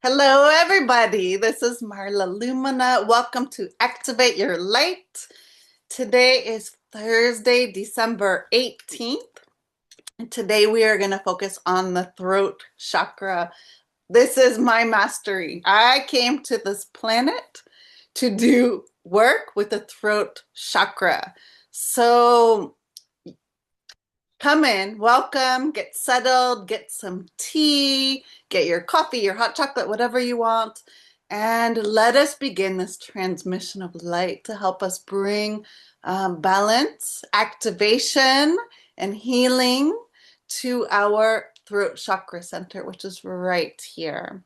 Hello, everybody. This is Marla Lumina. Welcome to Activate Your Light. Today is Thursday, December 18th. And today we are going to focus on the throat chakra. This is my mastery. I came to this planet to do work with the throat chakra. So come in, welcome, get settled, get some tea, get your coffee, your hot chocolate, whatever you want, and let us begin this transmission of light to help us bring balance, activation, and healing to our throat chakra center, which is right here.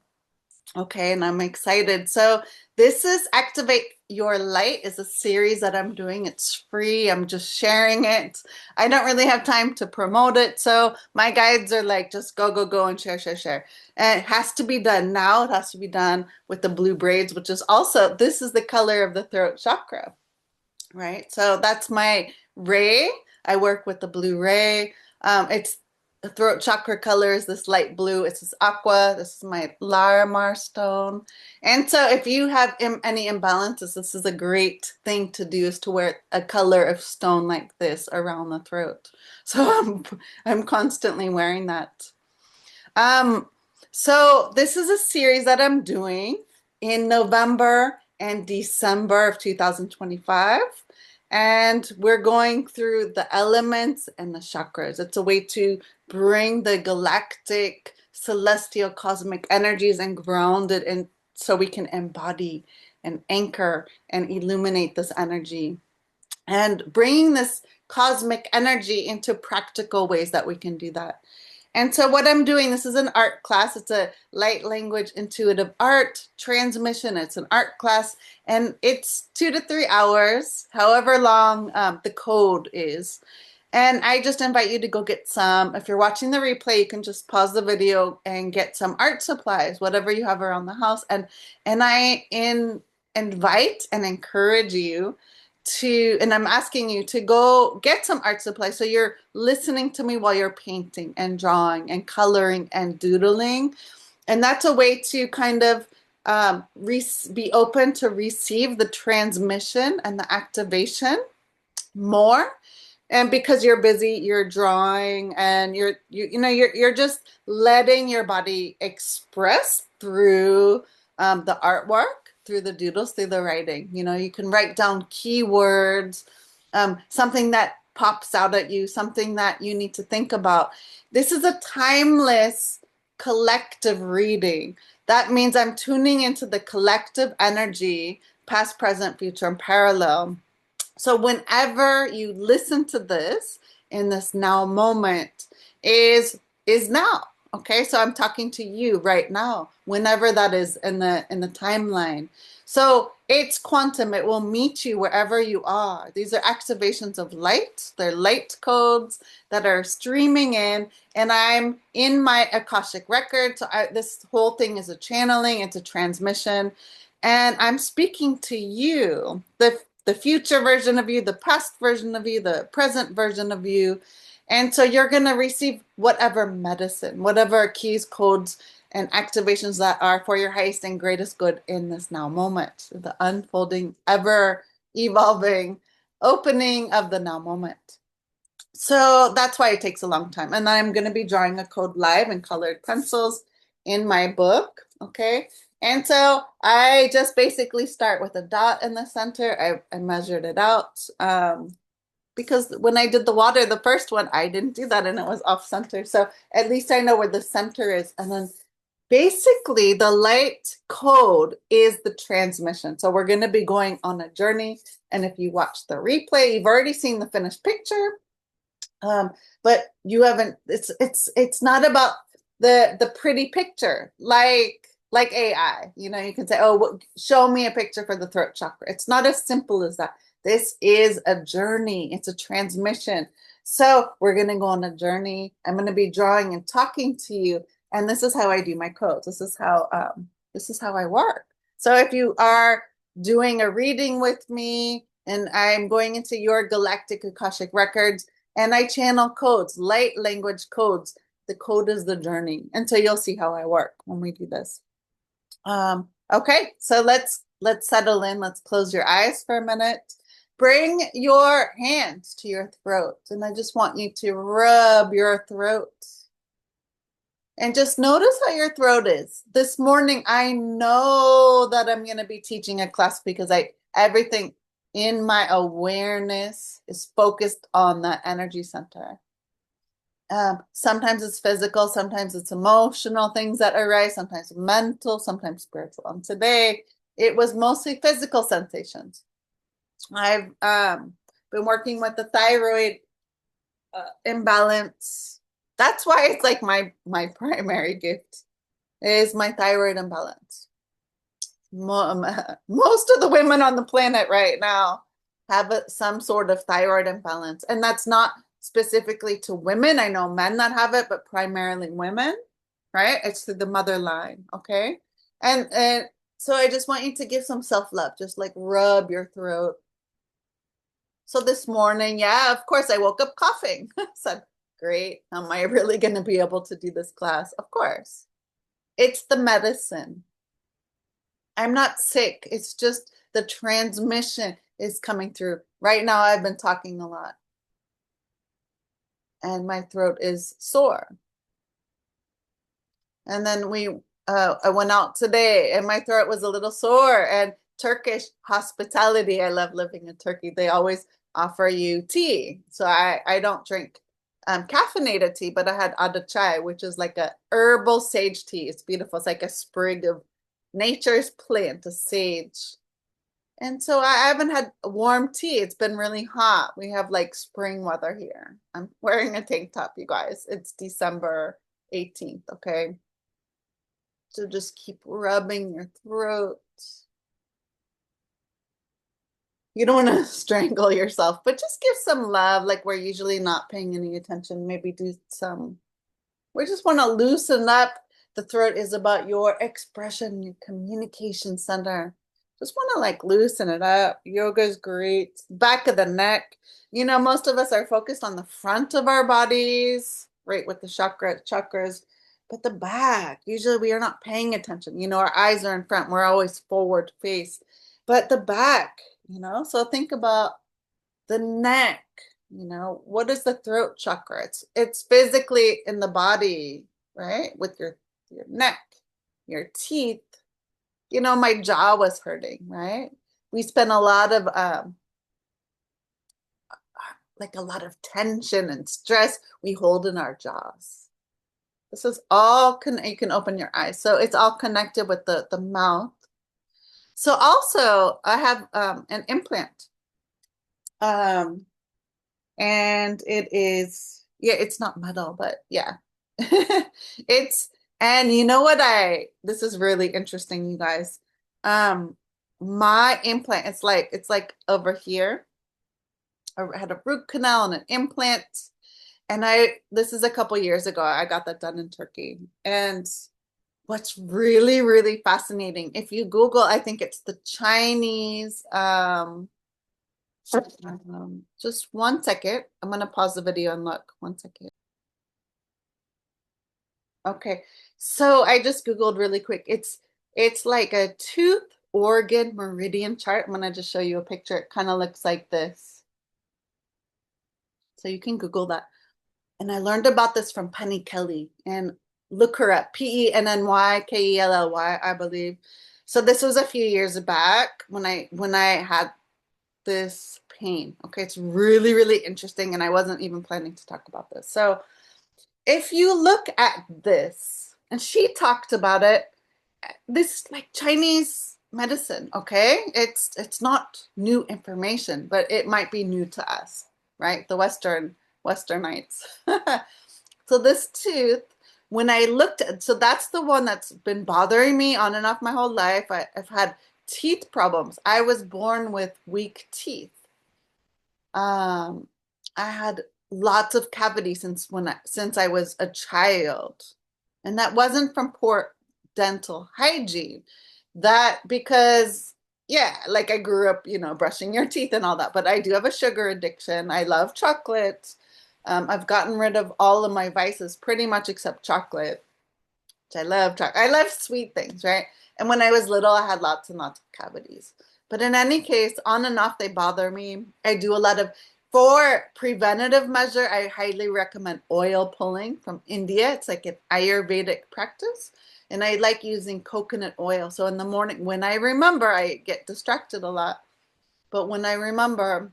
Okay, and I'm excited. So this is Activate Your Light is a series that I'm doing. It's free. I'm just sharing it. I don't really have time to promote it. So my guides are like, just go, go, go and share, share, share. And it has to be done now. It has to be done with the blue braids, which is also, this is the color of the throat chakra, right? So that's my ray. I work with the blue ray. It's the throat chakra color is this light blue. It's this aqua. This is my Larimar stone. And so if you have any imbalances, this is a great thing to do is to wear a color of stone like this around the throat. So I'm constantly wearing that. Um, so this is a series that I'm doing in November and December of 2025. And we're going through the elements and the chakras. It's a way to bring the galactic, celestial, cosmic energies and ground it in so we can embody and anchor and illuminate this energy. And bringing this cosmic energy into practical ways that we can do that. And so what I'm doing, this is an art class. It's a light language intuitive art transmission. It's an art class and it's 2 to 3 hours, however long the code is. And I just invite you to go get some. If you're watching the replay, you can just pause the video and get some art supplies, whatever you have around the house. And invite and encourage you to, and I'm asking you to go get some art supplies. So you're listening to me while you're painting and drawing and coloring and doodling. And that's a way to kind of be open to receive the transmission and the activation more. And because you're busy, you're drawing and you're just letting your body express through the artwork, through the doodles, through the writing. You can write down keywords, something that pops out at you, something that you need to think about. This is a timeless collective reading. That means I'm tuning into the collective energy, past, present, future, and parallel. So whenever you listen to this in this now moment is now. Okay, so I'm talking to you right now, whenever that is in the timeline. So it's quantum, it will meet you wherever you are. These are activations of light, they're light codes that are streaming in, and I'm in my Akashic record. So this whole thing is a channeling, it's a transmission, and I'm speaking to you, the future version of you, the past version of you, the present version of you. And so you're going to receive whatever medicine, whatever keys, codes, and activations that are for your highest and greatest good in this now moment, the unfolding, ever evolving opening of the now moment. So that's why it takes a long time. And I'm going to be drawing a code live in colored pencils in my book. Okay. And so I just basically start with a dot in the center. I measured it out because when I did the water, the first one, I didn't do that and it was off center. So at least I know where the center is. And then basically the light code is the transmission. So we're going to be going on a journey. And if you watch the replay, you've already seen the finished picture. But you haven't, it's not about the pretty picture like AI. You can say, oh, show me a picture for the throat chakra. It's not as simple as that. This is a journey. It's a transmission. So we're going to go on a journey. I'm going to be drawing and talking to you. And this is how I do my codes. This is how I work. So if you are doing a reading with me and I'm going into your Galactic Akashic records, and I channel codes, light language codes. The code is the journey. And so you'll see how I work when we do this. Okay, so let's settle in. Let's close your eyes for a minute. Bring your hands to your throat, and I just want you to rub your throat. And just notice how your throat is. This morning, I know that I'm going to be teaching a class because everything in my awareness is focused on that energy center. Sometimes it's physical, sometimes it's emotional things that arise, sometimes mental, sometimes spiritual. And today, it was mostly physical sensations. I've been working with the thyroid imbalance. That's why it's like my primary gift is my thyroid imbalance. Most of the women on the planet right now have some sort of thyroid imbalance, and that's not specifically to women. I know men that have it, but primarily women, right? It's through the mother line, okay? And so I just want you to give some self-love, just like rub your throat. So this morning, yeah, of course, I woke up coughing. I said, great. Am I really going to be able to do this class? Of course. It's the medicine. I'm not sick. It's just the transmission is coming through. Right now, I've been talking a lot. And my throat is sore. And then I went out today and my throat was a little sore. And Turkish hospitality, I love living in Turkey. They always offer you tea. So I don't drink caffeinated tea, but I had ada chai, which is like a herbal sage tea. It's beautiful. It's like a sprig of nature's plant, a sage. And so I haven't had warm tea. It's been really hot. We have like spring weather here. I'm wearing a tank top, you guys. It's December 18th, okay? So just keep rubbing your throat. You don't want to strangle yourself, but just give some love. Like we're usually not paying any attention. Maybe do some. We just want to loosen up. The throat is about your expression, your communication center. Just want to like loosen it up. Yoga is great. Back of the neck. You know, most of us are focused on the front of our bodies, right, with the chakras. But the back, usually we are not paying attention. You know, our eyes are in front. We're always forward face. But the back, you know, so think about the neck. You know, what is the throat chakra? It's physically in the body, right? With your neck, your teeth. You know, my jaw was hurting, right? We spend a lot of like a lot of tension and stress we hold in our jaws. This is all you can open your eyes. So it's all connected with the mouth. So also I have an implant. And it is, yeah, it's not metal, but yeah. It's, and you know what this is really interesting, you guys. My implant, it's like over here. I had a root canal and an implant. And this is a couple years ago. I got that done in Turkey. And what's really, really fascinating, if you Google, I think it's the Chinese, just 1 second. I'm going to pause the video and look. 1 second. Okay. So I just Googled really quick. It's like a tooth organ meridian chart. I'm going to just show you a picture. It kind of looks like this. So you can Google that. And I learned about this from Penny Kelly, and look her up. PennyKelly, I believe. So this was a few years back when I had this pain. Okay, it's really, really interesting, and I wasn't even planning to talk about this. So if you look at this, and she talked about it, this like Chinese medicine, okay? It's not new information, but it might be new to us, right? The Westernites. So this tooth, when I looked at, so that's the one that's been bothering me on and off my whole life. I've had teeth problems. I was born with weak teeth. I had lots of cavities since I was a child, and that wasn't from poor dental hygiene. That because yeah, like I grew up, you know, brushing your teeth and all that, but I do have a sugar addiction. I love chocolate. I've gotten rid of all of my vices pretty much except chocolate. which I love chocolate. I love sweet things, right? And when I was little, I had lots and lots of cavities. But in any case, on and off, they bother me. I do a lot of, for preventative measure, I highly recommend oil pulling from India. It's like an Ayurvedic practice. And I like using coconut oil. So in the morning, when I remember, I get distracted a lot. But when I remember,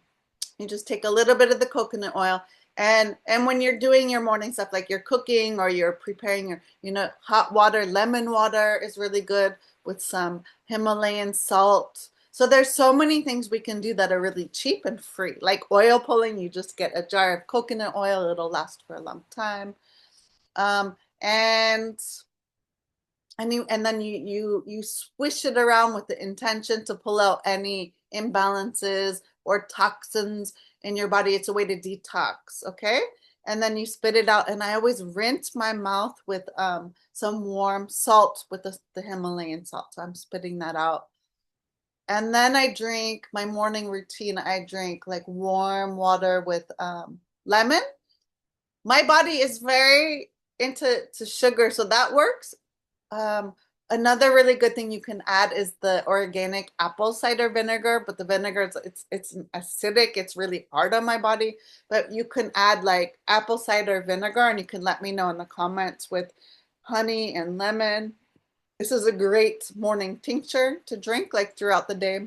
you just take a little bit of the coconut oil, and when you're doing your morning stuff, like you're cooking or you're preparing your, hot water, lemon water is really good with some Himalayan salt. So there's so many things we can do that are really cheap and free. Like oil pulling, you just get a jar of coconut oil, it'll last for a long time. And then you swish it around with the intention to pull out any imbalances or toxins in your body. It's a way to detox, okay? And then you spit it out. And I always rinse my mouth with some warm salt with the Himalayan salt. So I'm spitting that out. And then I drink my morning routine. I drink like warm water with lemon. My body is very into sugar, so that works. Another really good thing you can add is the organic apple cider vinegar, but the vinegar, it's acidic. It's really hard on my body, but you can add like apple cider vinegar, and you can let me know in the comments with honey and lemon. This is a great morning tincture to drink like throughout the day.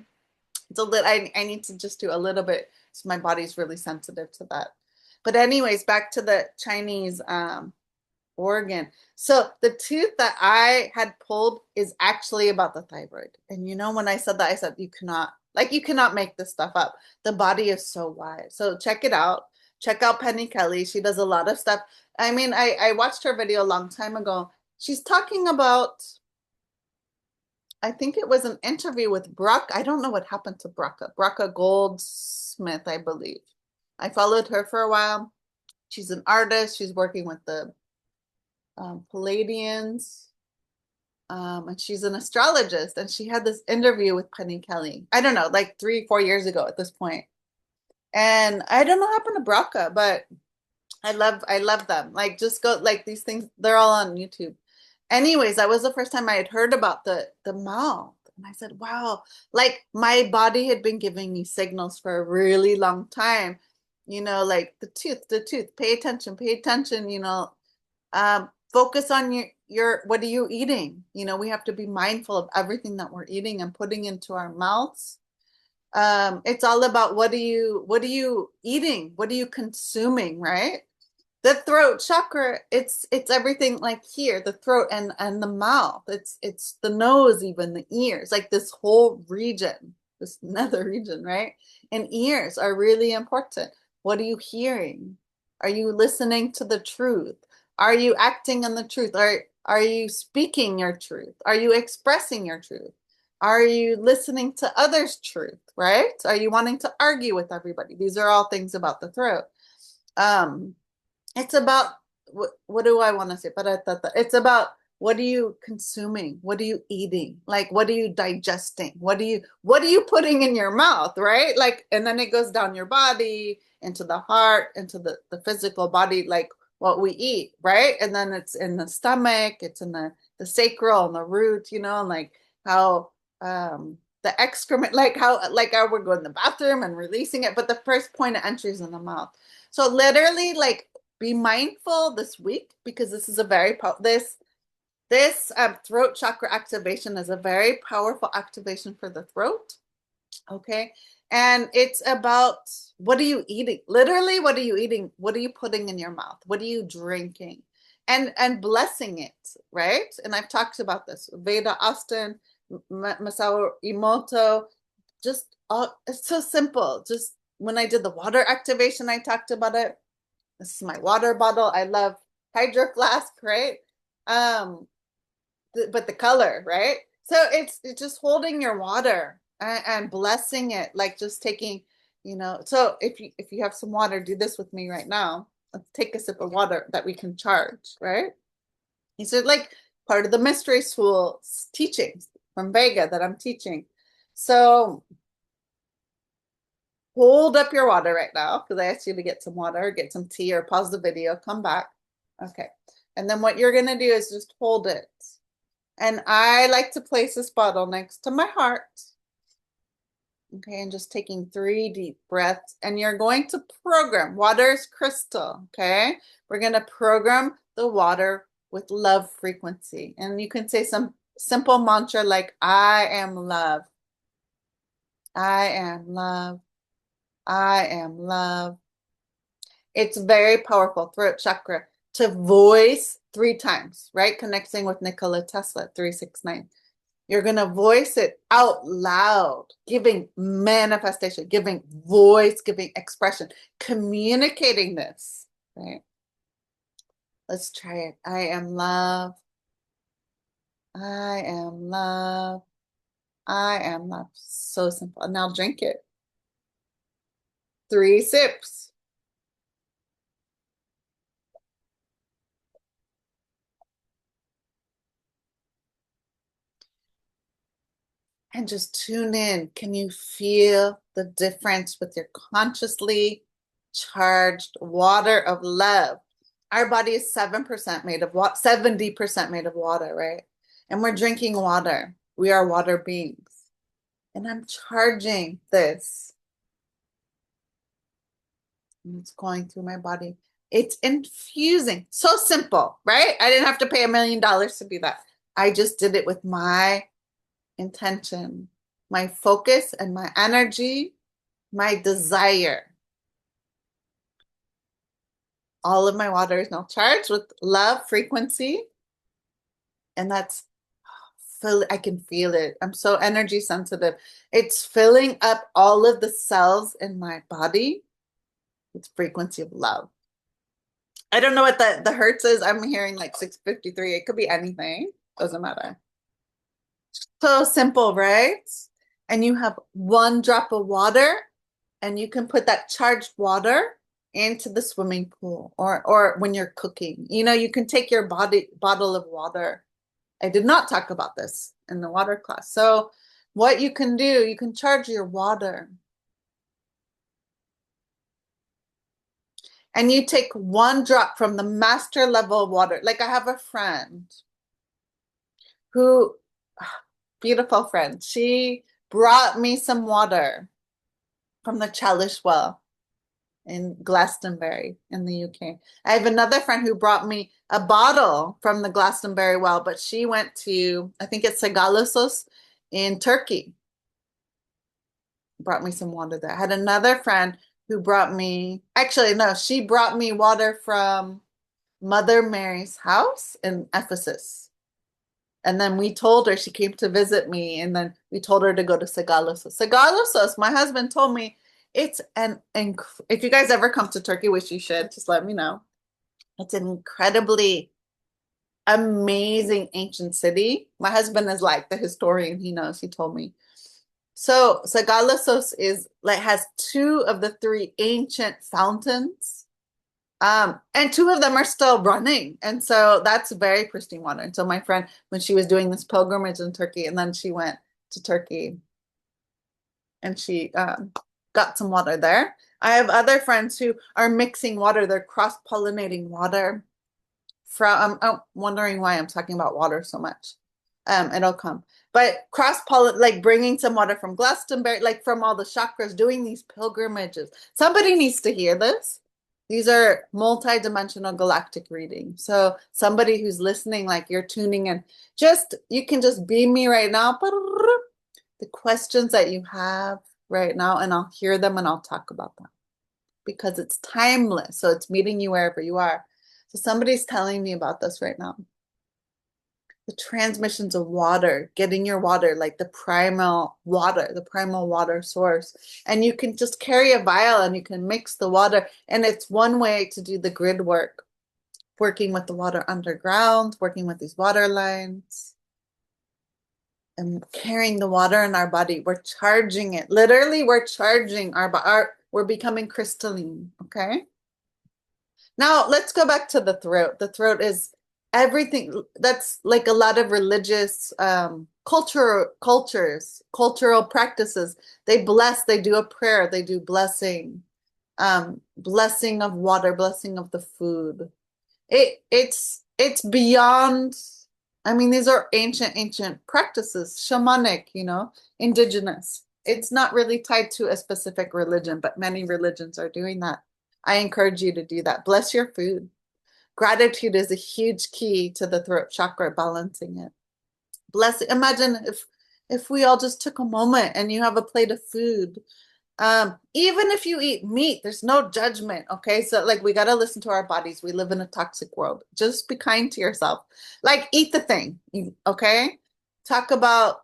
It's a little, I need to just do a little bit, so my body's really sensitive to that. But anyways, back to the Chinese organ. So the tooth that I had pulled is actually about the thyroid. And when I said that, I said you cannot make this stuff up. The body is so wide. So check it out. Check out Penny Kelly. She does a lot of stuff. I mean, I watched her video a long time ago. She's talking about, I think it was an interview with Brock. I don't know what happened to Brocka Goldsmith, I believe. I followed her for a while. She's an artist. She's working with the Palladians, and she's an astrologist, and she had this interview with Penny Kelly. I don't know, like 3-4 years ago at this point. And I don't know what happened to Braca, but I love them. Like just go, like these things, they're all on YouTube. Anyways, that was the first time I had heard about the mouth. And I said, wow, like my body had been giving me signals for a really long time. Like the tooth, pay attention, focus on your what are you eating? We have to be mindful of everything that we're eating and putting into our mouths. It's all about what are you eating? What are you consuming, right? The throat chakra, it's everything like here, the throat and the mouth. It's the nose, even the ears, like this whole region, this nether region, right? And ears are really important. What are you hearing? Are you listening to the truth? Are you acting on the truth? Are you speaking your truth? Are you expressing your truth? Are you listening to others' truth, right? Are you wanting to argue with everybody? These are all things about the throat. It's about, what do I want to say? But it's about, what are you consuming? What are you eating? Like, what are you digesting? What are you putting in your mouth, right? Like, and then it goes down your body, into the heart, into the physical body, like what we eat, right? And then it's in the stomach, it's in the sacral and the root, and like how the excrement, like how we're going to the bathroom and releasing it, but the first point of entry is in the mouth. So literally, like, be mindful this week, because this is a very this throat chakra activation is a very powerful activation for the throat. Okay. And it's about, what are you eating? Literally, what are you eating? What are you putting in your mouth? What are you drinking? And blessing it, right? And I've talked about this. Veda Austin, Masao Emoto, just it's so simple. Just when I did the water activation, I talked about it. This is my water bottle. I love Hydro Flask, right? But the color, right? So it's just holding your water and blessing it, like just taking, so if you have some water, do this with me right now. Let's take a sip of water that we can charge, right? These are like part of the mystery school teachings from Vega that I'm teaching. So hold up your water right now, because I asked you to get some water, get some tea, or pause the video, come back. Okay. And then what you're going to do is just hold it. And I like to place this bottle next to my heart. Okay, and just taking 3 deep breaths. And you're going to program. Water is crystal, okay? We're going to program the water with love frequency. And you can say some simple mantra like, I am love. I am love. I am love. It's very powerful, throat chakra, to voice 3 times, right? Connecting with Nikola Tesla, 369. You're going to voice it out loud, giving manifestation, giving voice, giving expression, communicating this, right? Let's try it. I am love. I am love. I am love. So simple. And now drink it. 3 sips. And just tune in. Can you feel the difference with your consciously charged water of love? Our body is 7% made of water, 70% made of water, right? And we're drinking water. We are water beings. And I'm charging this. And it's going through my body. It's infusing. So simple, right? I didn't have to pay $1 million to do that. I just did it with my intention, my focus, and my energy, my desire. All of my water is now charged with love frequency. And that's I can feel it. I'm so energy sensitive. It's filling up all of the cells in my body with frequency of love. I don't know what the hertz is. I'm hearing like 653. It could be anything. Doesn't matter. So simple, right? And you have 1 drop of water, and you can put that charged water into the swimming pool or when you're cooking. You know, you can take your bottle of water. I did not talk about this in the water class. So what you can do, you can charge your water. And you take 1 drop from the master level water. Like I have a friend who, beautiful friend, she brought me some water from the Chalice Well in Glastonbury in the UK. I have another friend who brought me a bottle from the Glastonbury Well, but she went to, I think it's Sagalassos in Turkey. Brought me some water there. I had another friend who brought me, actually, no, she brought me water from Mother Mary's house in Ephesus. And then we told her, she came to visit me, and then we told her to go to Sagalassos. Sagalassos, my husband told me, it's if you guys ever come to Turkey, which you should, just let me know. It's an incredibly amazing ancient city. My husband is like the historian. He knows. He told me. So Sagalassos is like has 2 of the 3 ancient fountains. And 2 of them are still running. And so that's very pristine water. And so my friend, when she was doing this pilgrimage in Turkey, and then she went to Turkey and she got some water there. I have other friends who are mixing water. They're cross-pollinating water from, I'm wondering why I'm talking about water so much. It'll come. But cross-pollinate, like bringing some water from Glastonbury, like from all the chakras, doing these pilgrimages. Somebody needs to hear this. These are multi-dimensional galactic readings. So somebody who's listening, like you're tuning in, you can just beam me right now. The questions that you have right now, and I'll hear them and I'll talk about them because it's timeless. So it's meeting you wherever you are. So somebody's telling me about this right now. The transmissions of water, getting your water, like the primal water source. And you can just carry a vial and you can mix the water. And it's one way to do the grid work, working with the water underground, working with these water lines, and carrying the water in our body. We're charging it. Literally, we're charging we're becoming crystalline, okay? Now, let's go back to the throat. The throat is everything. That's like a lot of religious cultural practices. They bless, they do a prayer, they do blessing, blessing of water, blessing of the food. It's beyond I mean, these are ancient practices, shamanic, indigenous. It's not really tied to a specific religion, but many religions are doing that. I encourage you to do that. Bless your food. Gratitude is a huge key to the throat chakra, balancing it. Bless it. Imagine if we all just took a moment and you have a plate of food. Even if you eat meat, there's no judgment. Okay. So like we gotta listen to our bodies. We live in a toxic world. Just be kind to yourself. Like eat the thing. Okay. Talk about,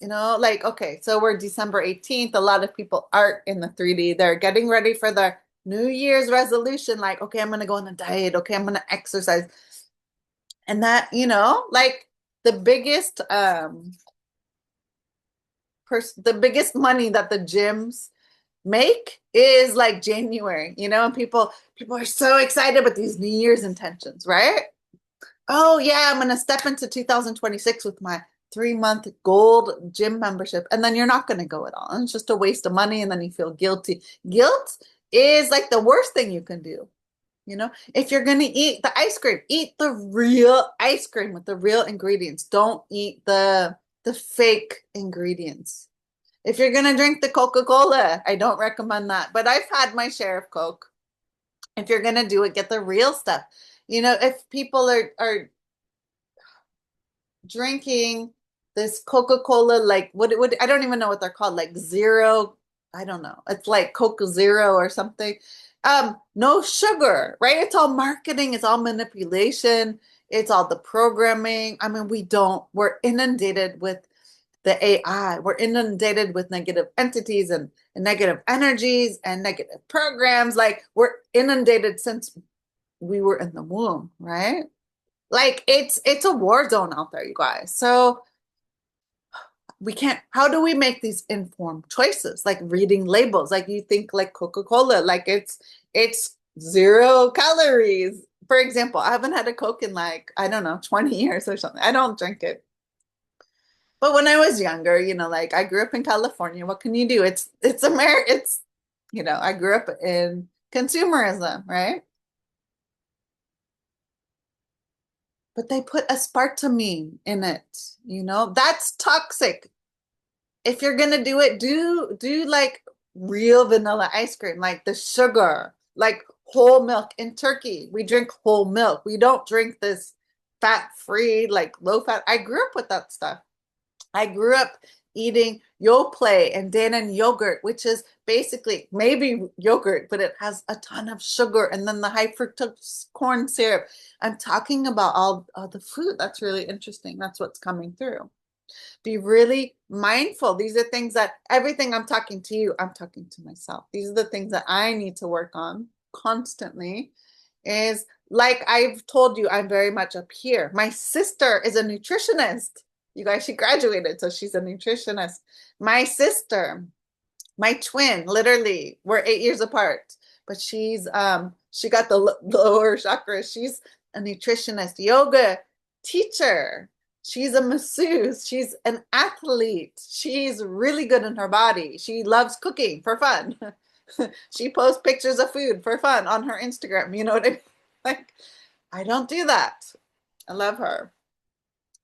like, okay, so we're December 18th. A lot of people aren't in the 3D. They're getting ready for their New Year's resolution. Like, okay, I'm gonna go on a diet. Okay, I'm gonna exercise. And that, like the biggest the biggest money that the gyms make is like January, and people are so excited with these New Year's intentions, right? Oh yeah, I'm gonna step into 2026 with my 3-month gold gym membership, and then you're not gonna go at all. And it's just a waste of money, and then you feel guilty. Guilt is like the worst thing you can do. If you're gonna eat the ice cream, eat the real ice cream with the real ingredients. Don't eat the fake ingredients. If you're gonna drink the Coca-Cola, I don't recommend that, but I've had my share of Coke. If you're gonna do it, get the real stuff. If people are drinking this Coca-Cola, like what I don't even know what they're called, like zero, I don't know. It's like Coca Zero or something. No sugar, right? It's all marketing, it's all manipulation, it's all the programming. I mean, we're inundated with the AI. We're inundated with negative entities and negative energies and negative programs. Like we're inundated since we were in the womb, right? Like it's a war zone out there, you guys. So we can't, how do we make these informed choices? Like reading labels, like you think like Coca-Cola, like it's 0 calories. For example, I haven't had a Coke in like, I don't know, 20 years or something. I don't drink it. But when I was younger, like I grew up in California, what can you do? It's America, I grew up in consumerism, right? But they put aspartame in it, that's toxic. If you're gonna do it, do like real vanilla ice cream, like the sugar, like whole milk. In Turkey, we drink whole milk. We don't drink this fat-free, like low fat. I grew up with that stuff. I grew up eating Yoplait and Dannon yogurt, which is basically maybe yogurt, but it has a ton of sugar and then the high fructose corn syrup. I'm talking about all the food. That's really interesting. That's what's coming through. Be really mindful. These are things that everything I'm talking to you, I'm talking to myself. These are the things that I need to work on constantly. Is like I've told you, I'm very much up here. My sister is a nutritionist. You guys, she graduated, so she's a nutritionist. My sister, my twin, literally, we're 8 years apart, but she got the lower chakra. She's a nutritionist, yoga teacher. She's a masseuse. She's an athlete. She's really good in her body. She loves cooking for fun. She posts pictures of food for fun on her Instagram. You know what I mean? Like, I don't do that. I love her.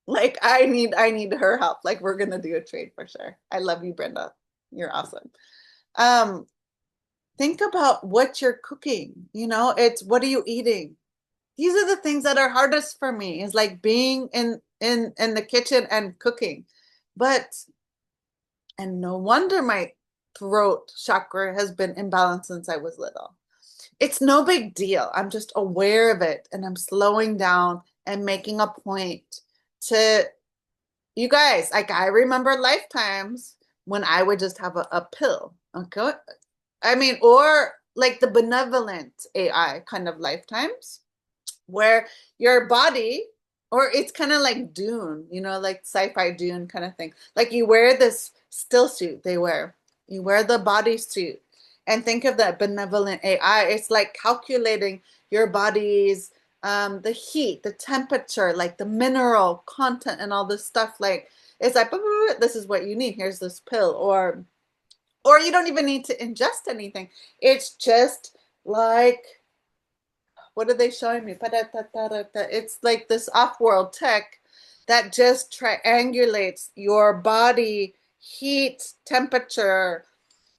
Like I need her help. Like we're gonna do a trade for sure. I love you, Brenda. You're awesome. Um, think about what you're cooking. It's what are you eating? These are the things that are hardest for me, is like being in the kitchen and cooking. But and no wonder my throat chakra has been imbalanced since I was little. It's no big deal. I'm just aware of it and I'm slowing down and making a point to, you guys, like I remember lifetimes when I would just have a pill. Okay. I mean, or like the benevolent AI kind of lifetimes where your body, or it's kind of like Dune, like sci-fi Dune kind of thing. Like you wear this still suit you wear the bodysuit and think of that benevolent AI. It's like calculating your body's the heat, the temperature, like the mineral content and all this stuff. Like it's like this is what you need. Here's this pill, or you don't even need to ingest anything. It's just like, what are they showing me? It's like this off-world tech that just triangulates your body heat, temperature,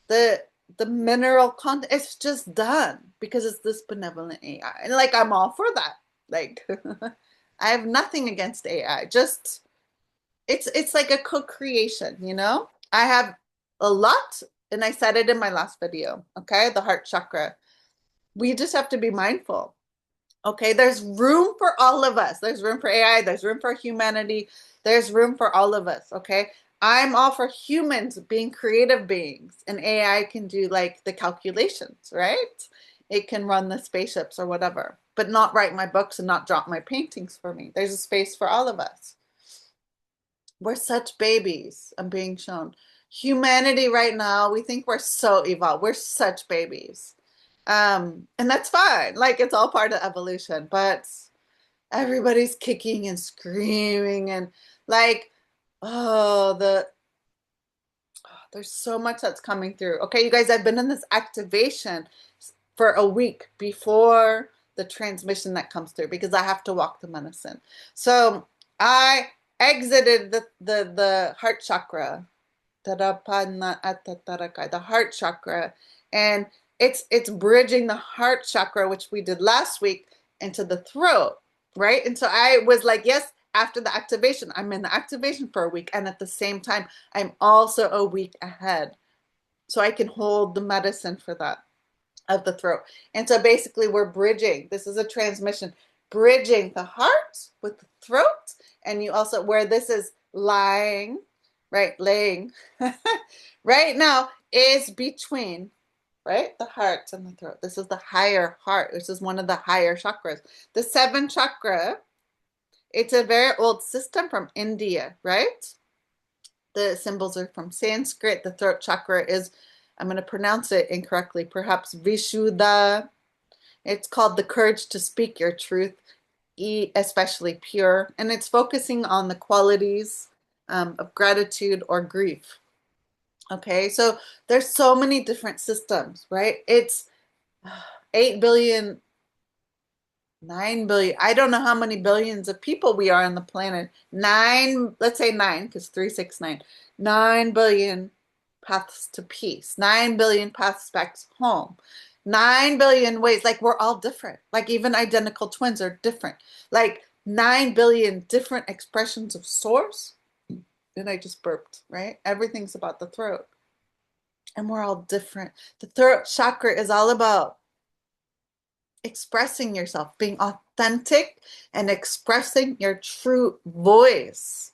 the mineral content. It's just done because it's this benevolent AI. And like I'm all for that. Like I have nothing against AI. Just it's like a co-creation, you know? I have a lot, and I said it in my last video, okay? The heart chakra. We just have to be mindful. Okay, there's room for all of us. There's room for AI, there's room for humanity, there's room for all of us, okay? I'm all for humans being creative beings, and AI can do like the calculations, right? It can run the spaceships or whatever, but not write my books and not drop my paintings for me. There's a space for all of us. We're such babies. I'm being shown. Humanity right now, we think we're so evolved. We're such babies. And that's fine. Like it's all part of evolution, but everybody's kicking and screaming and like, oh, there's so much that's coming through. Okay, you guys, I've been in this activation for a week before the transmission that comes through because I have to walk the medicine. So I exited the heart chakra, the heart chakra, and it's bridging the heart chakra, which we did last week, into the throat, right? And so I was like, yes, after the activation, I'm in the activation for a week, and at the same time, I'm also a week ahead, so I can hold the medicine for that of the throat. And so basically, we're bridging. This is a transmission, bridging the heart with the throat, and you also where this is lying, right, laying, right now is between, right, the heart and the throat. This is the higher heart, which is one of the higher chakras. The seventh chakra, it's a very old system from India, right? The symbols are from Sanskrit. The throat chakra is, I'm going to pronounce it incorrectly, perhaps Vishuddha. It's called the courage to speak your truth, especially pure. And it's focusing on the qualities of gratitude or grief. Okay, so there's so many different systems, right? It's 8 billion, 9 billion. I don't know how many billions of people we are on the planet. Nine, let's say nine, because 369. 9 billion paths to peace. 9 billion paths back home. 9 billion ways. Like we're all different. Like even identical twins are different. Like 9 billion different expressions of source. And I just burped, right? Everything's about the throat. And we're all different. The throat chakra is all about expressing yourself, being authentic and expressing your true voice.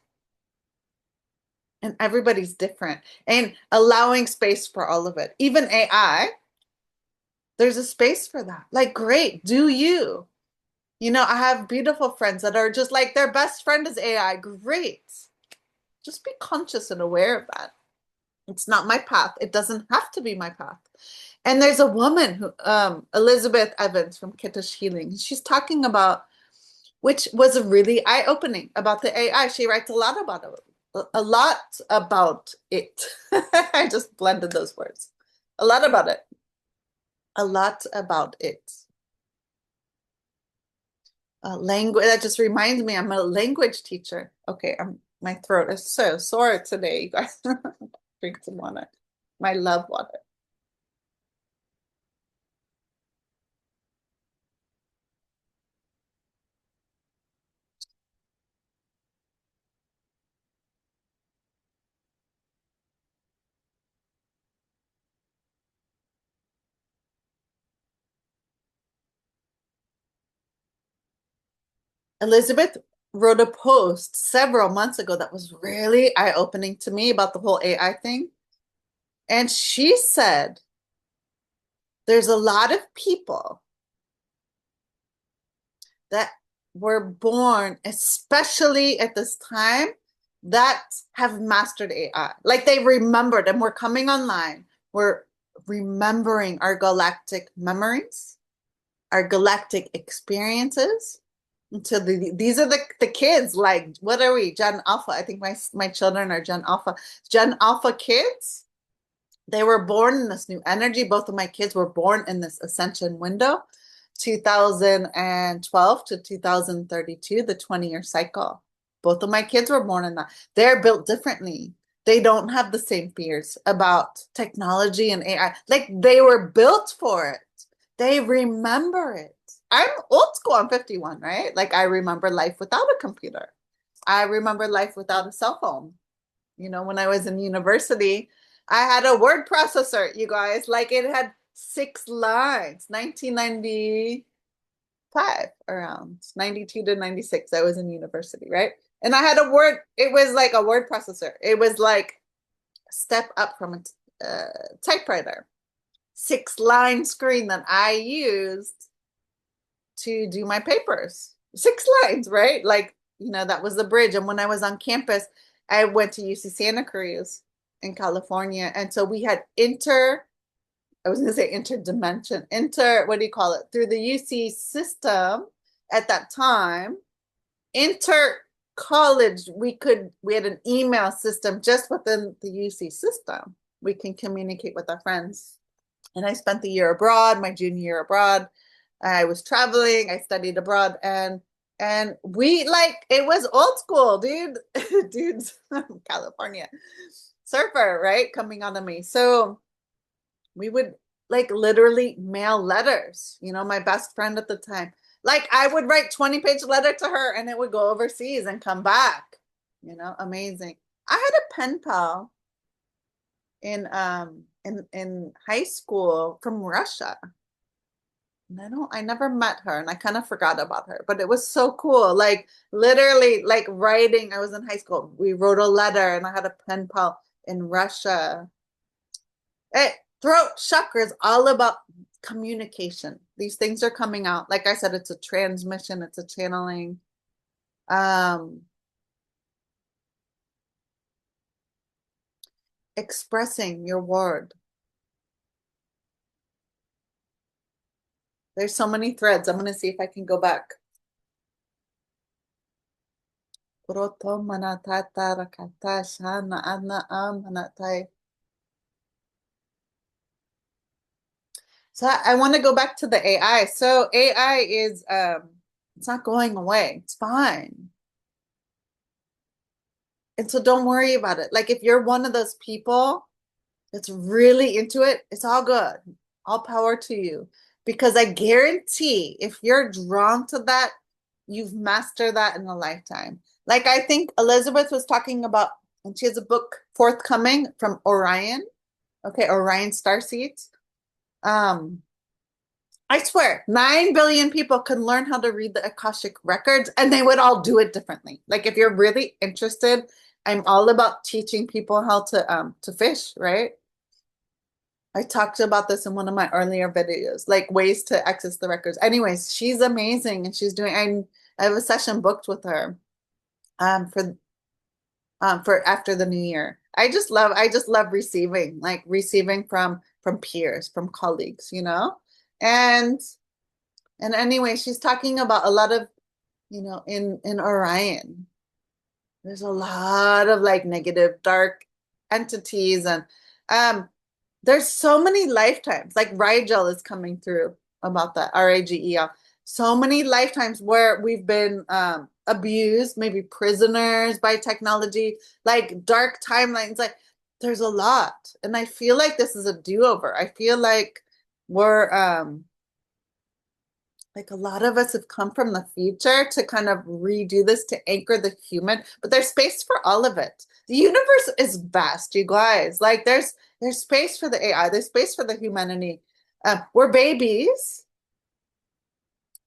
And everybody's different and allowing space for all of it. Even AI, there's a space for that. Like, great, do you? You know, I have beautiful friends that are just like their best friend is AI. Great. Just be conscious and aware of that. It's not my path. It doesn't have to be my path. And there's a woman who, Elizabeth Evans from Kiddush Healing. She's talking about, which was really eye-opening about the AI. She writes a lot about it. A lot about it. I just blended those words. A lot about it. A lot about it. Language. That just reminds me, I'm a language teacher. Okay, my throat is so sore today, you guys. Drink some water. My love water. Elizabeth wrote a post several months ago that was really eye-opening to me about the whole AI thing. And she said, there's a lot of people that were born, especially at this time, that have mastered AI. Like they remembered, and we're coming online. We're remembering our galactic memories, our galactic experiences. And so these are the kids, like, what are we? Gen Alpha. I think my children are Gen Alpha. Gen Alpha kids, they were born in this new energy. Both of my kids were born in this ascension window, 2012 to 2032, the 20-year cycle. Both of my kids were born in that. They're built differently. They don't have the same fears about technology and AI. Like they were built for it. They remember it. I'm old school. I'm 51, right? Like I remember life without a computer. I remember life without a cell phone. You know, when I was in university, I had a word processor, you guys. Like it had 6 lines. 1995, around 92 to 96. I was in university, right? And I had a word, it was like a word processor. It was like a step up from a typewriter. 6-line screen that I used to do my papers. 6 lines, right? Like, you know, that was the bridge. And when I was on campus, I went to UC Santa Cruz in California. And so we had I was going to say interdimension, what do you call it? Through the UC system at that time, college, we had an email system just within the UC system. We can communicate with our friends. And I spent the year abroad, my junior year abroad. I was traveling, I studied abroad, and we like it was old school, dude. Dudes from California. Surfer, right? Coming on to me. So we would like literally mail letters. You know, my best friend at the time. Like I would write 20-page letter to her and it would go overseas and come back. You know, amazing. I had a pen pal in high school from Russia. And I never met her and I kind of forgot about her, but it was so cool. Like literally like writing, I was in high school. We wrote a letter and I had a pen pal in Russia. Throat chakra is all about communication. These things are coming out. Like I said, it's a transmission, it's a channeling. Expressing your word. There's so many threads. I'm going to see if I can go back. So I want to go back to the AI. So AI is it's not going away. It's fine. And so don't worry about it. Like if you're one of those people that's really into it, it's all good. All power to you. Because I guarantee if you're drawn to that, you've mastered that in a lifetime. Like I think Elizabeth was talking about, and she has a book forthcoming from Orion. Okay, Orion Starseeds. I swear, 9 billion people can learn how to read the Akashic records and they would all do it differently. Like if you're really interested, I'm all about teaching people how to fish, right? I talked about this in one of my earlier videos, like ways to access the records. Anyways, she's amazing and she's doing, I have a session booked with her for after the new year. I just love receiving, like receiving from peers, from colleagues, you know? And anyway, she's talking about a lot of, you know, in Orion, there's a lot of like negative, dark entities and there's so many lifetimes, like Rigel is coming through about that, Ragel. So many lifetimes where we've been abused, maybe prisoners by technology, like dark timelines. Like there's a lot. And I feel like this is a do-over. I feel like we're like a lot of us have come from the future to kind of redo this to anchor the human, but there's space for all of it. The universe is vast, you guys. Like there's space for the AI, there's space for the humanity. We're babies,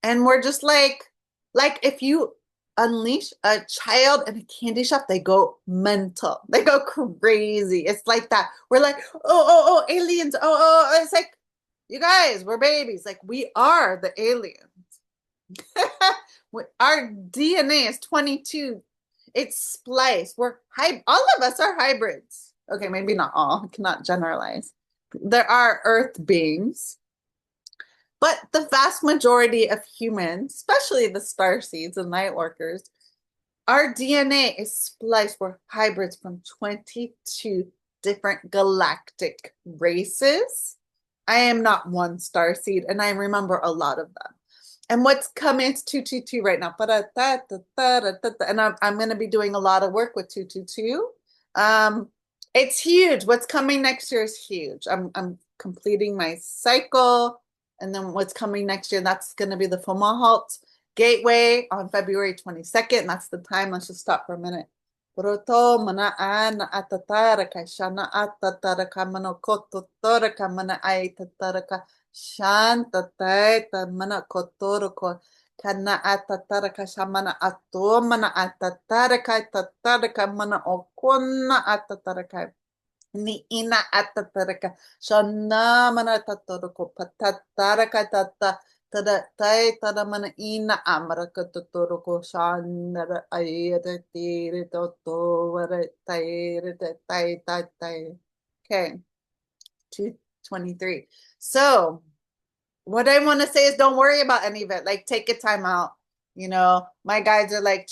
and we're just like if you unleash a child in a candy shop, they go mental, they go crazy. It's like that. We're like, oh, aliens. Oh, it's like, you guys, we're babies. Like we are the aliens. Our DNA is 22. It's spliced. All of us are hybrids. Okay, maybe not all. I cannot generalize. There are earth beings, but the vast majority of humans, especially the star seeds and light workers, our DNA is spliced. We're hybrids from 22 different galactic races. I am not one star seed, and I remember a lot of them. And what's coming, it's 222 right now. And I'm going to be doing a lot of work with 222. It's huge. What's coming next year is huge. I'm completing my cycle. And then what's coming next year, that's going to be the Fomalhaut Gateway on February 22nd. That's the time. Let's just stop for a minute. Proto manaan na atataraka shana atataraka manokototoraka mana ay tataraka shanta taita mana kotoroko kana atataraka shamana ato mana atataraka tataraka mana okona atataraka ni ina atataraka shana mana tatoroko patataraka tata tada tai tada mana ina amaraka totoro shanara ayere tire toto wara taire tai tai tai. Okay, 223. So what I want to say is don't worry about any of it. Like take a time out. You know, my guides are like,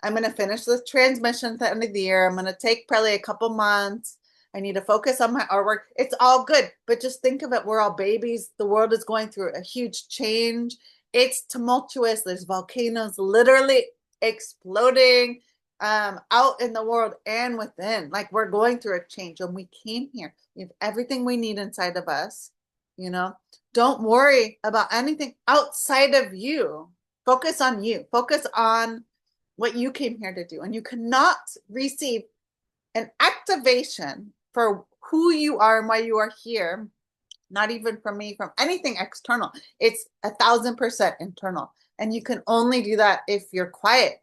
I'm going to finish this transmission at the end of the year. I'm going to take probably a couple months. I need to focus on my artwork. It's all good, but just think of it. We're all babies. The world is going through a huge change. It's tumultuous. There's volcanoes literally exploding out in the world and within. Like we're going through a change. When we came here, we have everything we need inside of us. You know, don't worry about anything outside of you. Focus on you. Focus on what you came here to do. And you cannot receive an activation for who you are and why you are here, not even from me, from anything external. It's 1,000% internal. And you can only do that if you're quiet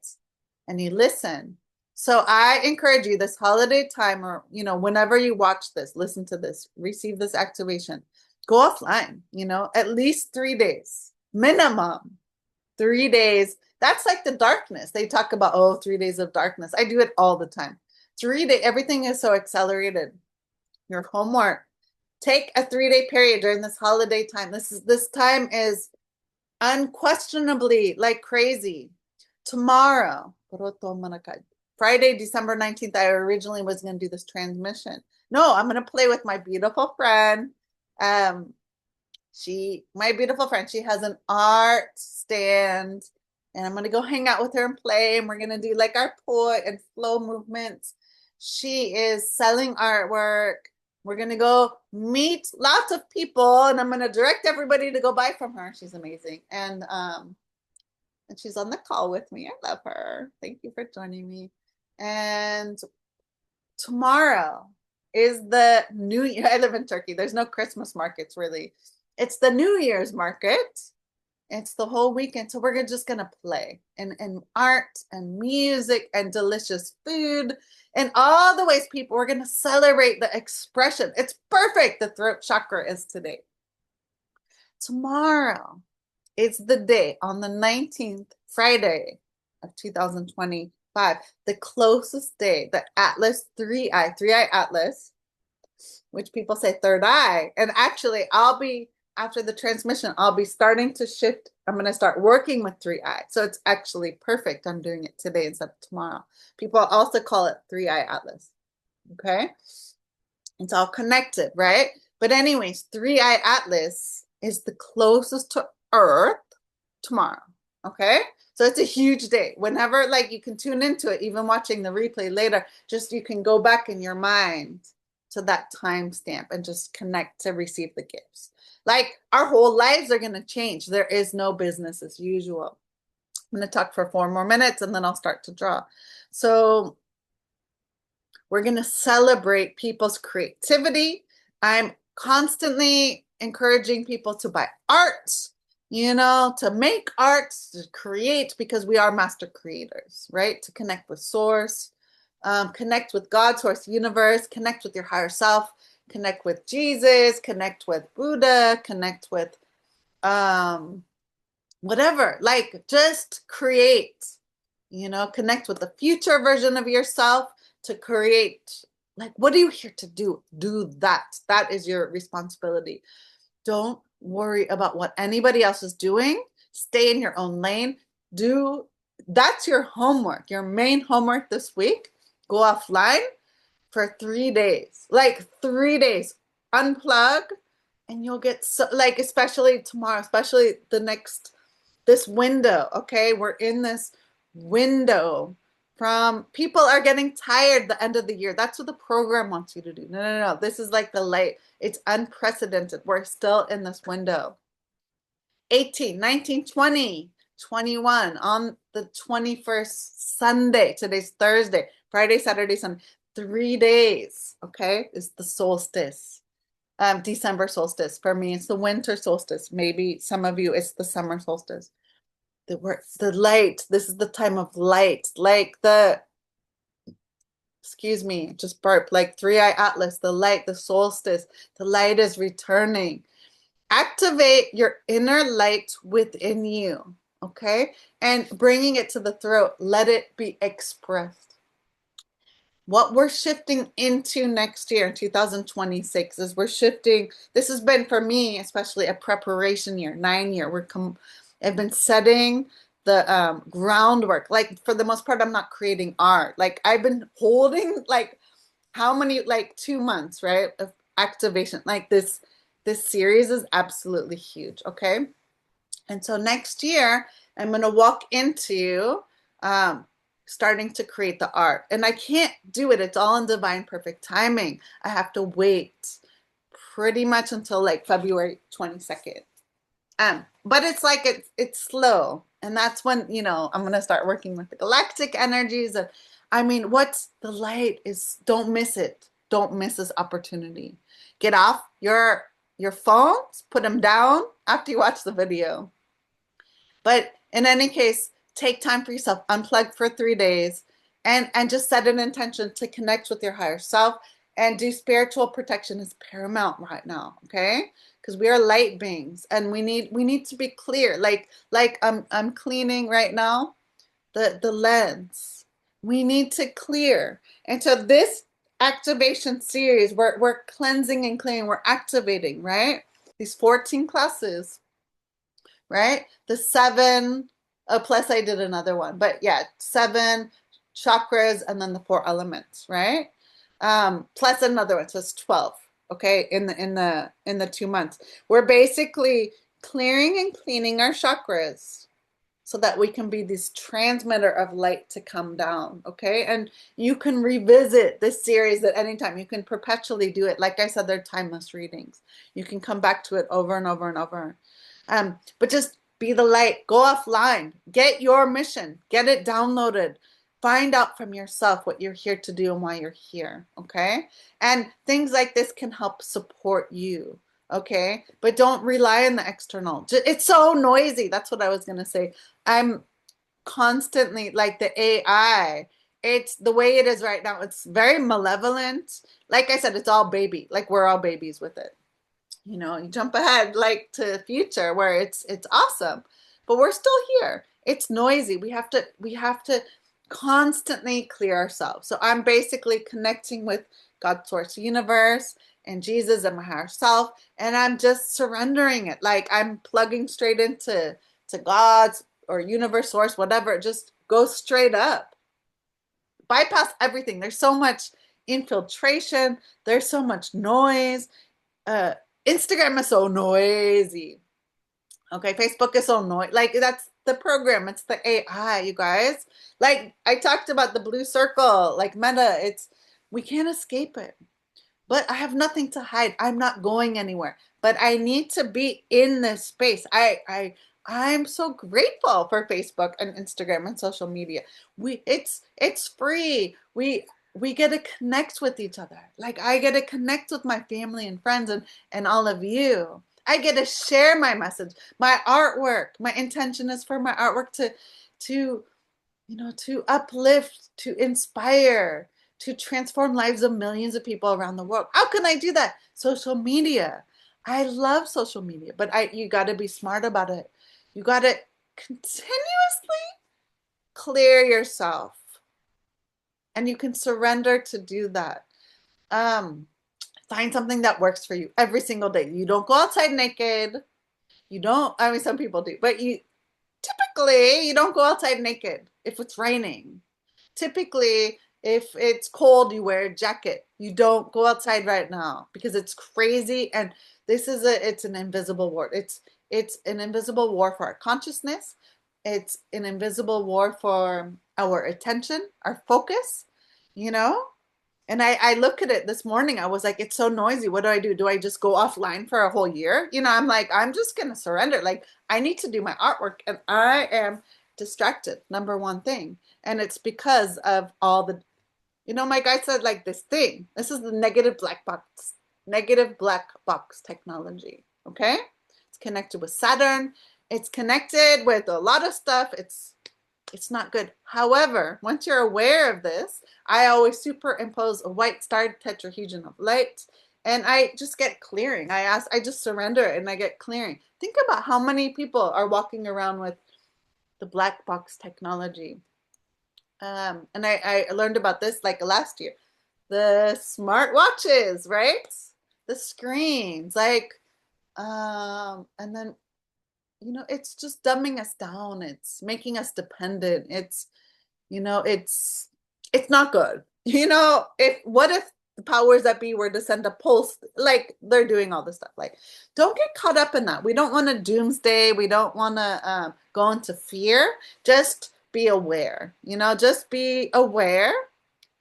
and you listen. So I encourage you this holiday time, or, you know, whenever you watch this, listen to this, receive this activation, go offline, you know, at least 3 days, minimum 3 days. That's like the darkness. They talk about, oh, 3 days of darkness. I do it all the time. 3 days, everything is so accelerated. Your homework, take a 3-day period during this holiday time. This time is unquestionably like crazy. Tomorrow, Friday, December 19th, I originally was going to do this transmission. No, I'm going to play with my beautiful friend. My beautiful friend, she has an art stand, and I'm going to go hang out with her and play, and we're going to do like our poi and flow movements. She is selling artwork. We're going to go meet lots of people, and I'm going to direct everybody to go buy from her. She's amazing. And she's on the call with me. I love her. Thank you for joining me. And tomorrow is the New Year. I live in Turkey. There's no Christmas markets really. It's the New Year's market. It's the whole weekend. So we're just going to play and art and music and delicious food and all the ways people, we're going to celebrate the expression. It's perfect. The throat chakra is today. Tomorrow is the day on the 19th, Friday of 2025, the closest day, the Atlas 3i Atlas, which people say third eye. And actually after the transmission, I'll be starting to shift. I'm going to start working with 3i. So it's actually perfect. I'm doing it today instead of tomorrow. People also call it 3i Atlas. Okay. It's all connected, right? But anyways, 3i Atlas is the closest to Earth tomorrow. Okay. So it's a huge day. Whenever, like, you can tune into it, even watching the replay later, just you can go back in your mind to that timestamp and just connect to receive the gifts. Like our whole lives are going to change. There is no business as usual. I'm going to talk for 4 more minutes and then I'll start to draw. So we're going to celebrate people's creativity. I'm constantly encouraging people to buy art, you know, to make art, to create, because we are master creators, right? To connect with source, connect with God, source, universe, connect with your higher self, connect with Jesus, connect with Buddha, connect with whatever, like just create, you know, connect with the future version of yourself to create. Like, what are you here to do? Do that. That is your responsibility. Don't worry about what anybody else is doing. Stay in your own lane. That's your homework. Your main homework this week. Go offline for 3 days, like 3 days, unplug, and you'll get so, like, especially tomorrow, especially the next this window, okay? We're in this window from people are getting tired the end of the year. That's what the program wants you to do. No. This is like the light. It's unprecedented. We're still in this window. 18, 19, 20, 21 on the 21st Sunday. Today's Thursday, Friday, Saturday, Sunday. 3 days, okay, is the solstice. December solstice. For me, it's the winter solstice. Maybe some of you, it's the summer solstice. The light, this is the time of light, like the, excuse me, just burp, like three-eye atlas, the light, the solstice, the light is returning. Activate your inner light within you, okay? And bringing it to the throat, let it be expressed. What we're shifting into next year, 2026, is we're shifting. This has been for me, especially a preparation year, 9-year. I've been setting the groundwork. Like for the most part, I'm not creating art. Like I've been holding like how many, like 2 months, right, of activation. Like this series is absolutely huge, okay? And so next year, I'm going to walk into starting to create the art. And I can't do it. It's all in divine perfect timing. I have to wait pretty much until like February 22nd. But it's like it's slow. And that's when, you know, I'm going to start working with the galactic energies. And I mean, what's the light is, don't miss it. Don't miss this opportunity. Get off your phones, put them down after you watch the video. But in any case, take time for yourself, unplug for 3 days, and just set an intention to connect with your higher self and do spiritual protection is paramount right now, okay? Because we are light beings and we need to be clear. Like I'm cleaning right now the lens. We need to clear. And so this activation series, we're cleansing and cleaning, we're activating, right? These 14 classes, right? The 7, plus I did another one, but yeah, 7 chakras and then the 4 elements, right? Plus another one, so it's 12. Okay, in the 2 months, we're basically clearing and cleaning our chakras so that we can be this transmitter of light to come down. Okay, and you can revisit this series at any time. You can perpetually do it. Like I said, they're timeless readings. You can come back to it over and over and over. But just be the light, go offline, get your mission, get it downloaded, find out from yourself what you're here to do and why you're here, okay? And things like this can help support you, okay? But don't rely on the external. It's so noisy. That's what I was going to say. I'm constantly, like the AI, it's the way it is right now. It's very malevolent. Like I said, it's all baby. Like we're all babies with it. You know, you jump ahead like to the future where it's awesome, but we're still here. It's noisy. We have to constantly clear ourselves. So I'm basically connecting with God, source, universe, and Jesus and my higher self, and I'm just surrendering it. Like I'm plugging straight into God's or universe, source, whatever. Just go straight up. Bypass everything. There's so much infiltration. There's so much noise. Instagram is so noisy. Okay, Facebook is so noisy. Like that's the program. It's the AI, you guys. Like I talked about the blue circle, like Meta. We can't escape it. But I have nothing to hide. I'm not going anywhere. But I need to be in this space. I'm so grateful for Facebook and Instagram and social media. It's free. We get to connect with each other. Like I get to connect with my family and friends and all of you. I get to share my message, my artwork. My intention is for my artwork to to uplift, to inspire, to transform lives of millions of people around the world. How can I do that? Social media. I love social media, but you got to be smart about it. You got to continuously clear yourself. And you can surrender to do that. Find something that works for you every single day. You don't go outside naked. You don't, I mean, some people do, but typically you don't go outside naked if it's raining. Typically, if it's cold, you wear a jacket. You don't go outside right now because it's crazy. And it's an invisible war. It's an invisible war for our consciousness. It's an invisible war for our attention, our focus, you know? And I look at it this morning, I was like, it's so noisy. What do? Do I just go offline for a whole year? You know, I'm like, I'm just going to surrender. Like, I need to do my artwork and I am distracted, number one thing. And it's because of all the, you know, my guy said like this thing. This is the negative black box technology. Okay. It's connected with Saturn. It's connected with a lot of stuff. It's not good. However, once you're aware of this, I always superimpose a white star tetrahedron of light and I just get clearing. I just surrender and I get clearing. Think about how many people are walking around with the black box technology. And I learned about this like last year. The smart watches, right? The screens, like, and then you know, it's just dumbing us down. It's making us dependent. It's, you know, it's not good. You know, if what if the powers that be were to send a pulse, like they're doing all this stuff. Like, don't get caught up in that. We don't want to doomsday. We don't want to go into fear. Just be aware. You know, just be aware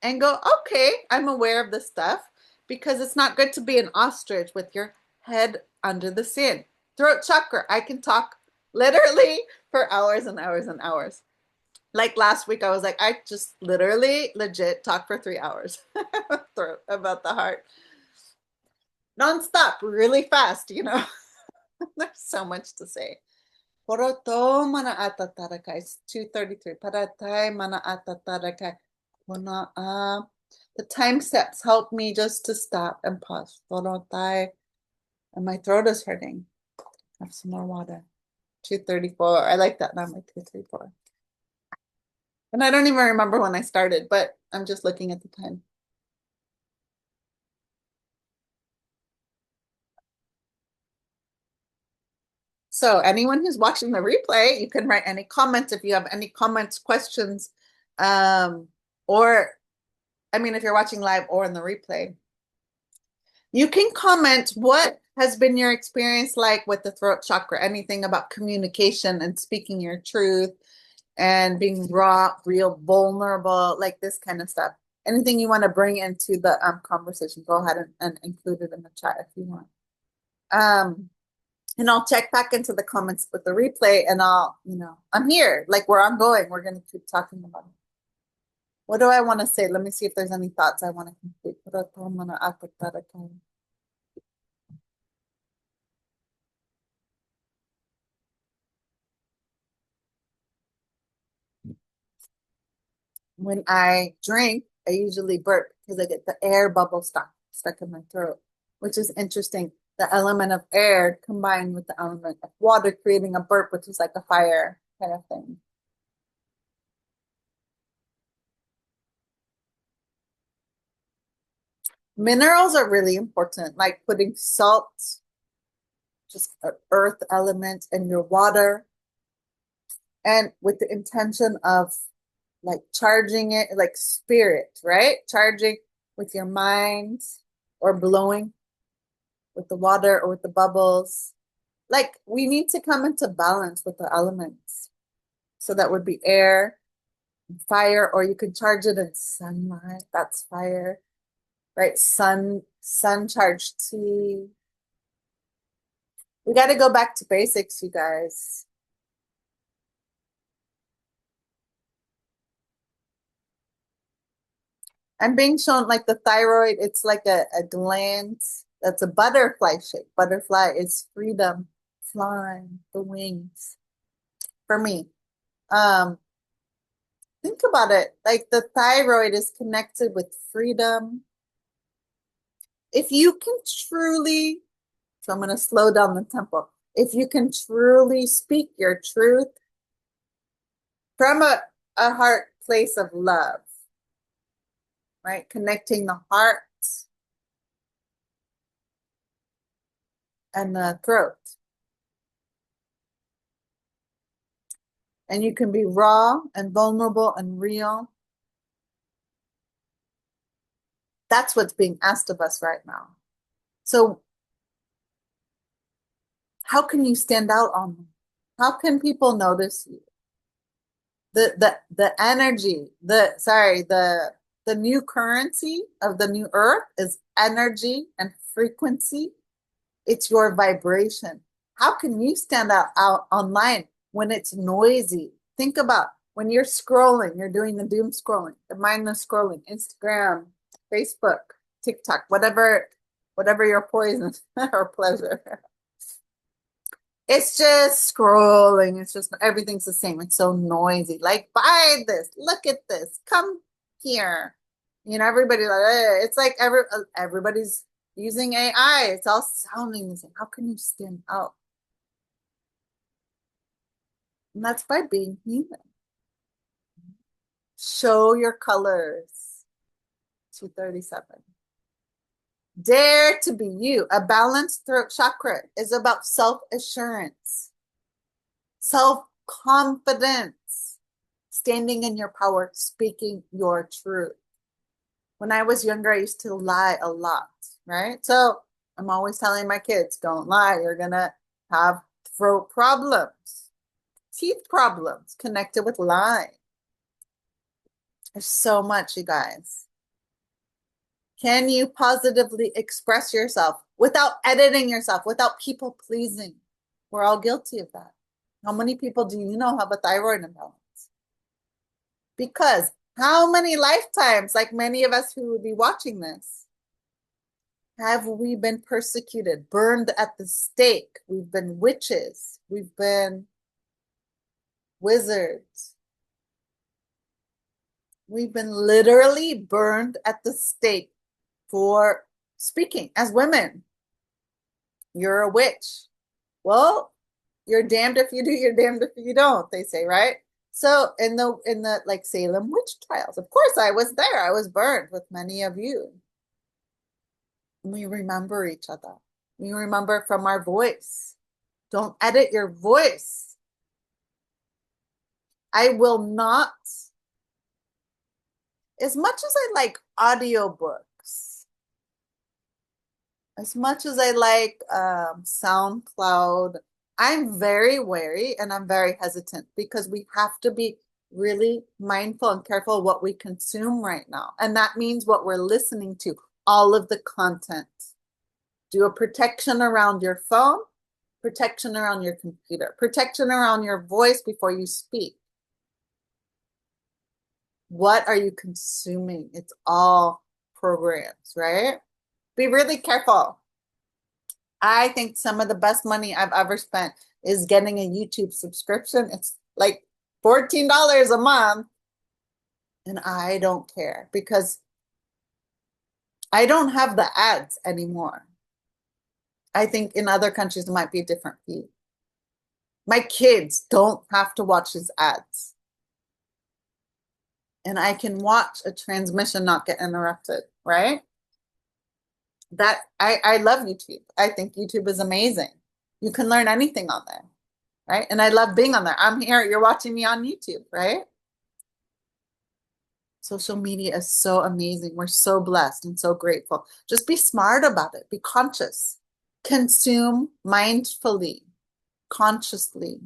and go, okay, I'm aware of this stuff because it's not good to be an ostrich with your head under the sand. Throat chakra, I can talk literally for hours and hours and hours. Like last week, I was like, I just literally legit talked for 3 hours about the heart. Nonstop, really fast, you know. There's so much to say. Poroto mana atatarakay. It's 2:33. Paratay mana atatarakay. The time steps help me just to stop and pause. Porotai. And my throat is hurting. Have some more water. 2:34. I like that number, 2:34. And I don't even remember when I started, but I'm just looking at the time. So anyone who's watching the replay, you can write any comments if you have any comments, questions, or I mean, if you're watching live or in the replay, you can comment what has been your experience like with the throat chakra, anything about communication and speaking your truth and being raw, real, vulnerable, like this kind of stuff. Anything you want to bring into the conversation, go ahead and include it in the chat if you want. And I'll check back into the comments with the replay and I'll, you know, I'm here, like where I'm going, we're going to keep talking about it. What do I want to say? Let me see if there's any thoughts I want to complete. When I drink, I usually burp because I get the air bubble stuck in my throat, which is interesting. The element of air combined with the element of water, creating a burp, which is like a fire kind of thing. Minerals are really important, like putting salt, just an earth element in your water, and with the intention of like charging it, like spirit, right? Charging with your mind or blowing with the water or with the bubbles. Like we need to come into balance with the elements. So that would be air, fire, or you could charge it in sunlight. That's fire, right? Sun charged tea. We got to go back to basics, you guys. I'm being shown like the thyroid, it's like a gland that's a butterfly shape. Butterfly is freedom, flying, the wings. For me. Think about it. Like the thyroid is connected with freedom. If you can truly, so I'm going to slow down the tempo. If you can truly speak your truth from a heart place of love, right? Connecting the heart and the throat. And you can be raw and vulnerable and real. That's what's being asked of us right now. So How can you stand out on them? How can people notice you? The energy, the new currency of the new earth is energy and frequency. It's your vibration. How can you stand out online when it's noisy? Think about when you're scrolling, you're doing the doom scrolling, the mindless scrolling, Instagram, Facebook, TikTok, whatever your poison or pleasure. It's just scrolling. It's just everything's the same. It's so noisy. Like, buy this. Look at this. Come here. Everybody like it's like everybody's using AI. It's all sounding the same. How can you stand out? And that's by being human. Show your colors. 237. Dare to be you. A balanced throat chakra is about self-assurance, self-confidence, standing in your power, speaking your truth. When I was younger, I used to lie a lot, right? So I'm always telling my kids, don't lie. You're going to have throat problems, teeth problems connected with lying. There's so much, you guys. Can you positively express yourself without editing yourself, without people pleasing? We're all guilty of that. How many people do you know have a thyroid imbalance? Because how many lifetimes, like many of us who would be watching this, have we been persecuted, burned at the stake? We've been witches. We've been wizards. We've been literally burned at the stake for speaking as women. You're a witch. Well, you're damned if you do, you're damned if you don't, they say, right? So in the like Salem witch trials, of course I was there. I was burned with many of you. We remember each other. We remember from our voice. Don't edit your voice. I will not, as much as I like audiobooks, as much as I like SoundCloud, I'm very wary and I'm very hesitant because we have to be really mindful and careful of what we consume right now. And that means what we're listening to, all of the content. Do a protection around your phone, protection around your computer, protection around your voice before you speak. What are you consuming? It's all programs, right? Be really careful. I think some of the best money I've ever spent is getting a YouTube subscription. It's like $14 a month. And I don't care because I don't have the ads anymore. I think in other countries it might be a different fee. My kids don't have to watch his ads. And I can watch a transmission not get interrupted, right? That I love YouTube. I think YouTube is amazing. You can learn anything on there, right? And I love being on there. I'm here, you're watching me on YouTube, right? Social media is so amazing. We're so blessed and so grateful. Just be smart about it. Be conscious. Consume mindfully, consciously.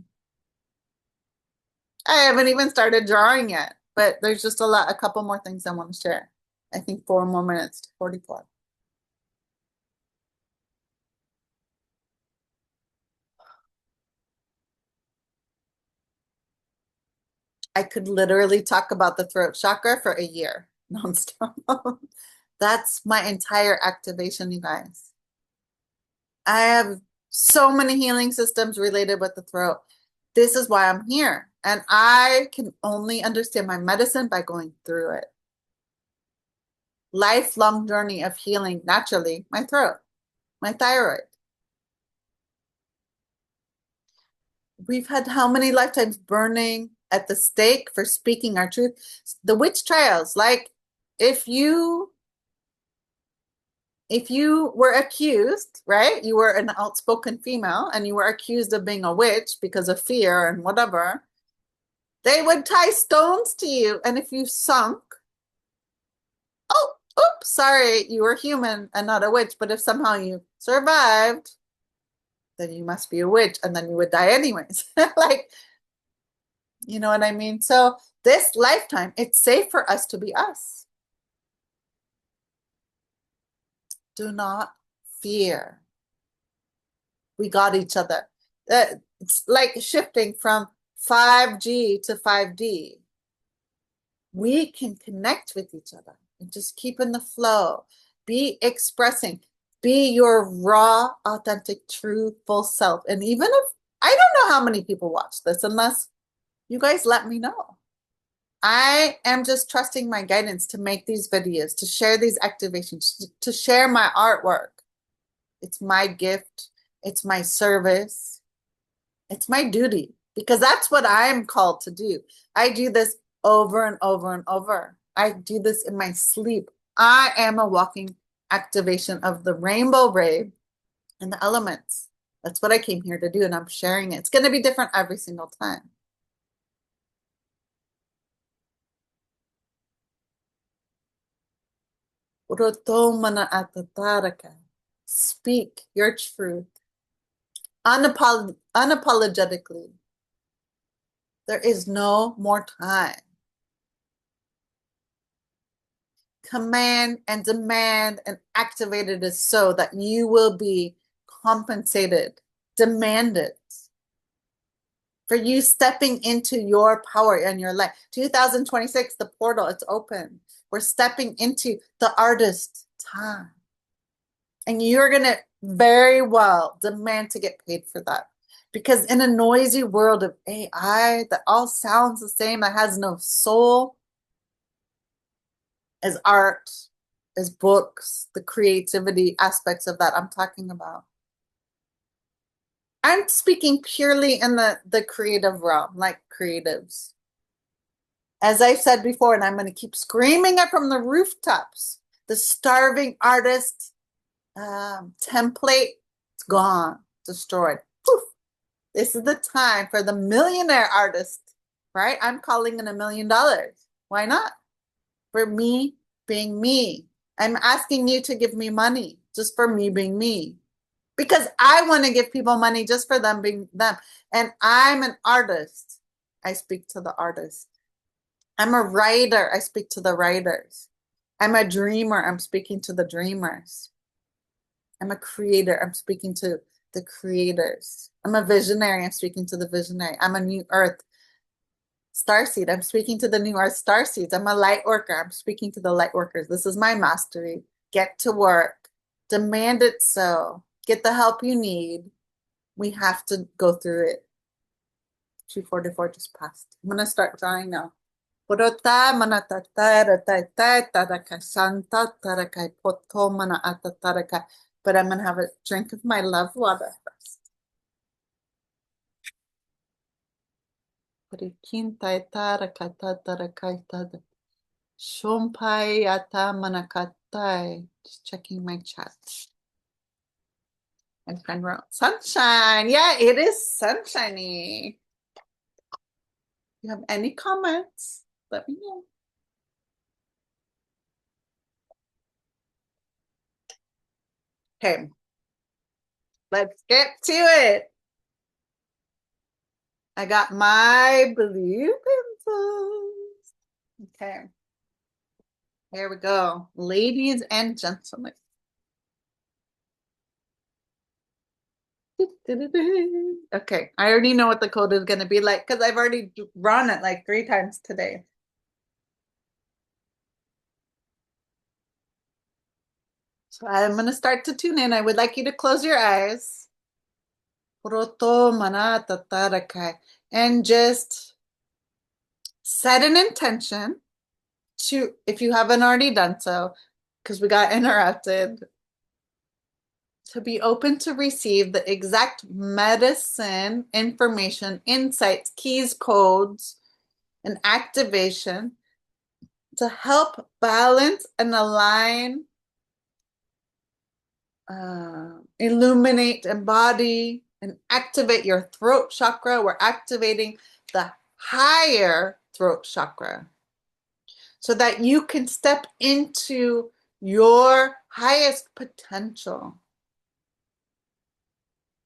I haven't even started drawing yet, but there's just a couple more things I want to share. I think 4 more minutes to 44. I could literally talk about the throat chakra for a year nonstop. That's my entire activation, you guys. I have so many healing systems related with the throat. This is why I'm here. And I can only understand my medicine by going through it. Lifelong journey of healing naturally my throat, my thyroid. We've had how many lifetimes burning at the stake for speaking our truth? The witch trials, like if you were accused, right? You were an outspoken female and you were accused of being a witch because of fear and whatever. They would tie stones to you. And if you sunk, oh, oops, sorry, you were human and not a witch. But if somehow you survived, then you must be a witch, and then you would die anyways. Like, you know what I mean? So this lifetime, it's safe for us to be us. Do not fear. We got each other. It's like shifting from 5G to 5D. We can connect with each other and just keep in the flow. Be expressing. Be your raw, authentic, true, full self. And even if I don't know how many people watch this, unless you guys let me know. I am just trusting my guidance to make these videos, to share these activations, to share my artwork. It's my gift. It's my service. It's my duty, because that's what I'm called to do. I do this over and over and over. I do this in my sleep. I am a walking activation of the rainbow ray and the elements. That's what I came here to do, and I'm sharing it. It's going to be different every single time. Speak your truth unapologetically. There is no more time. Command and demand and activate it is so that you will be compensated. Demand it. For you stepping into your power and your life. 2026, the portal, it's open. We're stepping into the artist time. And you're going to very well demand to get paid for that. Because in a noisy world of AI that all sounds the same, that has no soul, as art, as books, the creativity aspects of that I'm talking about. I'm speaking purely in the creative realm, like creatives. As I've said before, and I'm going to keep screaming it from the rooftops, the starving artist template, it's gone, destroyed. Poof. This is the time for the millionaire artist, right? I'm calling in $1 million. Why not? For me being me. I'm asking you to give me money just for me being me. Because I want to give people money just for them being them. And I'm an artist. I speak to the artist. I'm a writer. I speak to the writers. I'm a dreamer. I'm speaking to the dreamers. I'm a creator. I'm speaking to the creators. I'm a visionary. I'm speaking to the visionary. I'm a new earth starseed. I'm speaking to the new earth starseeds. I'm a light worker. I'm speaking to the light workers. This is my mastery. Get to work. Demand it so. Get the help you need. We have to go through it. 244 just passed. I'm going to start drawing now. But I'm going to have a drink of my love water first. Just checking my chat. My friend wrote, sunshine. Yeah, it is sunshiny. If you have any comments, let me know. Okay, let's get to it. I got my blue pencils. Okay, here we go, ladies and gentlemen. Okay, I already know what the code is going to be like because I've already run it like 3 times today. So I'm going to start to tune in. I would like you to close your eyes. And just set an intention to, if you haven't already done so, because we got interrupted, to be open to receive the exact medicine, information, insights, keys, codes, and activation to help balance and align, illuminate, embody, and activate your throat chakra. We're activating the higher throat chakra so that you can step into your highest potential.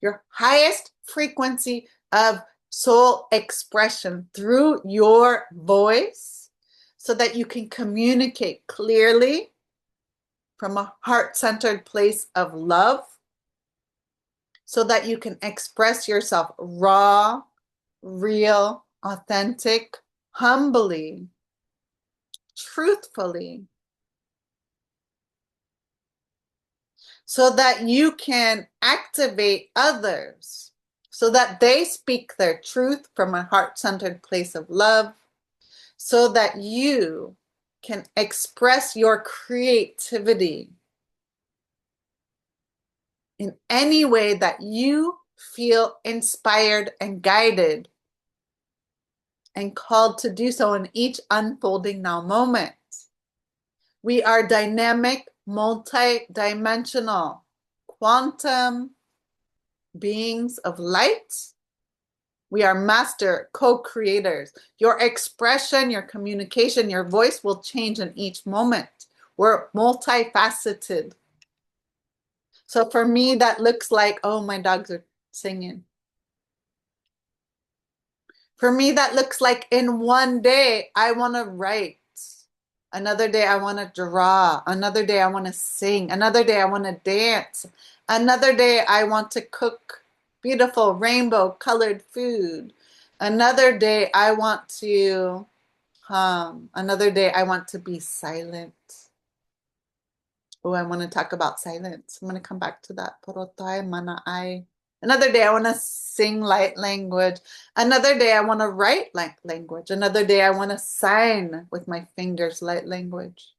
your highest frequency of soul expression through your voice so that you can communicate clearly from a heart-centered place of love, so that you can express yourself raw, real, authentic, humbly, truthfully, so that you can activate others, so that they speak their truth from a heart-centered place of love, so that you can express your creativity in any way that you feel inspired and guided and called to do so in each unfolding now moment. We are dynamic, multi-dimensional, quantum beings of light. We are master co-creators. Your expression, your communication, your voice will change in each moment. We're multifaceted. So for me, that looks like, oh, my dogs are singing. For me, that looks like in one day, I want to write. Another day, I want to draw. Another day, I want to sing. Another day, I want to dance. Another day, I want to cook beautiful rainbow colored food. Another day, I want to hum. Another day, I want to be silent. Oh, I want to talk about silence. I'm going to come back to that. Another day, I want to sing light language. Another day, I want to write light language. Another day, I want to sign with my fingers light language.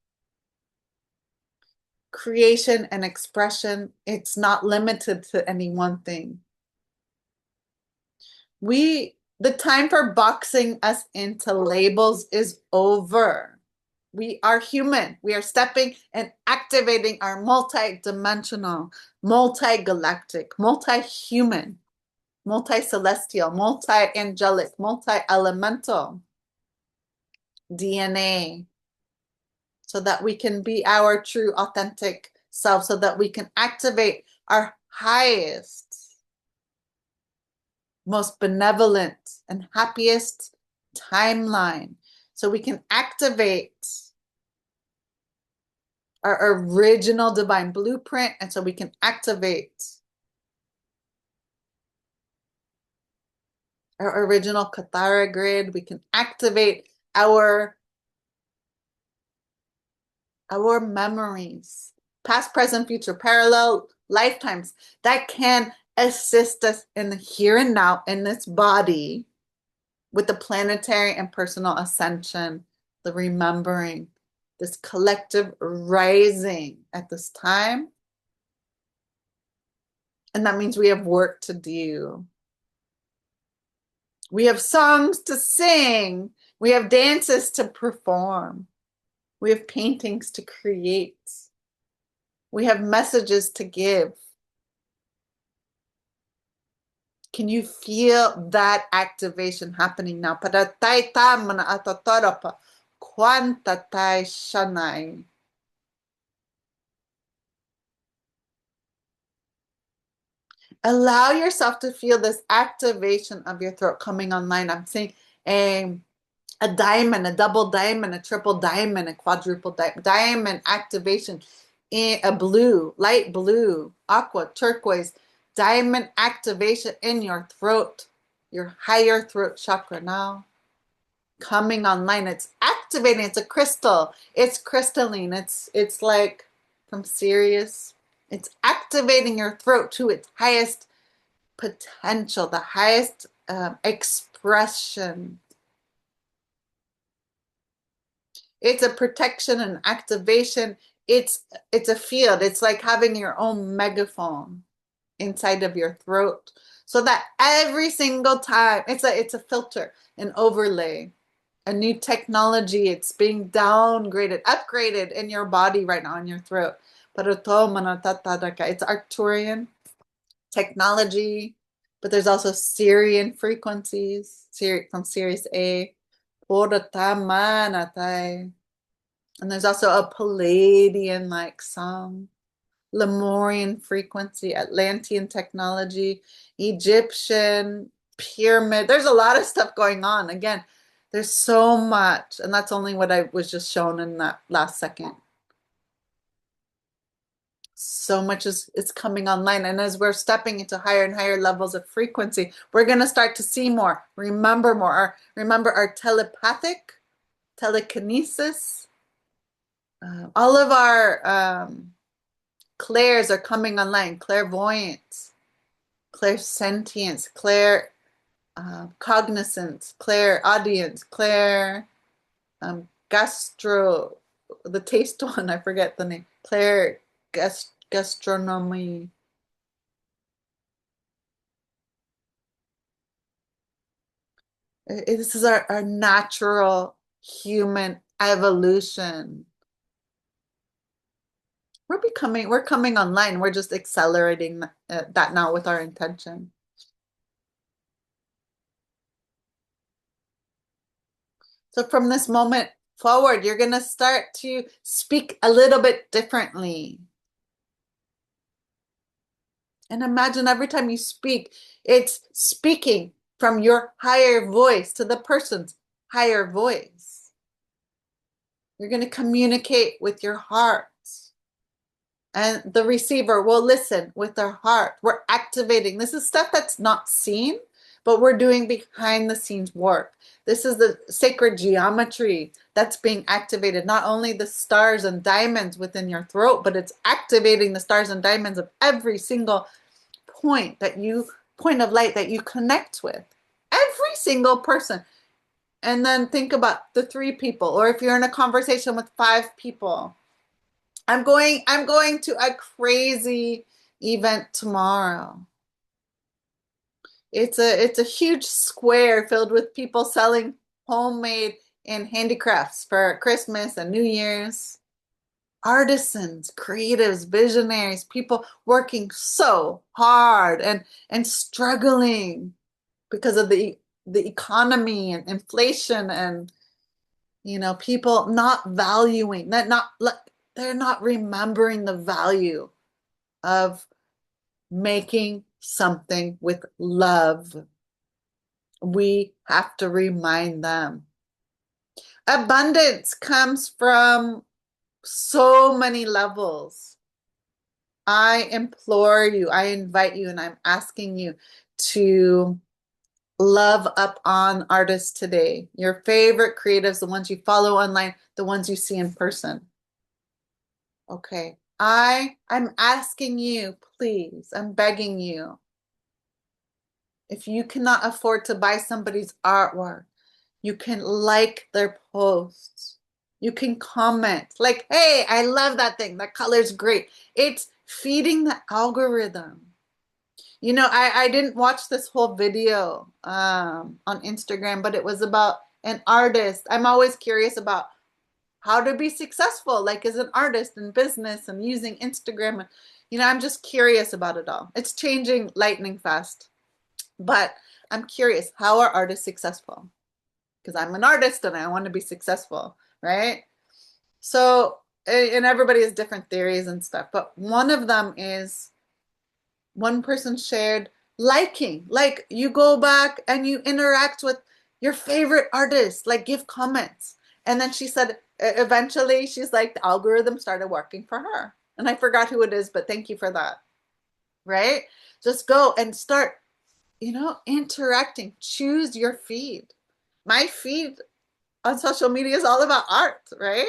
Creation and expression, it's not limited to any one thing. The time for boxing us into labels is over. We are human. We are stepping and activating our multi-dimensional, multi-galactic, multi-human, multi-celestial, multi-angelic, multi-elemental DNA, so that we can be our true authentic self, so that we can activate our highest, most benevolent and happiest timeline, so we can activate our original divine blueprint, and so we can activate our original Kathara grid. We can activate our memories, past, present, future, parallel lifetimes, that can assist us in the here and now in this body with the planetary and personal ascension, the remembering, this collective rising at this time. And that means we have work to do. We have songs to sing. We have dances to perform. We have paintings to create. We have messages to give. Can you feel that activation happening now? Allow yourself to feel this activation of your throat coming online. I'm saying a diamond, a double diamond, a triple diamond, a quadruple diamond activation in a blue, light blue, aqua, turquoise, diamond activation in your throat, your higher throat chakra now coming online. It's activating. It's a crystal. It's crystalline. It's like from Sirius. It's activating your throat to its highest potential, the highest expression. It's a protection and activation. It's a field. It's like having your own megaphone inside of your throat, so that every single time it's a filter, an overlay, a new technology. It's being downgraded, upgraded in your body right now in your throat. It's Arcturian technology, but there's also Syrian frequencies from Sirius A. And there's also a Palladian like song. Lemurian frequency, Atlantean technology, Egyptian, pyramid. There's a lot of stuff going on. Again, there's so much, and that's only what I was just shown in that last second. So much is coming online, and as we're stepping into higher and higher levels of frequency, we're going to start to see more, remember more, remember our telepathic, telekinesis, all of our clairs are coming online, clairvoyance, clairsentience, clair cognizance, clairaudience, clair gastro, the taste one, I forget the name, clair gastronomy. This is our natural human evolution. We're coming online. We're just accelerating that now with our intention. So from this moment forward, you're going to start to speak a little bit differently. And imagine every time you speak, it's speaking from your higher voice to the person's higher voice. You're going to communicate with your heart. And the receiver will listen with their heart. We're activating. This is stuff that's not seen, but we're doing behind the scenes work. This is the sacred geometry that's being activated. Not only the stars and diamonds within your throat, but it's activating the stars and diamonds of every single point of light that you connect with. Every single person. And then think about the 3 people, or if you're in a conversation with 5 people. I'm going to a crazy event tomorrow. It's a huge square filled with people selling homemade and handicrafts for Christmas and New Year's. Artisans, creatives, visionaries, people working so hard and struggling because of the economy and inflation, and people not valuing that, they're not remembering the value of making something with love. We have to remind them. Abundance comes from so many levels. I implore you, I invite you, and I'm asking you to love up on artists today. Your favorite creatives, the ones you follow online, the ones you see in person. Okay, I'm asking you, please, I'm begging you. If you cannot afford to buy somebody's artwork, you can like their posts. You can comment like, hey, I love that thing. That color's great. It's feeding the algorithm. I didn't watch this whole video on Instagram, but it was about an artist. I'm always curious about how to be successful, like as an artist in business and using Instagram. I'm just curious about it all. It's changing lightning fast, but I'm curious, how are artists successful? Because I'm an artist and I want to be successful, right? So, and everybody has different theories and stuff, but one of them is one person shared liking, like you go back and you interact with your favorite artist, like give comments. And then she said, eventually, she's like, the algorithm started working for her. And I forgot who it is, but thank you for that. Right? Just go and start, interacting. Choose your feed. My feed on social media is all about art, right?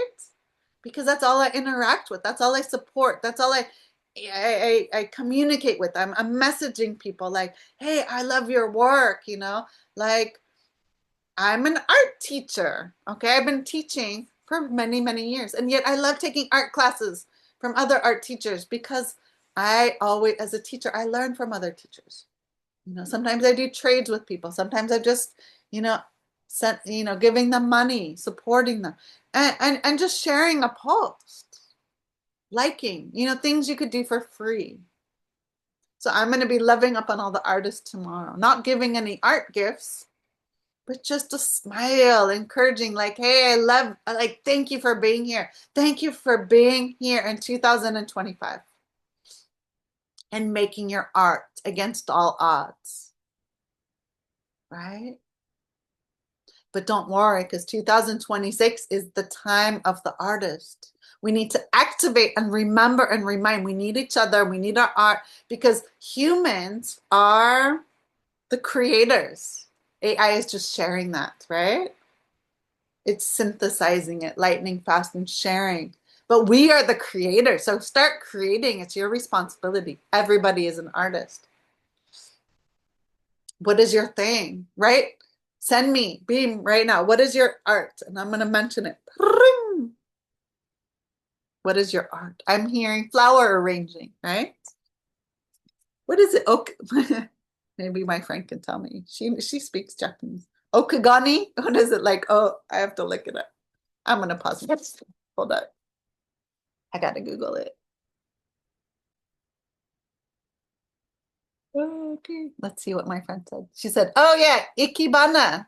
Because that's all I interact with. That's all I support. That's all I communicate with. I'm messaging people like, hey, I love your work, like I'm an art teacher. Okay, I've been teaching for many, many years. And yet I love taking art classes from other art teachers because I always, as a teacher, I learn from other teachers. Sometimes I do trades with people. Sometimes I just, sent, giving them money, supporting them, and just sharing a post, liking, things you could do for free. So I'm going to be loving up on all the artists tomorrow, not giving any art gifts, but just a smile, encouraging, like, hey, thank you for being here. Thank you for being here in 2025. and making your art against all odds, right? But don't worry, because 2026 is the time of the artist. We need to activate and remember and remind. We need each other. We need our art, because humans are the creators. AI is just sharing that, right? It's synthesizing it, lightning fast and sharing. But we are the creators. So start creating. It's your responsibility. Everybody is an artist. What is your thing, right? Send me, beam right now. What is your art? And I'm going to mention it. What is your art? I'm hearing flower arranging, right? What is it? Okay. Maybe my friend can tell me. She speaks Japanese. Okagami? What is it like? Oh, I have to look it up. I'm going to pause it. Hold on. I got to Google it. Okay. Let's see what my friend said. She said, oh yeah, Ikebana.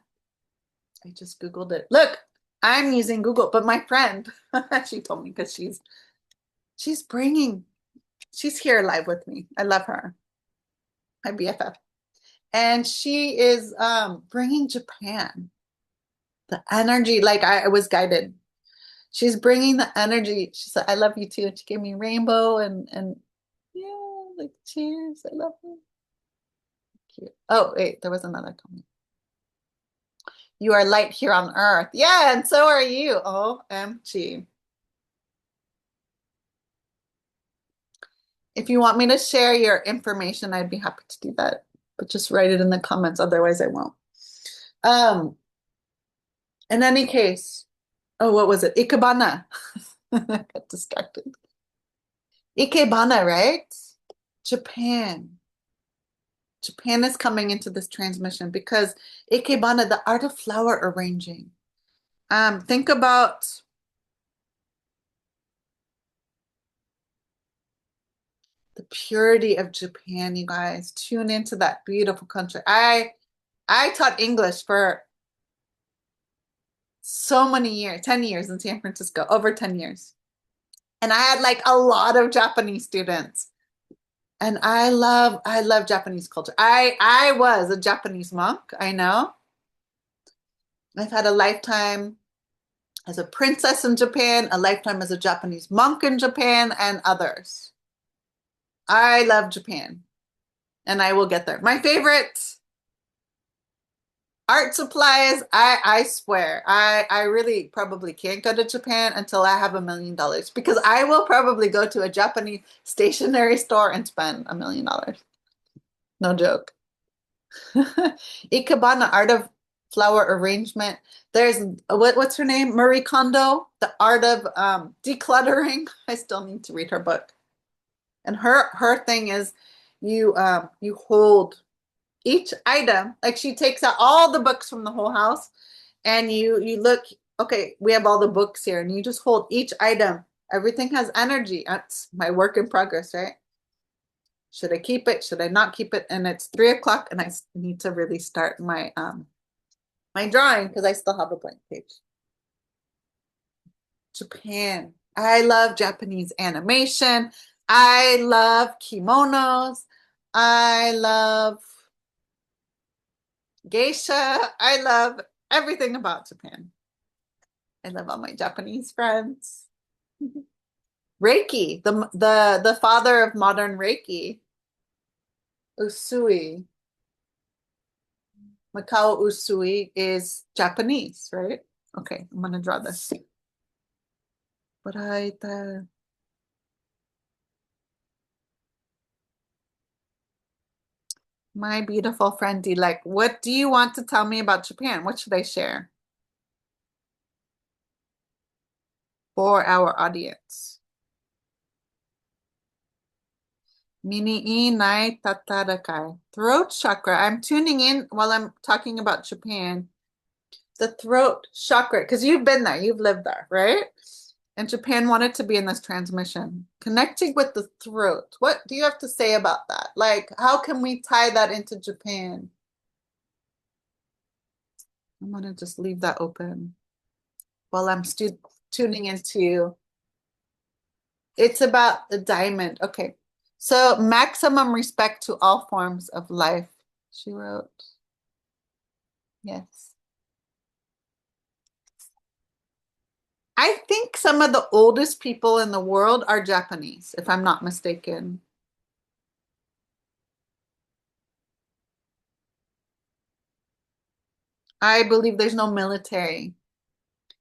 I just Googled it. Look, I'm using Google, but my friend, she told me because she's here live with me. I love her, my BFF. And she is bringing Japan, the energy, like I was guided. She's bringing the energy. She said, I love you too. And she gave me rainbow and yeah, like cheers. I love her. Cute. Oh, wait, there was another comment. You are light here on earth. Yeah, and so are you. OMG. If you want me to share your information, I'd be happy to do that. But just write it in the comments, otherwise I won't. In any case, oh, what was it? Ikebana. Got distracted. Ikebana, right? Japan. Japan is coming into this transmission because Ikebana, the art of flower arranging. Think about the purity of Japan, you guys. Tune into that beautiful country. I taught English for so many years, 10 years in San Francisco, over 10 years. And I had like a lot of Japanese students. And I love Japanese culture. I was a Japanese monk, I know. I've had a lifetime as a princess in Japan, a lifetime as a Japanese monk in Japan, and others. I love Japan, and I will get there. My favorite art supplies, I swear, I really probably can't go to Japan until I have $1 million, because I will probably go to a Japanese stationery store and spend $1 million. No joke. Ikebana, art of flower arrangement. There's what's her name? Marie Kondo, the art of decluttering. I still need to read her book. And her thing is you hold each item, like she takes out all the books from the whole house, and you look, okay, we have all the books here, and you just hold each item. Everything has energy. That's my work in progress, right? Should I keep it? Should I not keep it? And it's 3 o'clock, and I need to really start my my drawing because I still have a blank page. Japan. I love Japanese animation. I love kimonos. I love geisha. I love everything about Japan. I love all my Japanese friends. Reiki, the father of modern Reiki. Usui. Makao Usui is Japanese, right? Okay, I'm gonna draw this. But my beautiful friend Dilek, what do you want to tell me about Japan? What should I share for our audience? Mini nai tatarakai. Throat chakra. I'm tuning in while I'm talking about Japan. The throat chakra, because you've been there, you've lived there, right? And Japan wanted to be in this transmission. Connecting with the throat. What do you have to say about that? Like, how can we tie that into Japan? I'm going to just leave that open while I'm tuning into. It's about the diamond. Okay. So maximum respect to all forms of life, she wrote. Yes. I think some of the oldest people in the world are Japanese, if I'm not mistaken. I believe there's no military.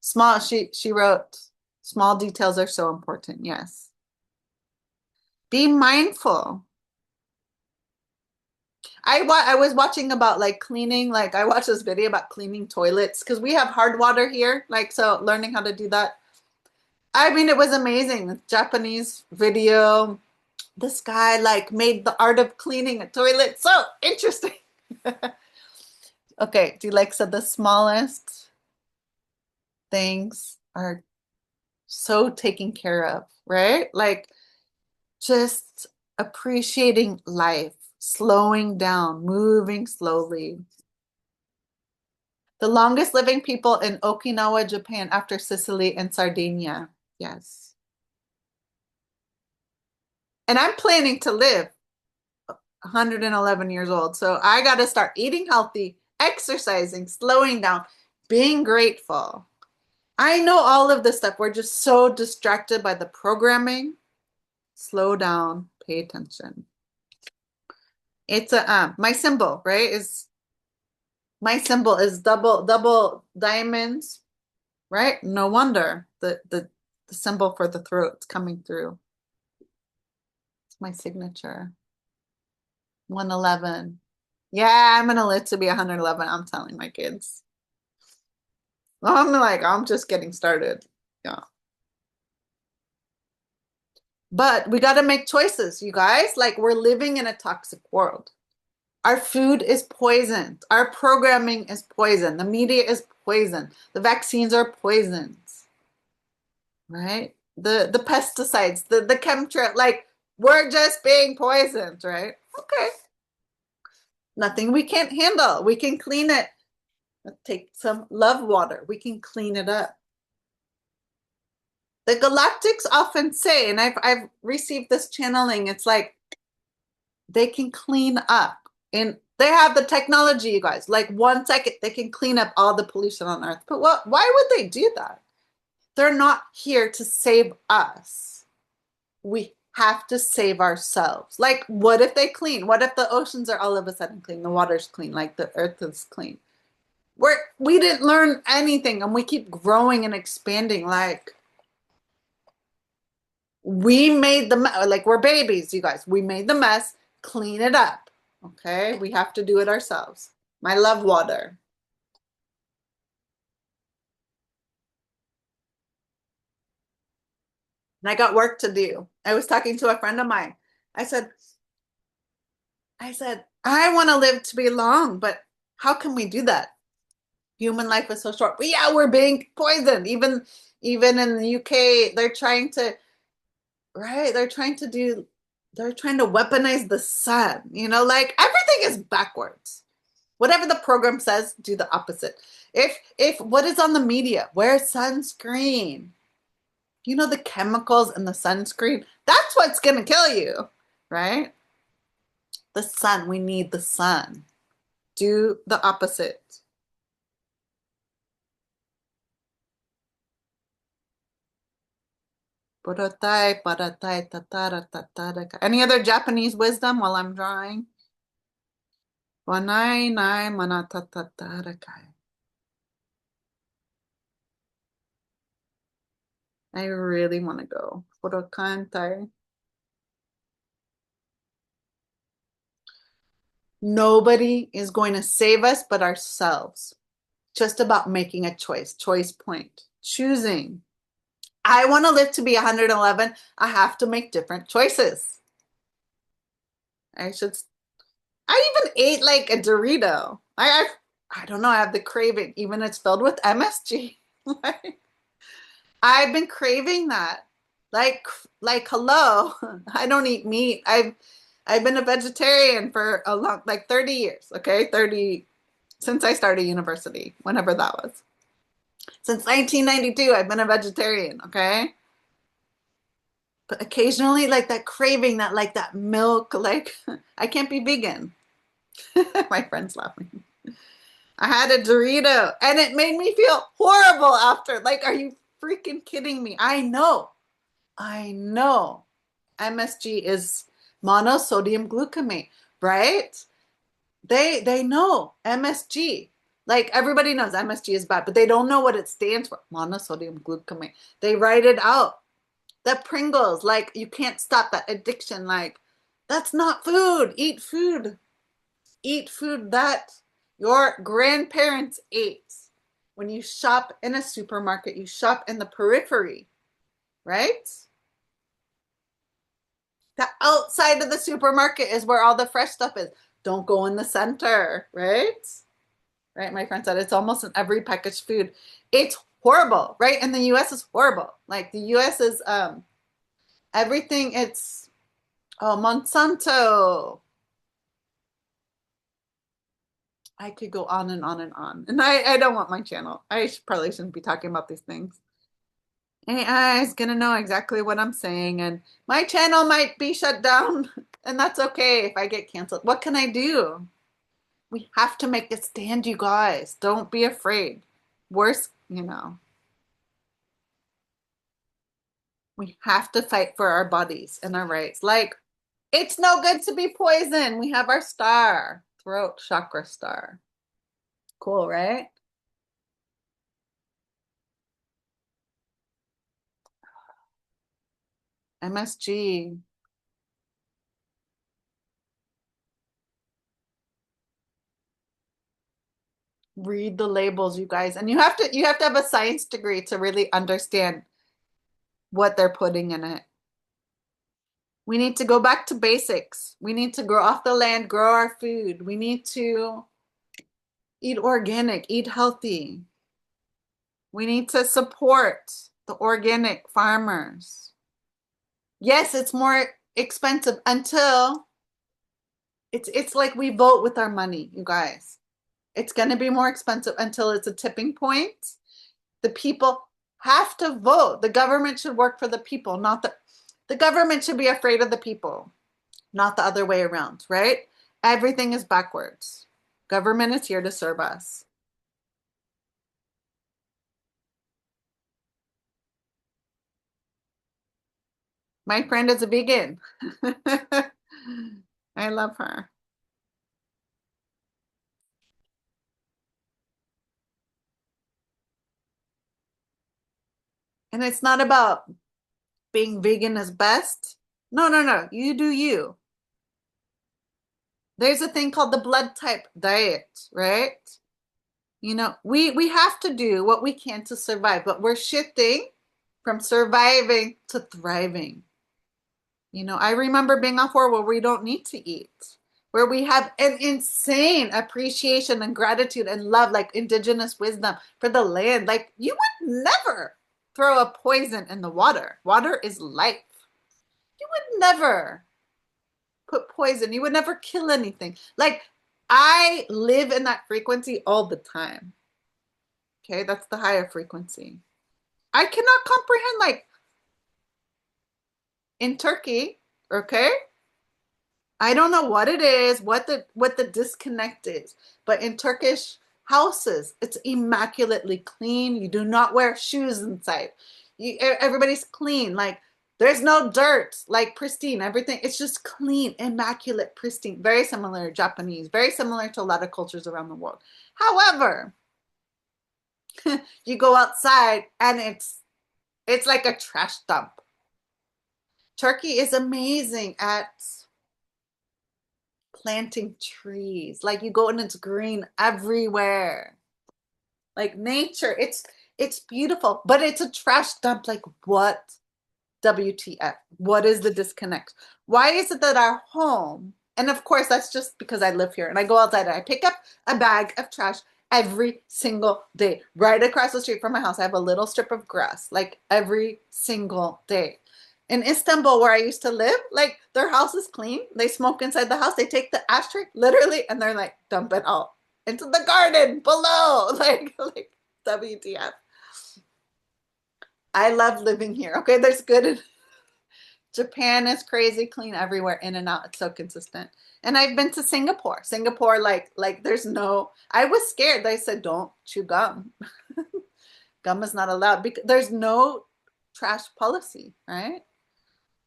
She wrote, small details are so important. Yes. Be mindful. I was watching about like cleaning, like I watched this video about cleaning toilets because we have hard water here, like so learning how to do that. I mean, it was amazing. The Japanese video. This guy like made the art of cleaning a toilet so interesting. Okay, do you like said the smallest things are so taken care of, right? Like just appreciating life, slowing down, moving slowly. The longest living people in Okinawa, Japan, after Sicily and Sardinia. Yes. And I'm planning to live 111 years old. So I got to start eating healthy, exercising, slowing down, being grateful. I know all of this stuff. We're just so distracted by the programming. Slow down, pay attention. It's a my symbol, right? Is my symbol is double diamonds, right? No wonder the symbol for the throat's coming through. It's my signature. 111. Yeah, I'm gonna live to be 111. I'm telling my kids. I'm just getting started. Yeah. But we got to make choices, you guys. Like we're living in a toxic world. Our food is poisoned. Our programming is poison. The media is poison. The vaccines are poisons, right? The pesticides, the chemtrail, like we're just being poisoned, right? Okay. Nothing we can't handle. We can clean it. Let's take some love water. We can clean it up. The galactics often say, and I've received this channeling, it's like they can clean up. And they have the technology, you guys. Like 1 second, they can clean up all the pollution on Earth. But why would they do that? They're not here to save us. We have to save ourselves. Like, what if they clean? What if the oceans are all of a sudden clean? The water's clean, like the Earth is clean. We didn't learn anything, and we keep growing and expanding. Like, we made the like we're babies, you guys. We made the mess. Clean it up. Okay, we have to do it ourselves. My love water. And I got work to do. I was talking to a friend of mine. I said, I want to live to be long, but how can we do that? Human life is so short. But yeah, we're being poisoned. Even in the UK, they're trying to, right? They're trying to weaponize the sun. Like everything is backwards. Whatever the program says, do the opposite. If what is on the media, wear sunscreen. The chemicals in the sunscreen, that's what's gonna kill you, right? The sun, we need the sun. Do the opposite. Any other Japanese wisdom while I'm drawing? I really want to go. Nobody is going to save us but ourselves. Just about making a choice point, choosing. I want to live to be 111. I have to make different choices. I should. I even ate like a Dorito. I don't know. I have the craving, even it's filled with MSG. Like, I've been craving that. Like, hello. I don't eat meat. I've been a vegetarian for a long, like 30 years. Okay, 30 since I started university, whenever that was. Since 1992, I've been a vegetarian. Okay. But occasionally, like that craving, that like that milk, like I can't be vegan. My friend's laughing. I had a Dorito and it made me feel horrible after. Like, are you freaking kidding me? I know. I know. MSG is monosodium glutamate, right? They know MSG. Like everybody knows MSG is bad, but they don't know what it stands for. Monosodium glutamate. They write it out. The Pringles, like you can't stop that addiction. Like that's not food. Eat food. Eat food that your grandparents ate. When you shop in a supermarket, you shop in the periphery, right? The outside of the supermarket is where all the fresh stuff is. Don't go in the center, right? Right? My friend said it's almost in every packaged food. It's horrible, right? And the US is horrible. Like the US is everything, it's Monsanto. I could go on and on and on. And I don't want my channel. Probably shouldn't be talking about these things. AI is gonna know exactly what I'm saying, and my channel might be shut down, and that's okay if I get canceled. What can I do? We have to make a stand, you guys. Don't be afraid. Worse, we have to fight for our bodies and our rights. Like, it's no good to be poisoned. We have our star, throat chakra star. Cool, right? MSG. Read the labels, you guys. And you have to have a science degree to really understand what they're putting in it. We need to go back to basics. We need to grow off the land, grow our food. We need to eat organic, eat healthy. We need to support the organic farmers. Yes, it's more expensive until it's like we vote with our money, you guys. It's going to be more expensive until it's a tipping point. The people have to vote. The government should work for the people, not the government should be afraid of the people, not the other way around, right? Everything is backwards. Government is here to serve us. My friend is a vegan. I love her. And it's not about being vegan is best. No, no, no. You do you. There's a thing called the blood type diet, right? We have to do what we can to survive, but we're shifting from surviving to thriving. I remember being off war where we don't need to eat, where we have an insane appreciation and gratitude and love, like indigenous wisdom for the land. Like you would never throw a poison in the water. Water is life. You would never put poison. You would never kill anything. Like I live in that frequency all the time. Okay, that's the higher frequency. I cannot comprehend like in Turkey, okay? I don't know what it is, what the disconnect is, but in Turkish houses, it's immaculately clean. You do not wear shoes inside. Everybody's clean. Like there's no dirt, like pristine. Everything, it's just clean, immaculate, pristine. Very similar to Japanese, very similar to a lot of cultures around the world. However, you go outside and it's like a trash dump. Turkey is amazing at planting trees. Like you go and it's green everywhere. Like nature, it's beautiful, but it's a trash dump. Like what? WTF? What is the disconnect? Why is it that our home, and of course that's just because I live here and I go outside and I pick up a bag of trash every single day. Right across the street from my house, I have a little strip of grass, like every single day. In Istanbul, where I used to live, like their house is clean. They smoke inside the house. They take the ashtray literally and they're like, dump it out into the garden below. Like WTF. I love living here. Okay, there's good Japan is crazy clean everywhere, in and out. It's so consistent. And I've been to Singapore. Singapore, like there's no, I was scared. They said, don't chew gum. Gum is not allowed because there's no trash policy, right?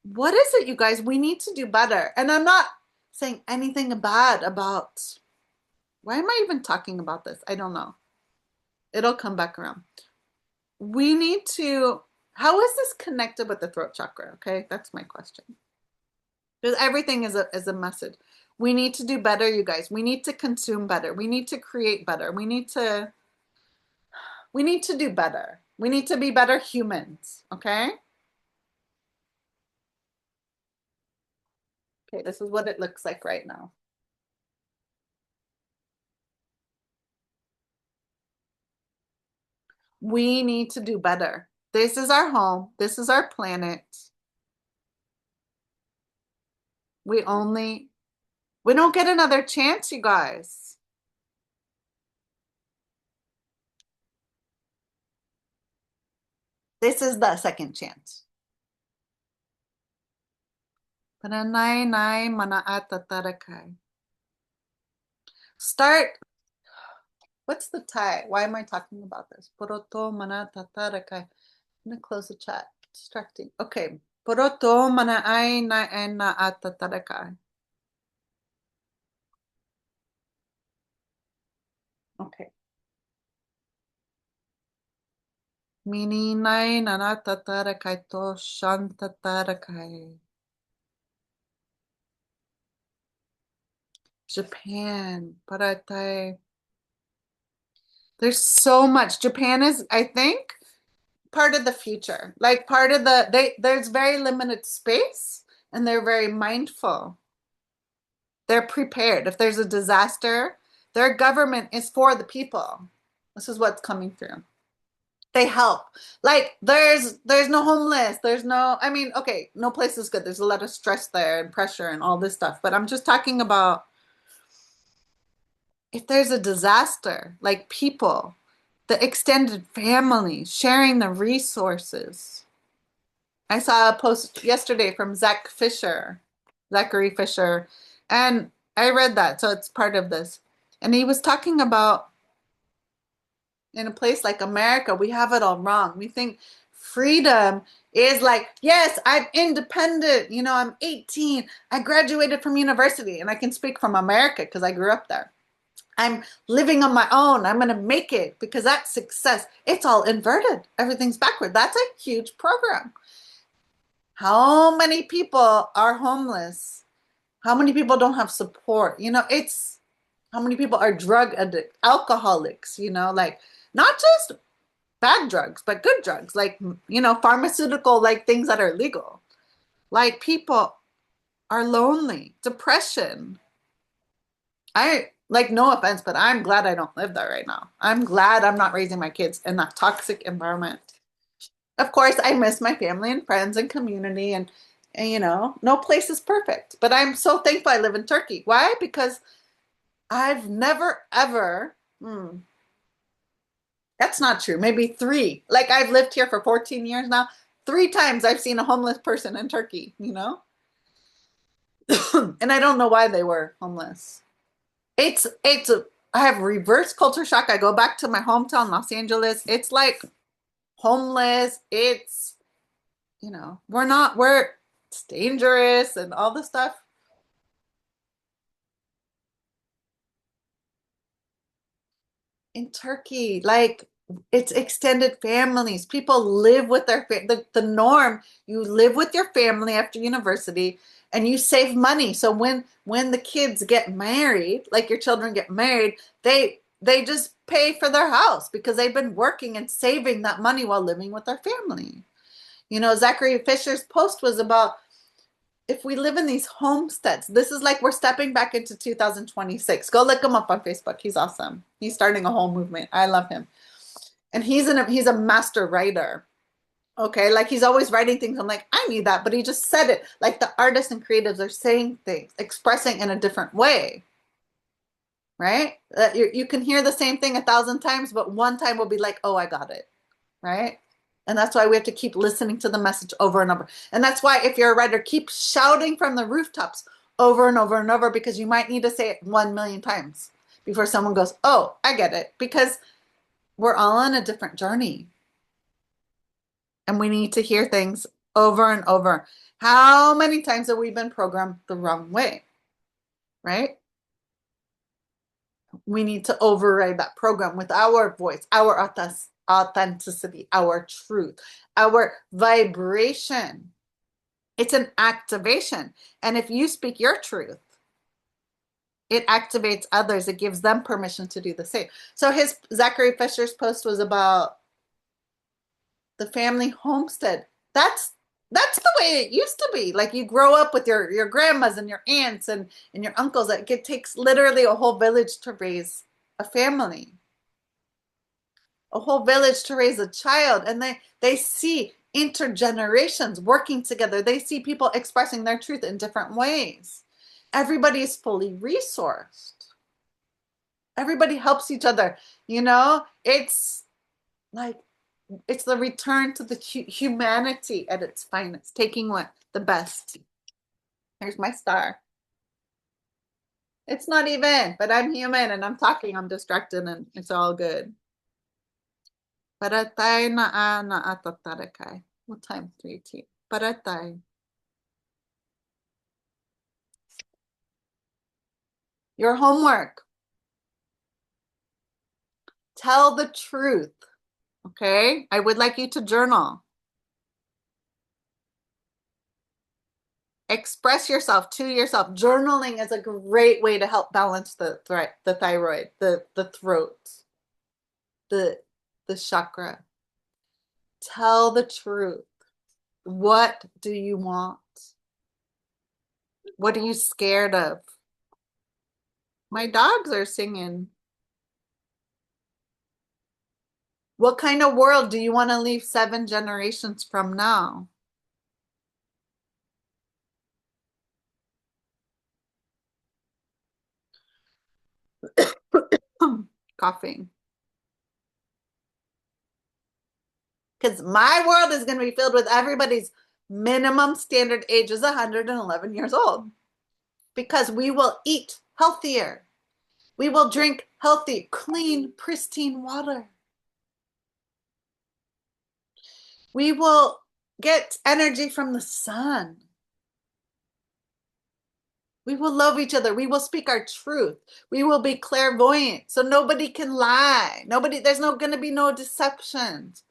What is it, you guys? We need to do better. And I'm not saying anything bad about, why am I even talking about this? I don't know. It'll come back around. We need to, how is this connected with the throat chakra? Okay, that's my question. Because everything is a message. We need to do better, you guys. We need to consume better. We need to create better. We need to do better. We need to be better humans, okay? Okay, this is what it looks like right now. We need to do better. This is our home. This is our planet. We don't get another chance, you guys. This is the second chance. Start. What's the Thai? Why am I talking about this? Poroto mana tatarakai. I'm gonna close the chat. Distracting. Okay. Poroto mana ai na ena atatarakai. Okay. Mini nai nana tatarakai to shantatarakai. Japan. Paratai. There's so much. Japan is, I think, part of the future. Like part of there's very limited space and they're very mindful. They're prepared. If there's a disaster, their government is for the people. This is what's coming through. They help. Like there's no homeless. There's no, I mean, okay, no place is good. There's a lot of stress there and pressure and all this stuff. But I'm just talking about if there's a disaster, like people, the extended family, sharing the resources. I saw a post yesterday from Zachary Fisher, and I read that, so it's part of this. And he was talking about in a place like America, we have it all wrong. We think freedom is like, yes, I'm independent. You know, I'm 18. I graduated from university, and I can speak from America because I grew up there. I'm living on my own. I'm going to make it because that's success. It's all inverted. Everything's backward. That's a huge program. How many people are homeless? How many people don't have support? You know, it's how many people are drug addicts, alcoholics, you know, like not just bad drugs, but good drugs, like, you know, pharmaceutical, like things that are legal. Like people are lonely, depression. I like, no offense, but I'm glad I don't live there right now. I'm glad I'm not raising my kids in that toxic environment. Of course, I miss my family and friends and community, and you know, no place is perfect. But I'm so thankful I live in Turkey. Why? Because I've never ever, that's not true. Maybe three. Like I've lived here for 14 years now. Three times I've seen a homeless person in Turkey, you know? And I don't know why they were homeless. I have reverse culture shock. I go back to my hometown, Los Angeles. It's like homeless. It's, you know, it's dangerous and all this stuff. In Turkey, like it's extended families. People live with the norm. You live with your family after university and you save money. So when the kids get married, like your children get married, they just pay for their house because they've been working and saving that money while living with their family. You know, Zachary Fisher's post was about if we live in these homesteads, this is like we're stepping back into 2026. Go look him up on Facebook. He's awesome. He's starting a whole movement. I love him. And he's a master writer. Okay, like he's always writing things. I'm like, I need that, but he just said it. Like the artists and creatives are saying things, expressing in a different way, right? You can hear the same thing 1,000 times, but one time will be like, oh, I got it, right? And that's why we have to keep listening to the message over and over. And that's why if you're a writer, keep shouting from the rooftops over and over and over, because you might need to say it 1,000,000 times before someone goes, oh, I get it. Because we're all on a different journey. And we need to hear things over and over. How many times have we been programmed the wrong way? Right? We need to override that program with our voice, our authenticity, our truth, our vibration. It's an activation. And if you speak your truth, it activates others. It gives them permission to do the same. So his Zachary Fisher's post was about the family homestead. That's the way it used to be. Like you grow up with your grandmas and your aunts and your uncles. Like it takes literally a whole village to raise a family, a whole village to raise a child. And they see intergenerations working together. They see people expressing their truth in different ways. Everybody is fully resourced. Everybody helps each other. You know, it's like it's the return to the humanity at its finest, taking what the best. Here's my star. It's not even, but I'm human and I'm talking, I'm distracted, and it's all good. Paratay na atatarakay. What time? 3:18. Paratay. Your homework. Tell the truth. Okay? I would like you to journal. Express yourself to yourself. Journaling is a great way to help balance the thyroid, the throat, the chakra. Tell the truth. What do you want? What are you scared of? My dogs are singing. What kind of world do you want to leave 7 generations from now? Coughing. Because my world is going to be filled with everybody's minimum standard age is 111 years old. Because we will eat healthier. We will drink healthy, clean, pristine water. We will get energy from the sun. We will love each other. We will speak our truth. We will be clairvoyant, so nobody can lie. There's going to be no deceptions,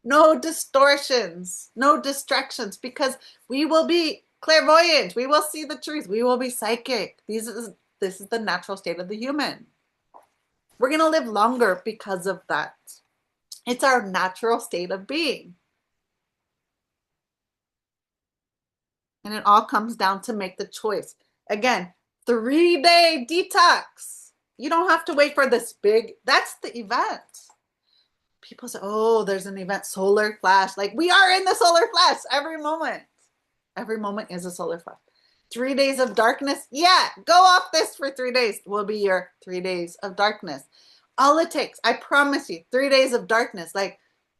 no distortions, no distractions, because we will be clairvoyant. We will see the truth. We will be psychic. This is the natural state of the human. We're going to live longer because of that. It's our natural state of being. And it all comes down to make the choice. Again, 3-day detox. You don't have to wait for this big, that's the event. People say, oh, there's an event, solar flash. Like we are in the solar flash every moment. Every moment is a solar flash. 3 days of darkness. Yeah, go off this for 3 days. Will be your 3 days of darkness. All it takes, I promise you, 3 days of darkness, like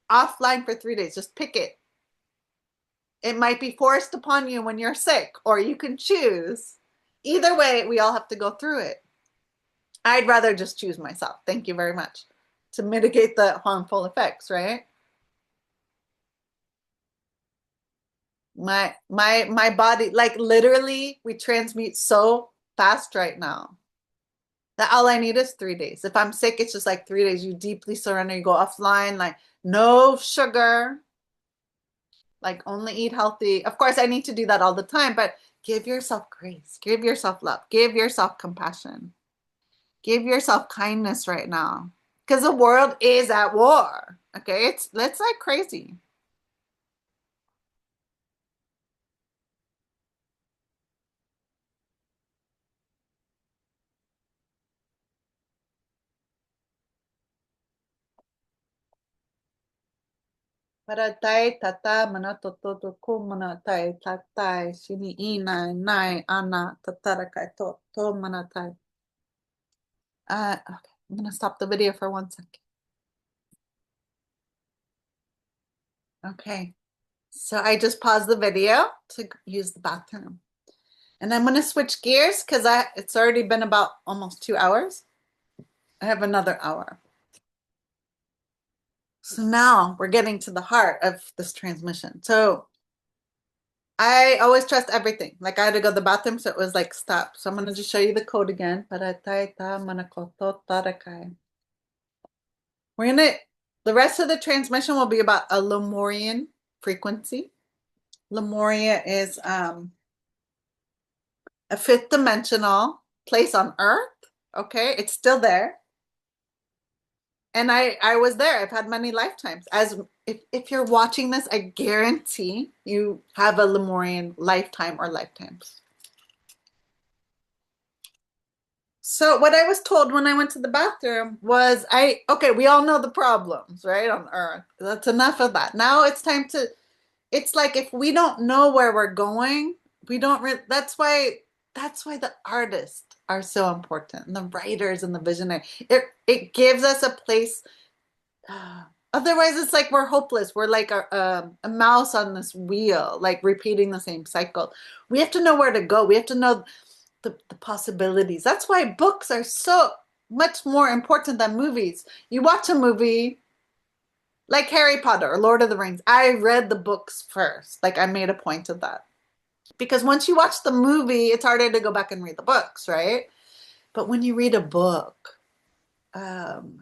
offline for 3 days. Just pick it. It might be forced upon you when you're sick, or you can choose. Either way, we all have to go through it. I'd rather just choose myself. Thank you very much. To mitigate the harmful effects, right? My body, like literally, we transmute so fast right now that all I need is 3 days. If I'm sick, it's just like 3 days. You deeply surrender, you go offline, like no sugar, like only eat healthy. Of course, I need to do that all the time, but give yourself grace, give yourself love, give yourself compassion, give yourself kindness right now, because the world is at war. Okay, it's like crazy. Paratay tata manatoto kumanatay tatay shini inay nai ana tatarakay to manatay. Okay, I'm gonna stop the video for 1 second. Okay, so I just paused the video to use the bathroom. And I'm going to switch gears because it's already been about almost 2 hours. I have another hour. So now we're getting to the heart of this transmission. So I always trust everything. Like I had to go to the bathroom, so it was like stop. So I'm going to just show you the code again. We're going to, the rest of the transmission will be about a Lemurian frequency. Lemuria is a fifth dimensional place on Earth. Okay, it's still there. And I was there. I've had many lifetimes. As if you're watching this, I guarantee you have a Lemurian lifetime or lifetimes. So what I was told when I went to the bathroom was okay, we all know the problems, right, on Earth. That's enough of that. Now it's time to, it's like if we don't know where we're going, we don't that's why the artists are so important, and the writers and the visionary. It gives us a place. Otherwise, it's like we're hopeless. We're like a mouse on this wheel, like repeating the same cycle. We have to know where to go. We have to know the possibilities. That's why books are so much more important than movies. You watch a movie like Harry Potter or Lord of the Rings. I read the books first. Like I made a point of that. Because once you watch the movie, it's harder to go back and read the books, right? But when you read a book,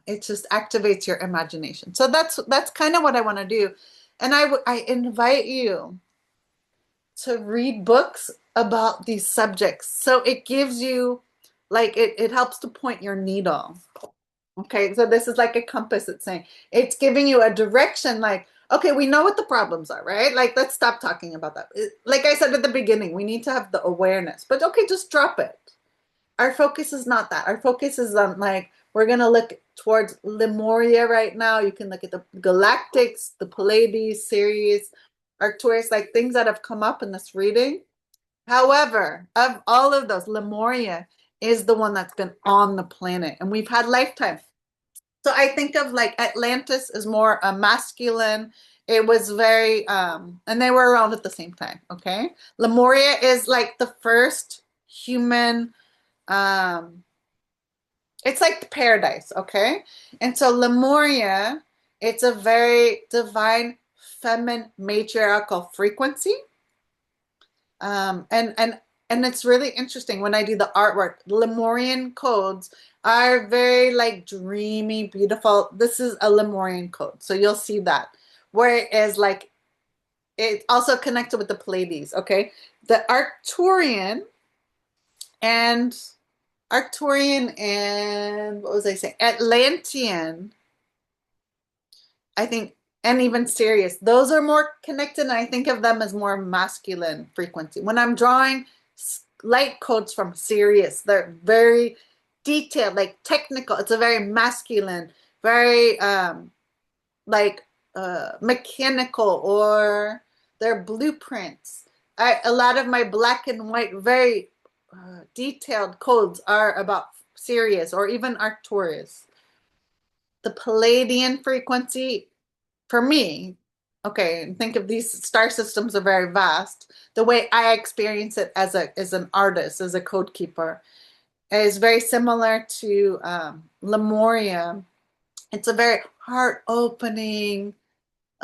it just activates your imagination. So that's kind of what I want to do. And I invite you to read books about these subjects. So it gives you, like, it helps to point your needle. Okay, so this is like a compass. It's saying, it's giving you a direction, like, okay, we know what the problems are, right? Like, let's stop talking about that. Like I said at the beginning, we need to have the awareness, but okay, just drop it. Our focus is not that. Our focus is on, like, we're going to look towards Lemuria right now. You can look at the Galactics, the Pleiades, Sirius, Arcturus, like things that have come up in this reading. However, of all of those, Lemuria is the one that's been on the planet, and we've had lifetimes. So I think of like Atlantis is more a masculine. It was very, and they were around at the same time. Okay, Lemuria is like the first human. It's like the paradise. Okay, and so Lemuria, it's a very divine, feminine, matriarchal frequency. Um, and and and it's really interesting when I do the artwork. Lemurian codes are very like dreamy, beautiful. This is a Lemurian code, so you'll see that. Whereas like it's also connected with the Pleiades. Okay, the and Arcturian and what was I saying? Atlantean, I think, and even Sirius. Those are more connected, and I think of them as more masculine frequency. When I'm drawing light codes from Sirius, they're very detailed, like technical. It's a very masculine, very like mechanical, or their blueprints. A lot of my black and white, very detailed codes are about Sirius or even Arcturus. The Palladian frequency, for me, okay, think of these star systems are very vast. The way I experience it as an artist, as a code keeper, is very similar to Lemuria. It's a very heart opening,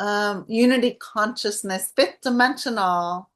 unity consciousness, fifth dimensional,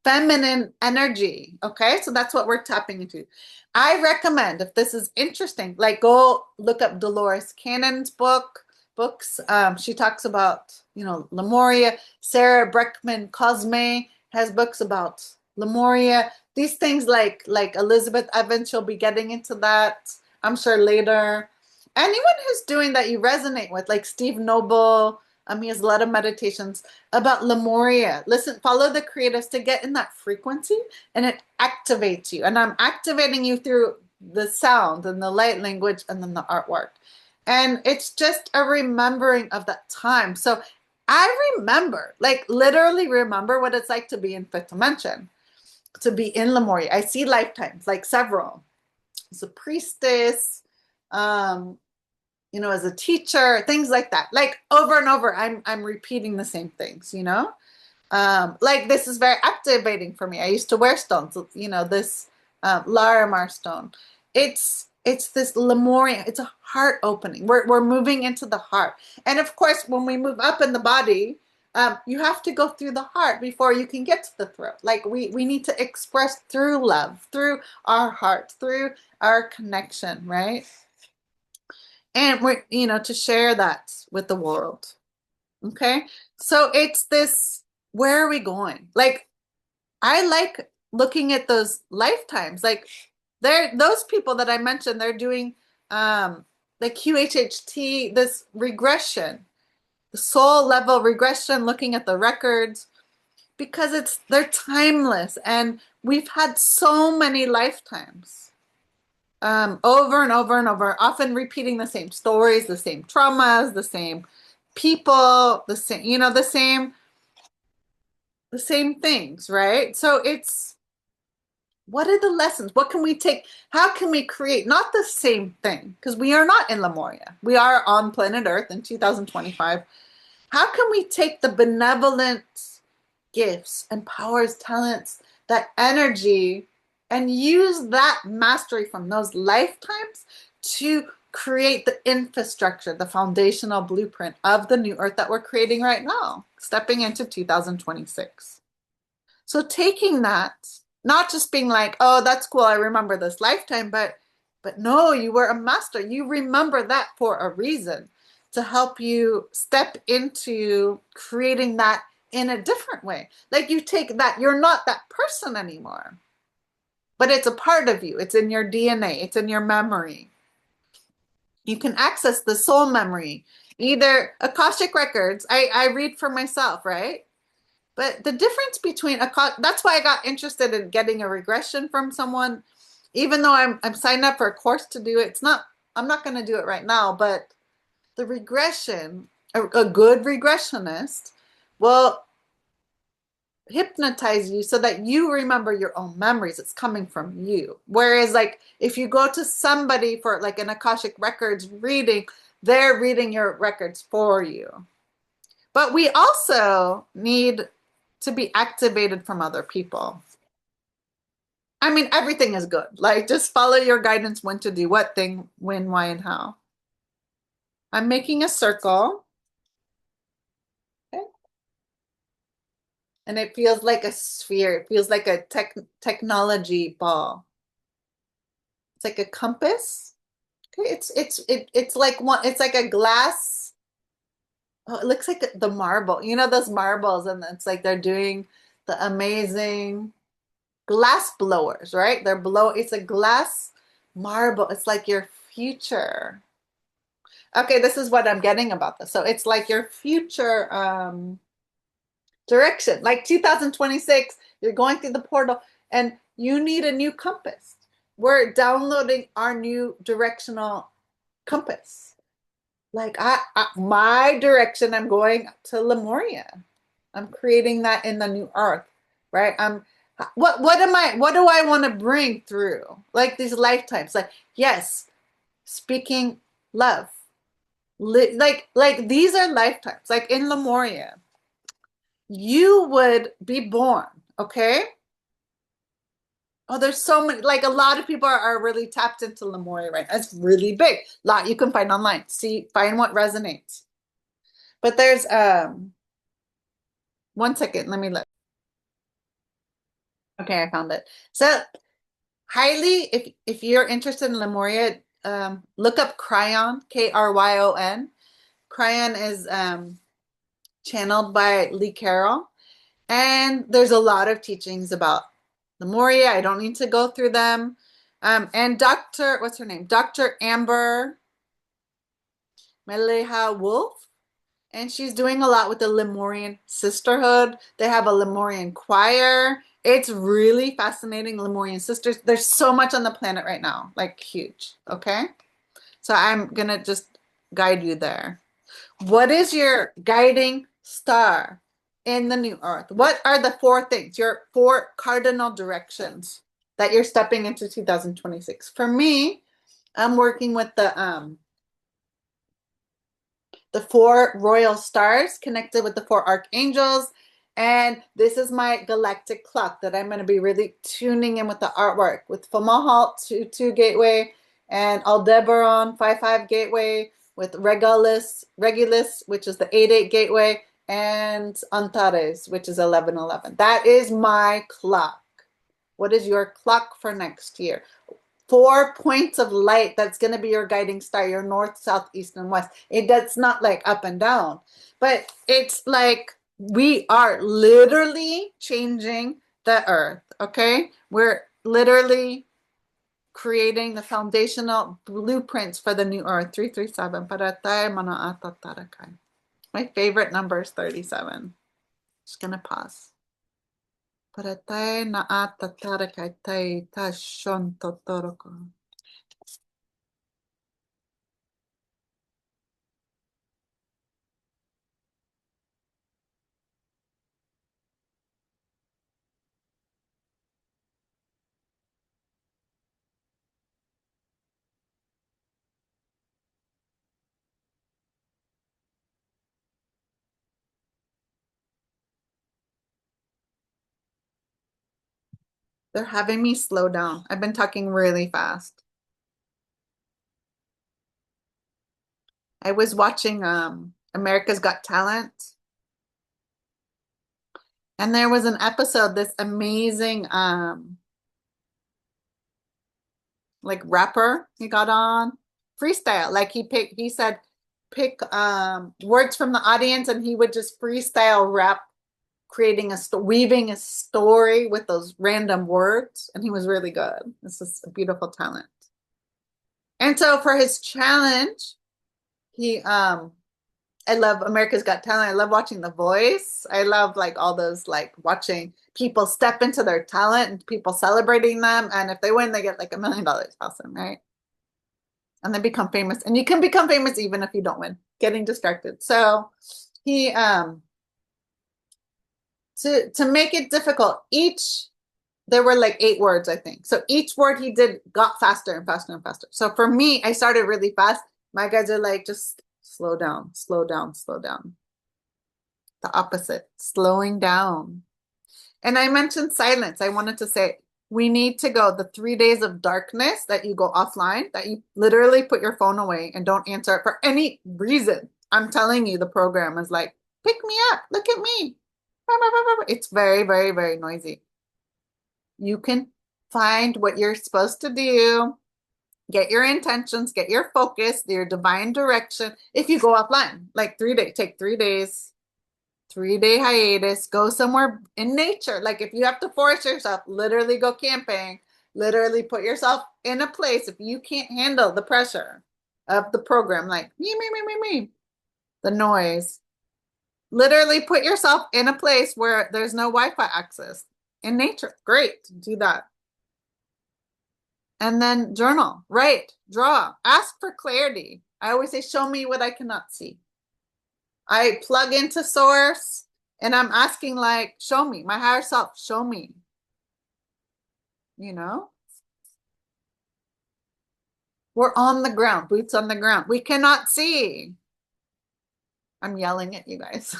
feminine energy. Okay, so that's what we're tapping into. I recommend, if this is interesting, like go look up Dolores Cannon's books. She talks about, Lemuria. Sarah Breckman Cosme has books about Lemuria. These things, like Elizabeth Evans, she'll be getting into that, I'm sure, later. Anyone who's doing that you resonate with, like Steve Noble, he has a lot of meditations about Lemuria. Listen, follow the creatives to get in that frequency, and it activates you. And I'm activating you through the sound and the light language and then the artwork. And it's just a remembering of that time. So I remember, like literally remember what it's like to be in fifth dimension, to be in Lemuria. I see lifetimes, like several. As a priestess, you know, as a teacher, things like that. Like over and over, I'm repeating the same things, you know? Like this is very activating for me. I used to wear stones, you know, this Larimar stone. It's this Lemurian, it's a heart opening. We're moving into the heart. And of course, when we move up in the body, you have to go through the heart before you can get to the throat. Like we need to express through love, through our heart, through our connection, right? And we're, you know, to share that with the world. Okay. So it's this, where are we going? Like, I like looking at those lifetimes. Like, those people that I mentioned, they're doing the QHHT, this regression, the soul level regression, looking at the records, because they're timeless, and we've had so many lifetimes, over and over and over, often repeating the same stories, the same traumas, the same people, the same, you know, the same things, right? So it's, what are the lessons? What can we take? How can we create not the same thing? Because we are not in Lemuria. We are on planet Earth in 2025. How can we take the benevolent gifts and powers, talents, that energy, and use that mastery from those lifetimes to create the infrastructure, the foundational blueprint of the new Earth that we're creating right now, stepping into 2026? So taking that, not just being like, oh, that's cool, I remember this lifetime, but no, you were a master. You remember that for a reason, to help you step into creating that in a different way. Like you take that, you're not that person anymore, but it's a part of you. It's in your DNA, it's in your memory. You can access the soul memory, either Akashic records. I read for myself, right? But the difference between that's why I got interested in getting a regression from someone, even though I'm signed up for a course to do it. It's not, I'm not going to do it right now, but the regression, a good regressionist will hypnotize you so that you remember your own memories. It's coming from you. Whereas like if you go to somebody for like an Akashic records reading, they're reading your records for you. But we also need to be activated from other people. I mean, everything is good. Like just follow your guidance, when to do what thing, when, why, and how. I'm making a circle. Okay. And it feels like a sphere. It feels like a technology ball. It's like a compass. Okay, it's like one, it's like a glass. Oh, it looks like the marble. You know those marbles, and it's like they're doing the amazing glass blowers, right? It's a glass marble. It's like your future. Okay, this is what I'm getting about this. So it's like your future direction. Like 2026, you're going through the portal and you need a new compass. We're downloading our new directional compass. Like my direction, I'm going to Lemuria. I'm creating that in the new earth, right? What do I want to bring through? Like these lifetimes. Like, yes, speaking love. Like these are lifetimes. Like in Lemuria, you would be born, okay? Oh, there's so many, like a lot of people are really tapped into Lemuria right now. It's really big. A lot you can find online. See, find what resonates. But there's one second, let me look. Okay, I found it. So highly, if you're interested in Lemuria, look up Cryon, Kryon. Cryon is channeled by Lee Carroll, and there's a lot of teachings about Lemuria. I don't need to go through them. And Dr. What's her name? Dr. Amber Meleha Wolf, and she's doing a lot with the Lemurian sisterhood. They have a Lemurian choir. It's really fascinating, Lemurian sisters. There's so much on the planet right now, like huge. Okay. So I'm going to just guide you there. What is your guiding star in the new earth? What are the four things, your four cardinal directions that you're stepping into 2026? For me, I'm working with the the 4 royal stars connected with the 4 archangels. And this is my galactic clock that I'm going to be really tuning in with the artwork with Fomalhaut 2-2 gateway and Aldebaran 5-5 gateway with Regulus, which is the 8-8 gateway, and Antares, which is 11-11. That is my clock. What is your clock for next year? 4 points of light. That's going to be your guiding star, your north, south, east, and west. That's not like up and down, but it's like we are literally changing the earth. Okay. We're literally creating the foundational blueprints for the new earth. 337. My favorite number is 37. Just going to pause. They're having me slow down. I've been talking really fast. I was watching America's Got Talent, and there was an episode, this amazing like rapper he got on freestyle. Like he said pick words from the audience, and he would just freestyle rap, creating weaving a story with those random words, and he was really good. This is a beautiful talent. And so for his challenge, he I love America's Got Talent. I love watching The Voice. I love like all those, like watching people step into their talent and people celebrating them. And if they win, they get like $1 million. Awesome, right? And they become famous. And you can become famous even if you don't win. Getting distracted. So he to make it difficult, there were like 8 words, I think. So each word he did got faster and faster and faster. So for me, I started really fast. My guys are like, just slow down, slow down, slow down. The opposite, slowing down. And I mentioned silence. I wanted to say, we need to go the 3 days of darkness, that you go offline, that you literally put your phone away and don't answer it for any reason. I'm telling you, the program is like, pick me up, look at me. It's very, very, very noisy. You can find what you're supposed to do, get your intentions, get your focus, your divine direction. If you go offline, like 3 days, take 3 days, 3-day hiatus, go somewhere in nature. Like if you have to force yourself, literally go camping, literally put yourself in a place. If you can't handle the pressure of the program, like me, the noise, literally put yourself in a place where there's no Wi-Fi access in nature. Great, do that. And then journal, write, draw, ask for clarity. I always say, show me what I cannot see. I plug into source and I'm asking, like, show me, my higher self, show me, you know? We're on the ground, boots on the ground. We cannot see. I'm yelling at you guys.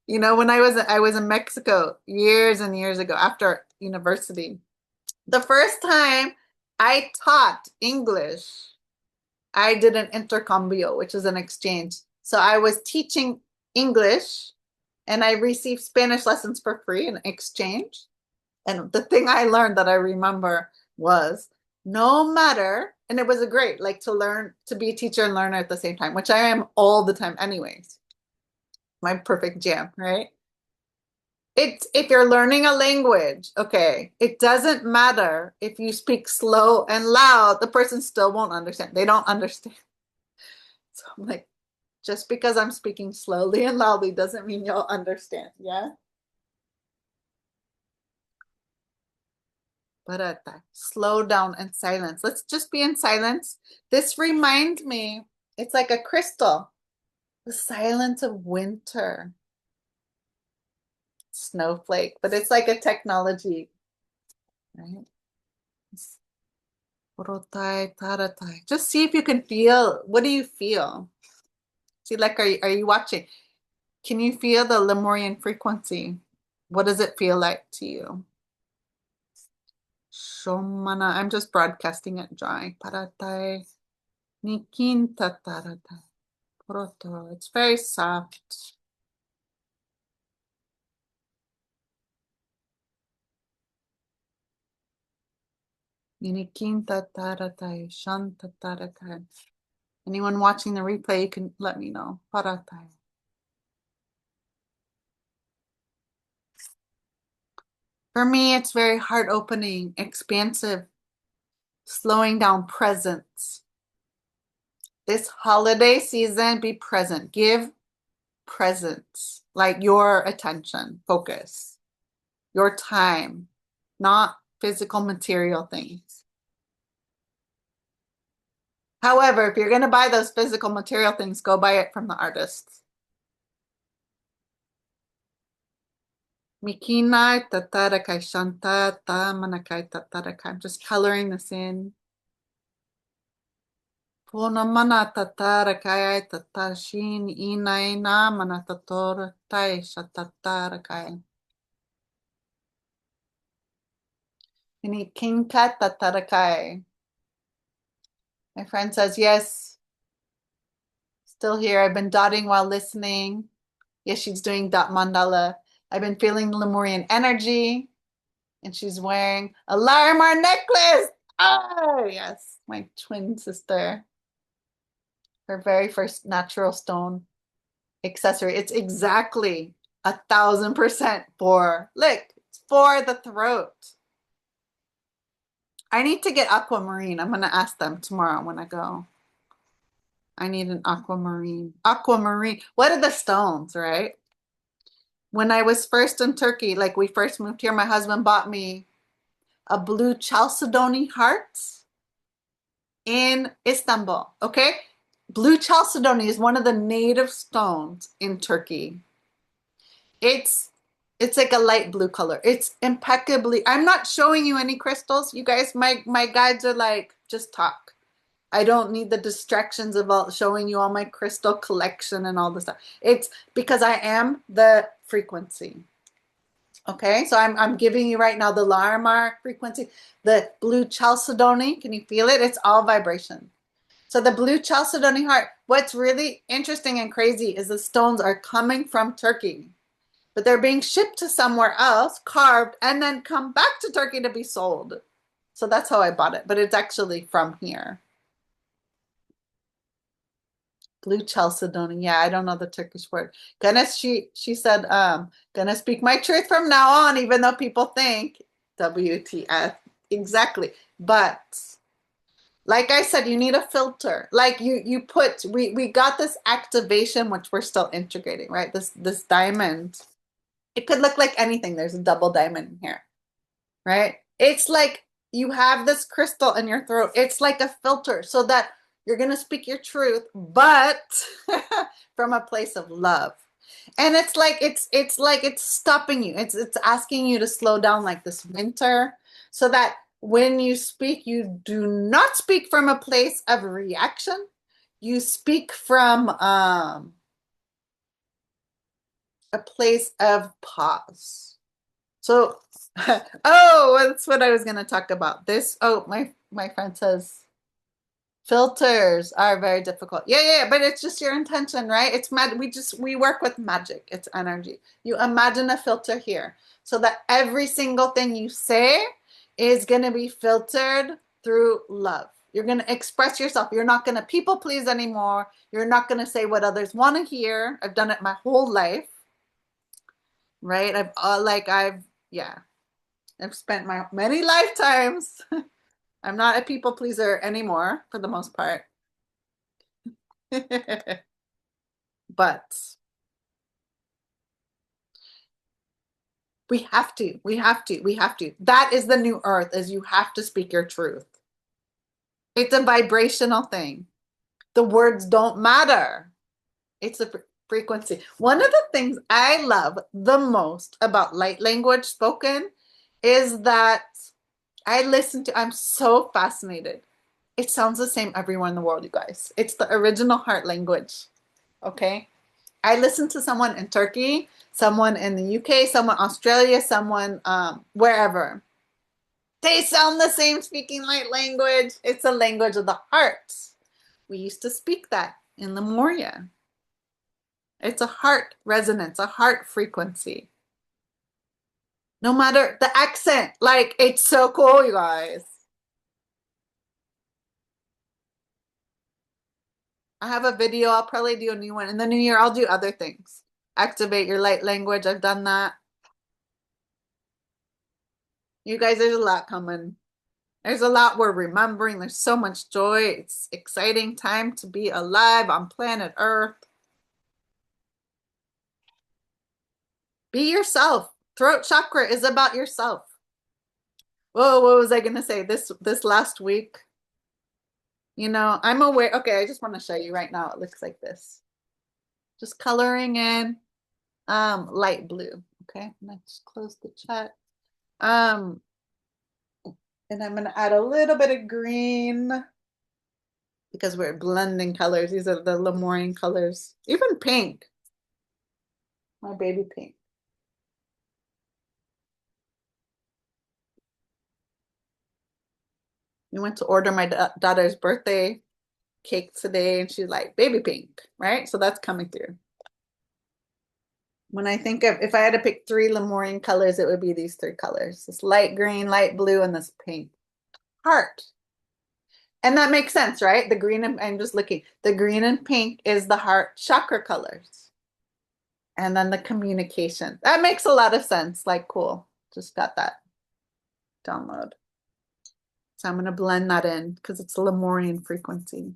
You know, when I was in Mexico years and years ago after university, the first time I taught English, I did an intercambio, which is an exchange. So I was teaching English and I received Spanish lessons for free in exchange. And the thing I learned that I remember was, no matter, and it was a great, like, to learn, to be a teacher and learner at the same time, which I am all the time anyways. My perfect jam, right? It's, if you're learning a language, okay, it doesn't matter if you speak slow and loud, the person still won't understand. They don't understand. So I'm like, just because I'm speaking slowly and loudly doesn't mean you'll understand, yeah? But slow down and silence. Let's just be in silence. This reminds me, it's like a crystal, the silence of winter. Snowflake, but it's like a technology, right? Just see if you can feel, what do you feel? See, like, are you watching? Can you feel the Lemurian frequency? What does it feel like to you? Shomana. I'm just broadcasting it dry. Paratai. Nikinta taratai. Proto. It's very soft. Nikinta taratai. Shanta tarakai. Anyone watching the replay, you can let me know. Paratai. For me, it's very heart opening, expansive, slowing down presence. This holiday season, be present. Give presence, like your attention, focus, your time, not physical material things. However, if you're going to buy those physical material things, go buy it from the artists. Mikinai tatarakai shanta ta manakai tatarakai. I'm just coloring this in. Puna mana tatarakai tatashin inai na mana tator tai shatatarakai. Kinka tatarakai. My friend says, yes, still here. I've been dotting while listening. Yes, she's doing dot mandala. I've been feeling Lemurian energy. And she's wearing a Larimar necklace. Oh, yes, my twin sister. Her very first natural stone accessory. It's exactly 1,000% for, look, it's for the throat. I need to get aquamarine. I'm going to ask them tomorrow when I go. I need an aquamarine. Aquamarine. What are the stones, right? When I was first in Turkey, like we first moved here, my husband bought me a blue chalcedony heart in Istanbul. Okay. Blue chalcedony is one of the native stones in Turkey. It's like a light blue color. It's impeccably. I'm not showing you any crystals. You guys, my guides are like, just talk. I don't need the distractions of all showing you all my crystal collection and all this stuff. It's because I am the frequency. Okay, so I'm giving you right now the Larimar frequency, the blue chalcedony. Can you feel it? It's all vibration. So the blue chalcedony heart, what's really interesting and crazy is the stones are coming from Turkey, but they're being shipped to somewhere else, carved, and then come back to Turkey to be sold. So that's how I bought it, but it's actually from here. Blue chalcedony. Yeah, I don't know the Turkish word. Gonna she said, gonna speak my truth from now on, even though people think WTF. Exactly. But like I said, you need a filter. Like you put we got this activation, which we're still integrating, right? This diamond. It could look like anything. There's a double diamond here, right? It's like you have this crystal in your throat. It's like a filter so that you're going to speak your truth, but from a place of love. And it's like it's stopping you. It's asking you to slow down like this winter so that when you speak, you do not speak from a place of reaction. You speak from a place of pause. So, oh, that's what I was going to talk about. This, oh, my friend says, filters are very difficult. Yeah, but it's just your intention, right? It's we work with magic. It's energy. You imagine a filter here so that every single thing you say is going to be filtered through love. You're going to express yourself. You're not going to people please anymore. You're not going to say what others want to hear. I've done it my whole life, right? I've spent my many lifetimes. I'm not a people pleaser anymore for the most part. But we have to. That is the new earth, is you have to speak your truth. It's a vibrational thing. The words don't matter. It's a frequency. One of the things I love the most about light language spoken is that I'm so fascinated. It sounds the same everywhere in the world, you guys. It's the original heart language. okay? I listen to someone in Turkey, someone in the UK, someone Australia, someone wherever. They sound the same speaking light language. It's a language of the heart. We used to speak that in Lemuria. It's a heart resonance, a heart frequency. No matter the accent, like it's so cool, you guys. I have a video. I'll probably do a new one. In the new year, I'll do other things. Activate your light language. I've done that. You guys, there's a lot coming. There's a lot we're remembering. There's so much joy. It's exciting time to be alive on planet Earth. Be yourself. Throat chakra is about yourself. Whoa, what was I gonna say? This last week, you know, I'm aware. Okay, I just want to show you right now. It looks like this. Just coloring in light blue. Okay, let's close the chat. And I'm gonna add a little bit of green because we're blending colors. These are the Lemurian colors. Even pink. My baby pink. We went to order my daughter's birthday cake today, and she's like, baby pink, right? So that's coming through. When I think of, if I had to pick 3 Lemurian colors, it would be these 3 colors. This light green, light blue, and this pink. Heart. And that makes sense, right? The green and, I'm just looking, the green and pink is the heart chakra colors. And then the communication. That makes a lot of sense. Like, cool. Just got that download. So I'm going to blend that in because it's a Lemurian frequency.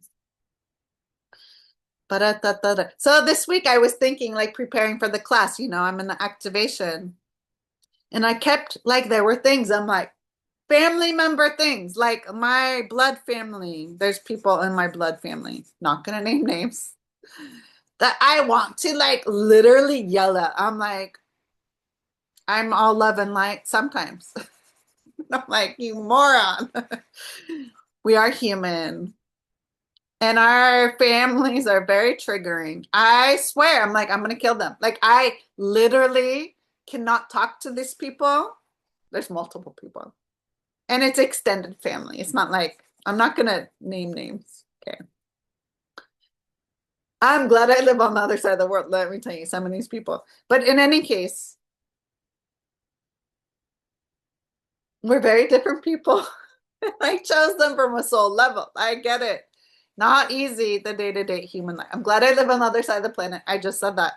So this week I was thinking, like, preparing for the class, you know, I'm in the activation. And I kept, like, there were things, I'm like, family member things, like my blood family. There's people in my blood family, not going to name names, that I want to, like, literally yell at. I'm like, I'm all love and light sometimes. I'm like, you moron. We are human. And our families are very triggering. I swear, I'm like, I'm going to kill them. Like, I literally cannot talk to these people. There's multiple people. And it's extended family. It's not like, I'm not going to name names. Okay. I'm glad I live on the other side of the world. Let me tell you, some of these people. But in any case, we're very different people. I chose them from a soul level. I get it. Not easy, the day-to-day human life. I'm glad I live on the other side of the planet. I just said that.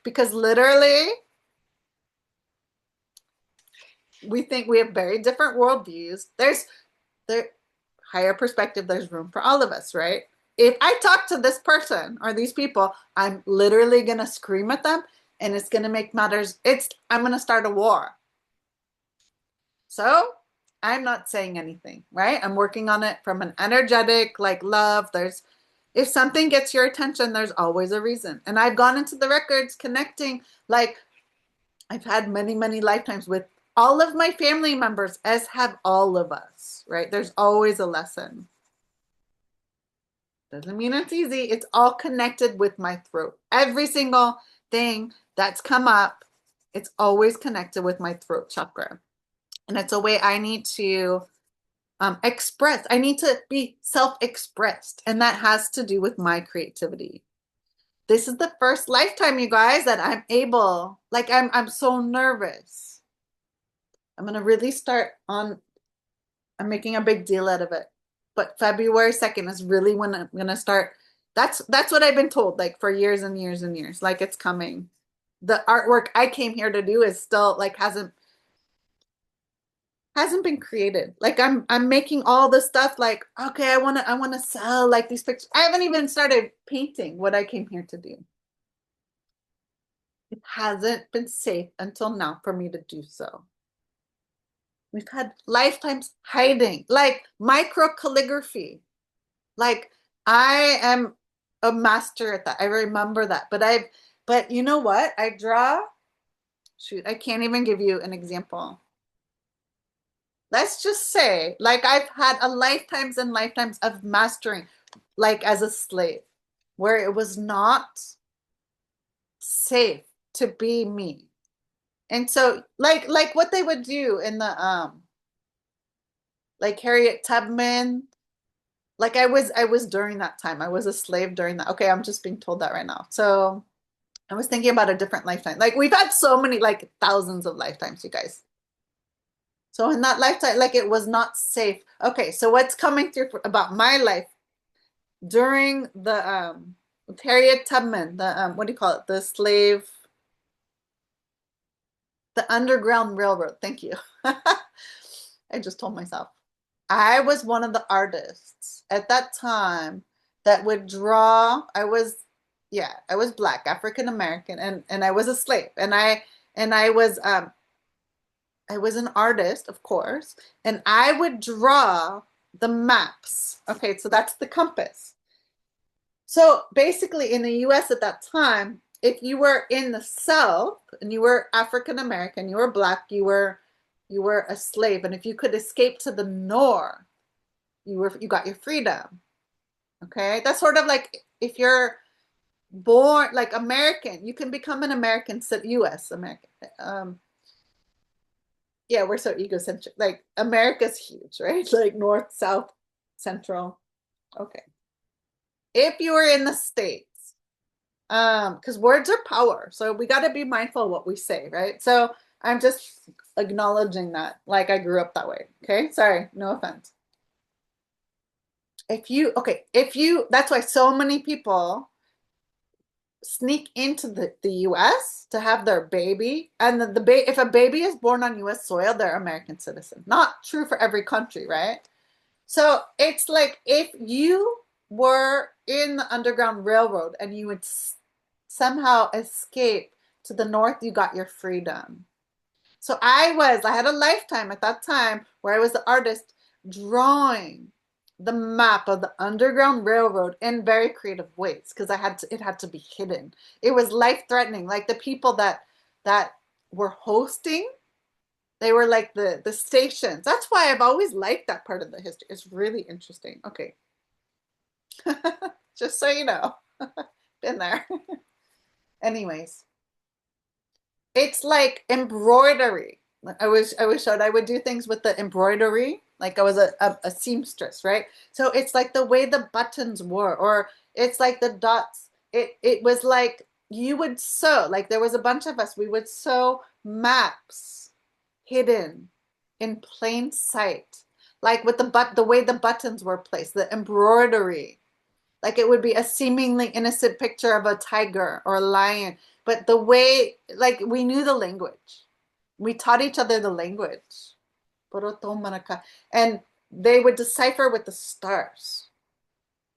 Because literally, we think we have very different worldviews. There's higher perspective. There's room for all of us, right? If I talk to this person or these people, I'm literally going to scream at them and it's going to make matters. I'm going to start a war. So I'm not saying anything, right? I'm working on it from an energetic, like, love. If something gets your attention, there's always a reason. And I've gone into the records connecting, like, I've had many, many lifetimes with all of my family members, as have all of us, right? There's always a lesson. Doesn't mean it's easy. It's all connected with my throat. Every single thing that's come up, it's always connected with my throat chakra. And it's a way I need to express. I need to be self-expressed. And that has to do with my creativity. This is the first lifetime, you guys, that I'm able, like, I'm so nervous. I'm going to really start on, I'm making a big deal out of it. But February 2nd is really when I'm going to start. That's what I've been told, like, for years and years and years, like, it's coming. The artwork I came here to do is still, like, hasn't been created. Like, I'm making all this stuff, like, okay, I want to sell, like, these pictures. I haven't even started painting what I came here to do. It hasn't been safe until now for me to do so. We've had lifetimes hiding, like micro calligraphy. Like, I am a master at that. I remember that. But you know what? I draw. Shoot, I can't even give you an example. Let's just say, like, I've had a lifetimes and lifetimes of mastering, like, as a slave, where it was not safe to be me. And so like what they would do in the like Harriet Tubman, like I was during that time. I was a slave during that. Okay, I'm just being told that right now. So I was thinking about a different lifetime. Like we've had so many, like thousands of lifetimes, you guys. So in that lifetime, like it was not safe. Okay, so what's coming through about my life during the Harriet Tubman, the what do you call it? The Underground Railroad. Thank you. I just told myself. I was one of the artists at that time that would draw. Yeah, I was Black, African American, and I was a slave. And I was an artist, of course, and I would draw the maps. Okay, so that's the compass. So basically, in the US at that time, if you were in the South and you were African American, you were Black, you were a slave, and if you could escape to the North, you got your freedom. Okay, that's sort of like if you're born like American, you can become an American, U.S. American. Yeah, we're so egocentric. Like America's huge, right? Like North, South, Central. Okay. If you were in the States, because words are power, so we got to be mindful of what we say, right? So I'm just acknowledging that, like I grew up that way. Okay, sorry, no offense. That's why so many people sneak into the US to have their baby, and if a baby is born on US soil, they're American citizen. Not true for every country, right? So it's like if you were in the Underground Railroad and you would somehow escape to the North, you got your freedom. So I had a lifetime at that time where I was the artist drawing the map of the Underground Railroad in very creative ways because it had to be hidden. It was life threatening. Like the people that were hosting, they were like the stations. That's why I've always liked that part of the history. It's really interesting. Okay. Just so you know. Been there. Anyways, it's like embroidery. I wish I would do things with the embroidery. Like I was a seamstress, right? So it's like the way the buttons were, or it's like the dots. It was like you would sew, like there was a bunch of us, we would sew maps hidden in plain sight. Like with the way the buttons were placed, the embroidery. Like it would be a seemingly innocent picture of a tiger or a lion, but the way, like we knew the language. We taught each other the language. And they would decipher with the stars.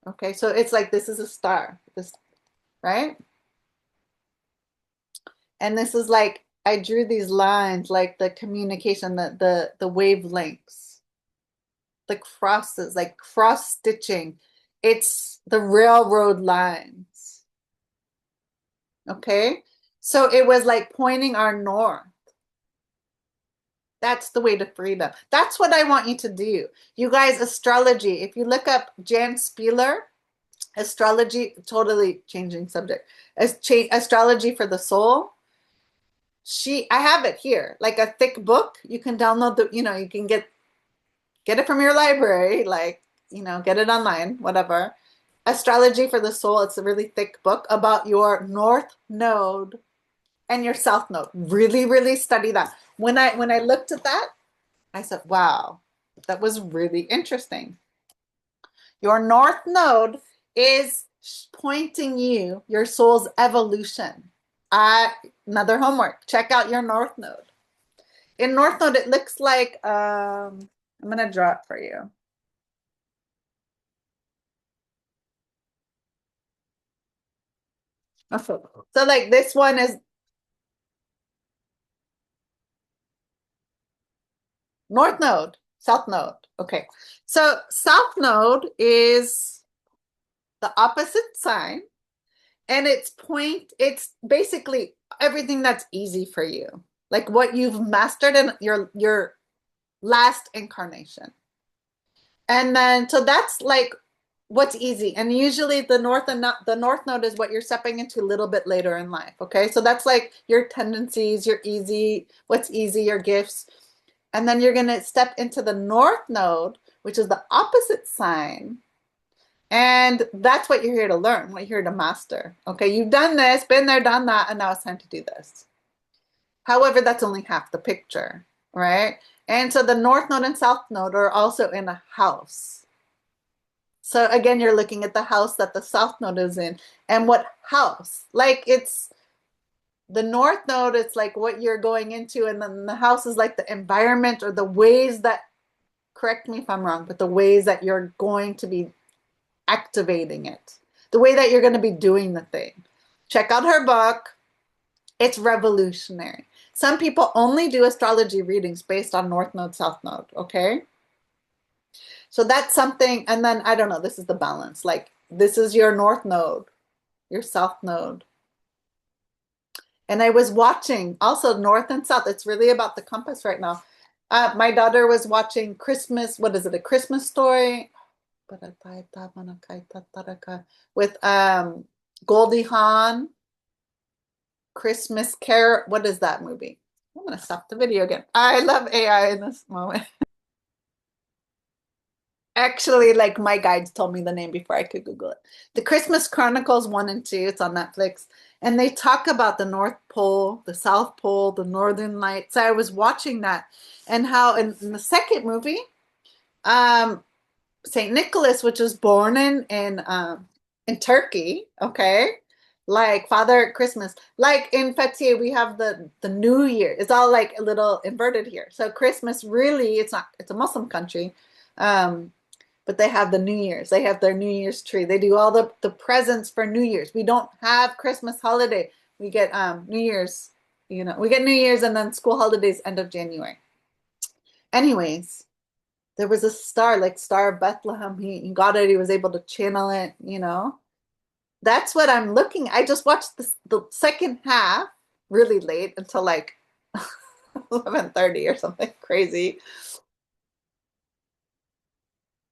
Okay, so it's like this is a star, this, right? And this is like I drew these lines, like the communication, the wavelengths, the crosses, like cross stitching. It's the railroad lines. Okay, so it was like pointing our north. That's the way to freedom. That's what I want you to do. You guys, astrology, if you look up Jan Spieler, astrology, totally changing subject, astrology for the soul. I have it here, like a thick book. You can download you can get it from your library, like, get it online, whatever. Astrology for the Soul. It's a really thick book about your North Node and your South Node. Really, really study that. When I looked at that, I said, wow, that was really interesting. Your North Node is pointing your soul's evolution. Another homework. Check out your North Node. In North Node, it looks like, I'm going to draw it for you. So like this one is North Node, South Node. Okay. So South Node is the opposite sign, and it's basically everything that's easy for you. Like what you've mastered in your last incarnation. And then so that's like what's easy. And usually the the north node is what you're stepping into a little bit later in life. Okay. So that's like your tendencies, your easy, what's easy, your gifts. And then you're going to step into the north node, which is the opposite sign. And that's what you're here to learn, what you're here to master. Okay. You've done this, been there, done that, and now it's time to do this. However, that's only half the picture, right? And so the north node and south node are also in a house. So again, you're looking at the house that the south node is in. And what house? Like it's the north node, it's like what you're going into, and then the house is like the environment or the ways that, correct me if I'm wrong, but the ways that you're going to be activating it, the way that you're going to be doing the thing. Check out her book. It's revolutionary. Some people only do astrology readings based on north node, south node, okay? So that's something, and then I don't know, this is the balance. Like this is your north node, your south node. And I was watching also north and south. It's really about the compass right now. My daughter was watching Christmas, what is it, a Christmas story? With Goldie Hawn, Christmas Carol. What is that movie? I'm going to stop the video again. I love AI in this moment. Actually, like my guides told me the name before I could Google it. The Christmas Chronicles 1 and 2, it's on Netflix. And they talk about the North Pole, the South Pole, the Northern Lights. So I was watching that and how in the second movie, Saint Nicholas, which was born in Turkey, okay? Like Father Christmas. Like in Fethiye, we have the New Year. It's all like a little inverted here. So Christmas really, it's not, it's a Muslim country. But they have the New Year's. They have their New Year's tree. They do all the presents for New Year's. We don't have Christmas holiday. We get New Year's, we get New Year's and then school holidays end of January. Anyways, there was a star, like Star of Bethlehem. He got it. He was able to channel it. That's what I'm looking at. I just watched the second half really late until like 11:30 or something crazy.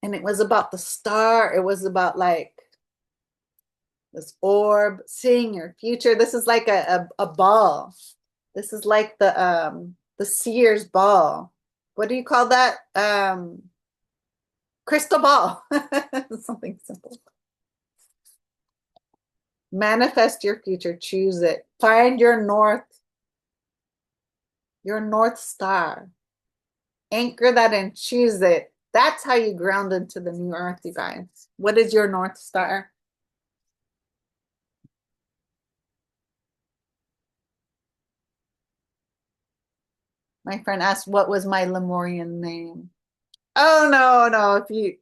And it was about the star. It was about like this orb, seeing your future. This is like a ball. This is like the seer's ball. What do you call that? Crystal ball. Something simple. Manifest your future, choose it. Find your north star. Anchor that and choose it. That's how you ground into the new earth, you guys. What is your north star? My friend asked, what was my Lemurian name? Oh, no. If you,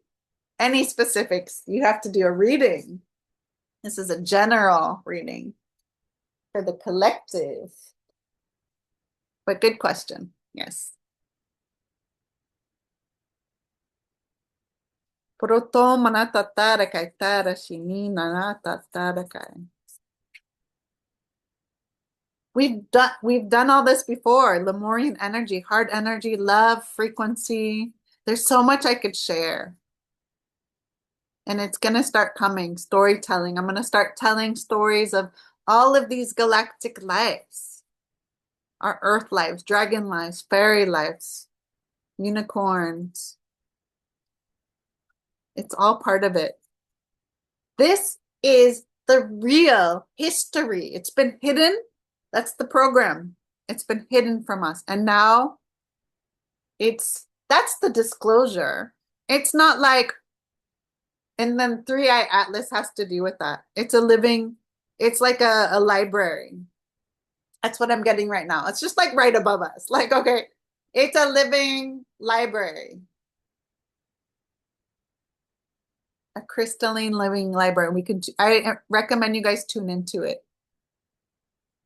any specifics, you have to do a reading. This is a general reading for the collective. But good question. Yes. Proto manatatara kaitara shini nanatatara kai. We've done all this before. Lemurian energy, heart energy, love, frequency. There's so much I could share. And it's going to start coming, storytelling. I'm going to start telling stories of all of these galactic lives. Our earth lives, dragon lives, fairy lives, unicorns. It's all part of it. This is the real history. It's been hidden. That's the program. It's been hidden from us. And now that's the disclosure. It's not like, and then 3i Atlas has to do with that. It's like a library. That's what I'm getting right now. It's just like right above us. Like, okay, it's a living library. A crystalline living library. I recommend you guys tune into it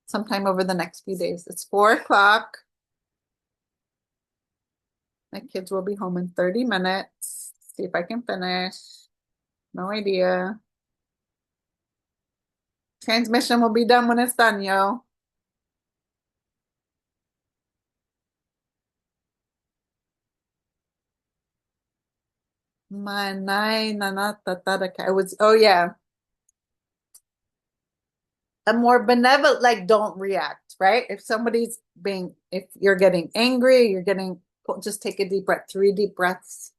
sometime over the next few days. It's 4 o'clock. My kids will be home in 30 minutes. See if I can finish. No idea. Transmission will be done when it's done, yo. Manay nanatataraka. I was, oh yeah. A more benevolent, like don't react, right? If somebody's being, if you're getting angry, you're getting, just take a deep breath, 3 deep breaths.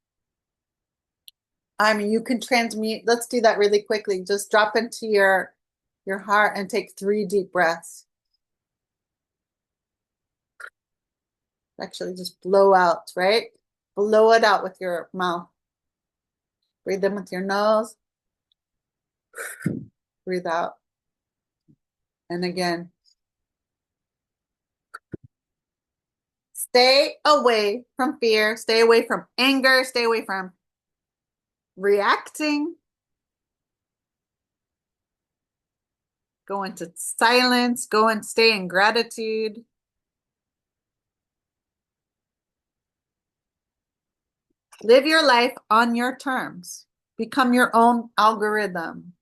I mean, you can transmute. Let's do that really quickly. Just drop into your heart and take 3 deep breaths. Actually, just blow out, right? Blow it out with your mouth. Breathe in with your nose. Breathe out. And again, stay away from fear. Stay away from anger. Stay away from reacting. Go into silence. Go and stay in gratitude. Live your life on your terms. Become your own algorithm.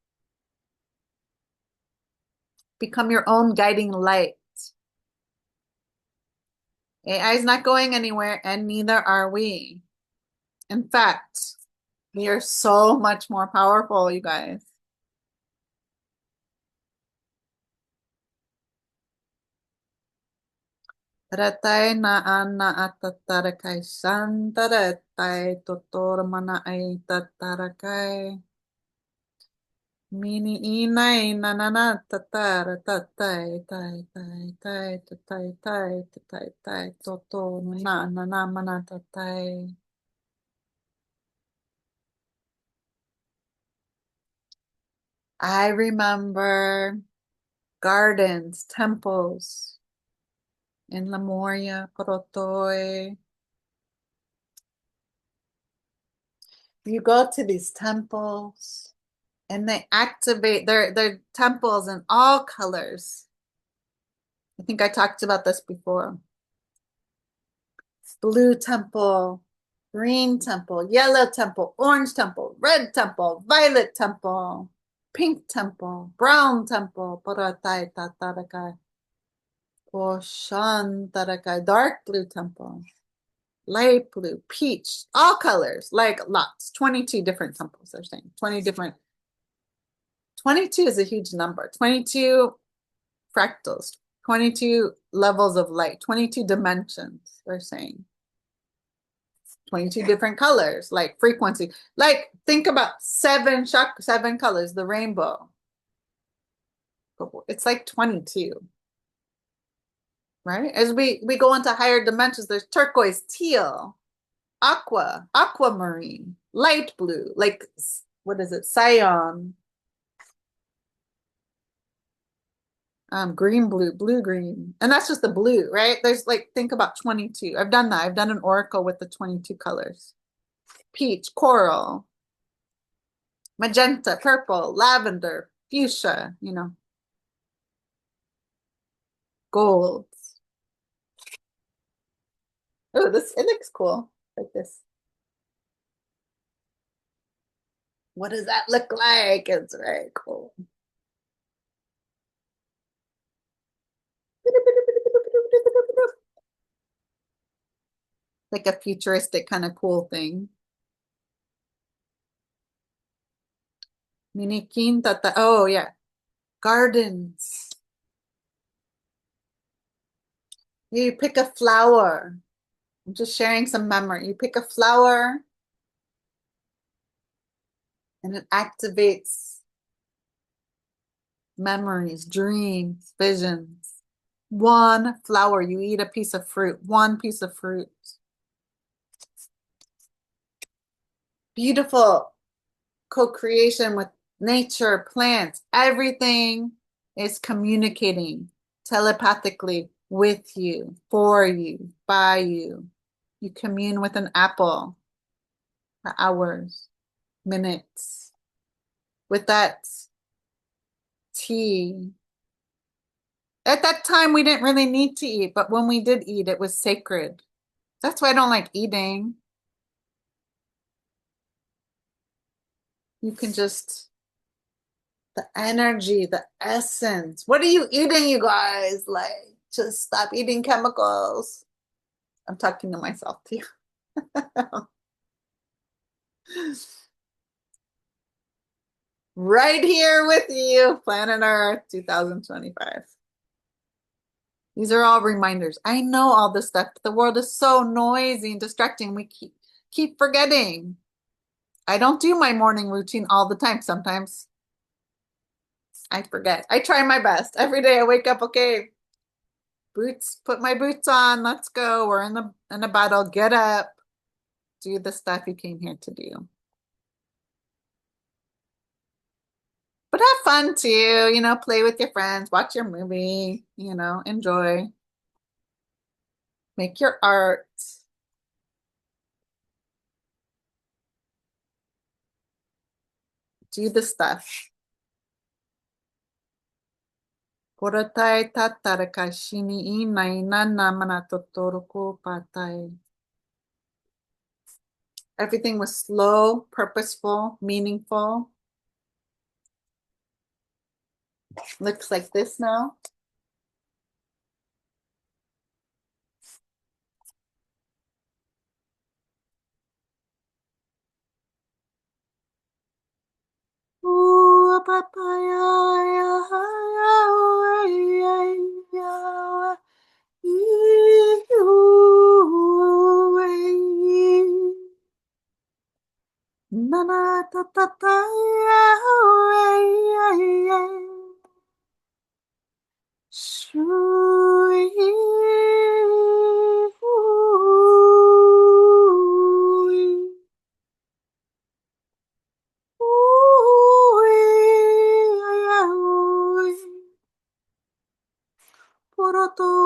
Become your own guiding light. AI is not going anywhere, and neither are we. In fact, we are so much more powerful, you guys. Ratay na ana atatarakay santaratay totor mana ay tatarakay. Mini inay nanana tatara tatay tay tay tay tatay tay tatay tay toto na mana tatay. I remember gardens, temples in Lemuria, Korotoy. You go to these temples and they activate their temples in all colors. I think I talked about this before. Blue temple, green temple, yellow temple, orange temple, red temple, violet temple, pink temple, brown temple, Paratai Tatarakai, Poshan Tarakai, dark blue temple, light blue, peach, all colors, like lots, 22 different temples, they're saying. 22 is a huge number. 22 fractals, 22 levels of light, 22 dimensions, they're saying. 22 different colors, like frequency. Like think about seven colors, the rainbow. It's like 22. Right? As we go into higher dimensions, there's turquoise, teal, aquamarine, light blue, like what is it? Cyan. Green, blue, green. And that's just the blue, right? There's like, think about 22. I've done that. I've done an oracle with the 22 colors. Peach, coral, magenta, purple, lavender, fuchsia, gold. Oh, it looks cool. Like this. What does that look like? It's very cool. Like a futuristic kind of cool thing. Minikin tata. Oh, yeah. Gardens. You pick a flower. I'm just sharing some memory. You pick a flower and it activates memories, dreams, visions. One flower, you eat a piece of fruit, one piece of fruit. Beautiful co-creation with nature, plants, everything is communicating telepathically with you, for you, by you. You commune with an apple for hours, minutes. With that tea. At that time, we didn't really need to eat, but when we did eat, it was sacred. That's why I don't like eating. You can just, the energy, the essence. What are you eating, you guys? Like, just stop eating chemicals. I'm talking to myself too. Right here with you, planet Earth 2025. These are all reminders. I know all this stuff. The world is so noisy and distracting. We keep forgetting. I don't do my morning routine all the time. Sometimes I forget. I try my best. Every day I wake up, okay, boots, put my boots on. Let's go. We're in a battle. Get up. Do the stuff you came here to do. But have fun too, play with your friends, watch your movie, enjoy. Make your art. Do the stuff. Koratai tatarakashini inai nana manatotoroku patai. Everything was slow, purposeful, meaningful. Looks like this now. Ooh, Nana ta ta ta Shui Poroto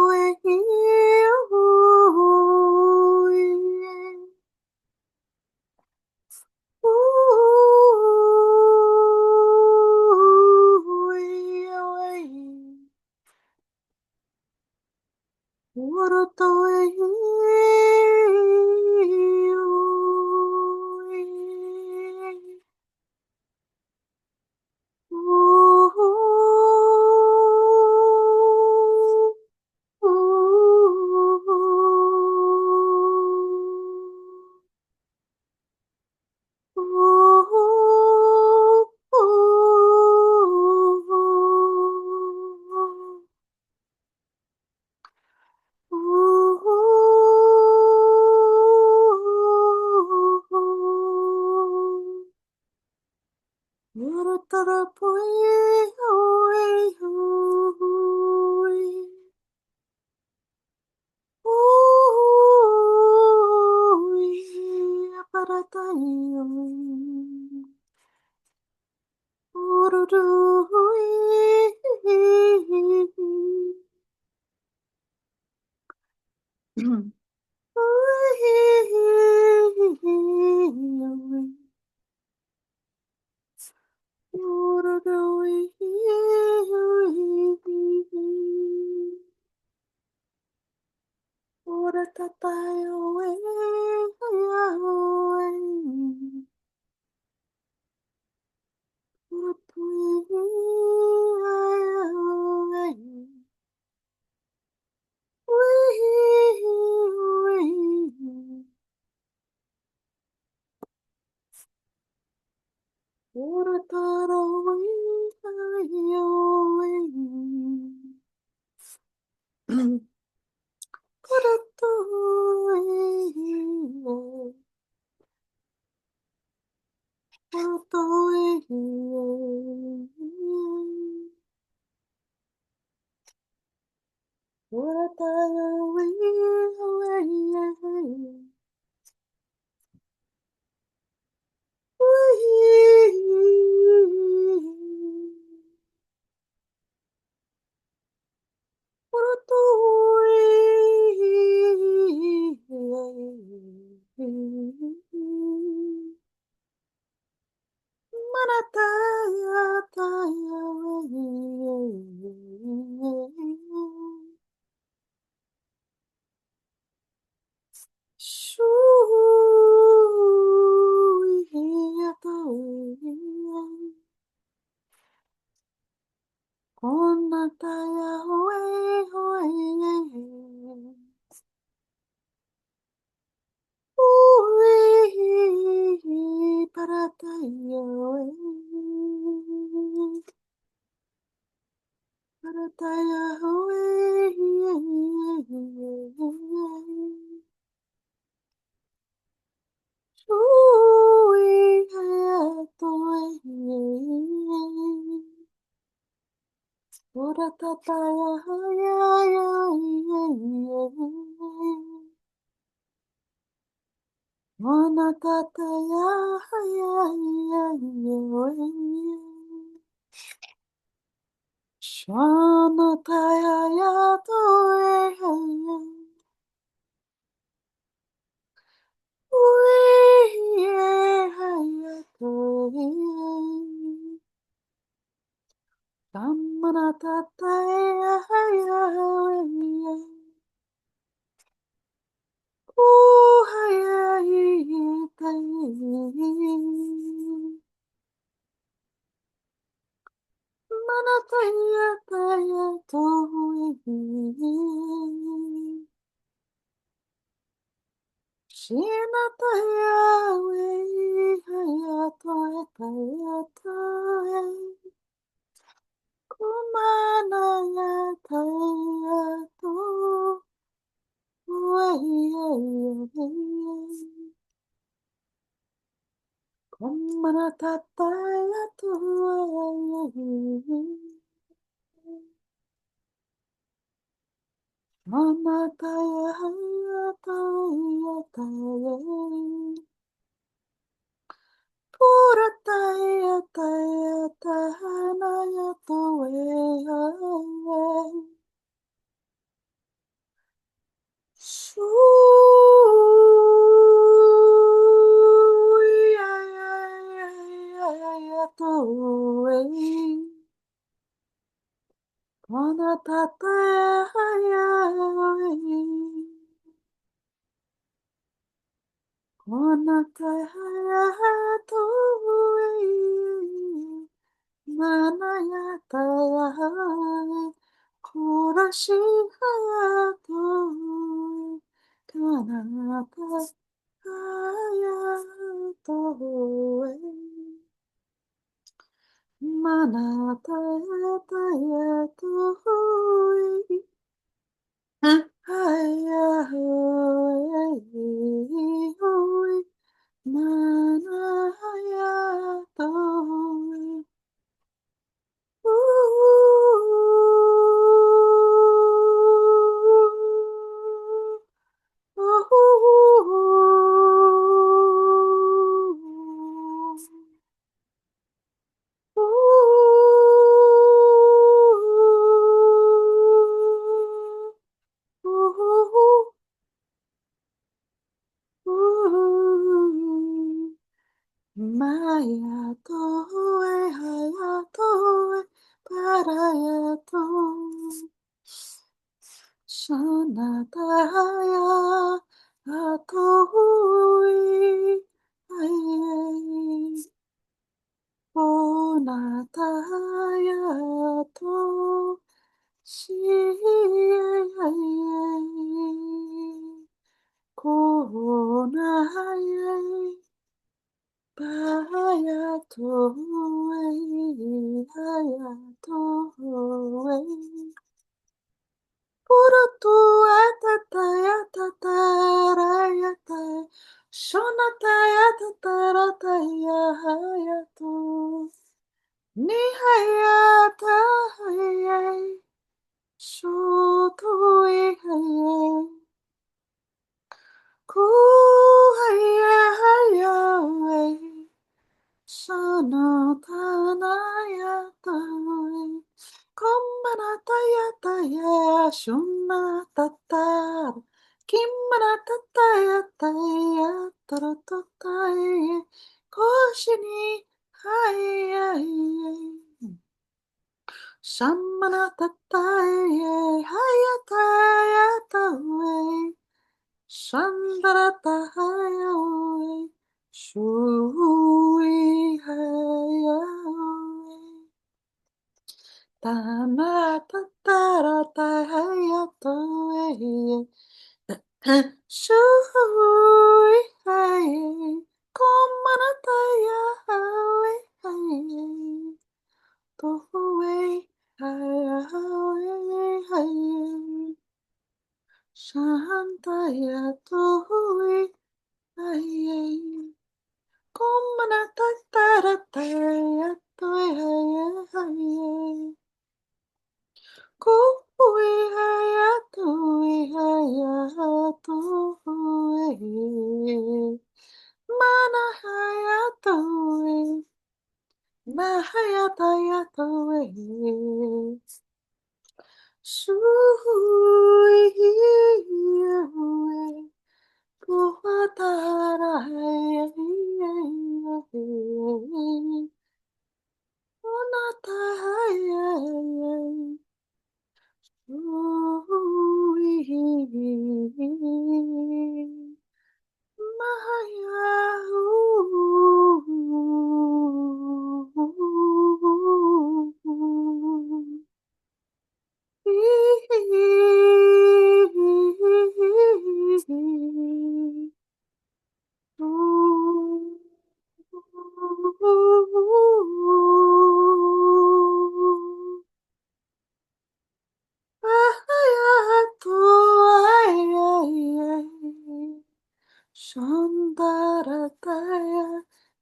Shondarataya,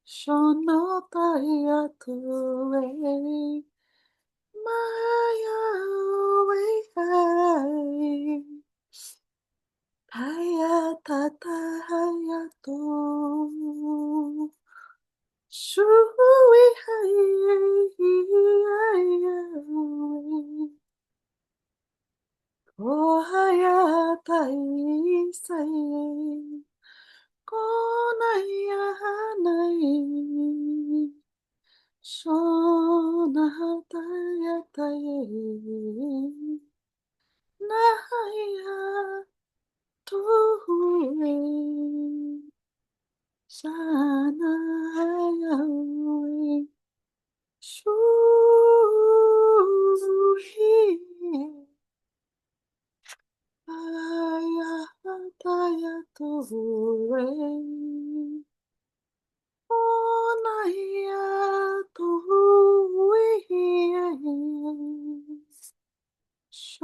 Shonotaya Tue, Maya Wei, Taya Tataya To, Shui Hai, Ohaya Tai Sai. Konaya Shonatayataye Naya Tuwe Sanayawe Shuhi Ayatayatuwe Onaya Tuwe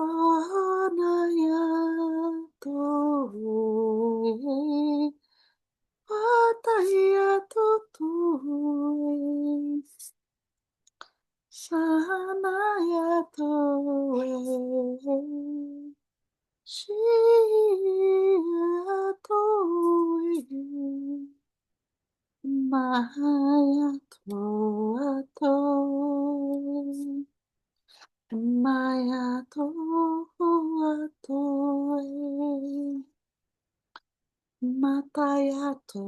Shanaya Toe, Pataya Toe, Shanaya Toe, Shia Toe, Maya Toe Toe. Maya Toe Toe. Matayato,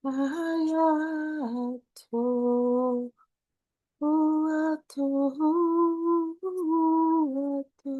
Ayato, Uato, Uato.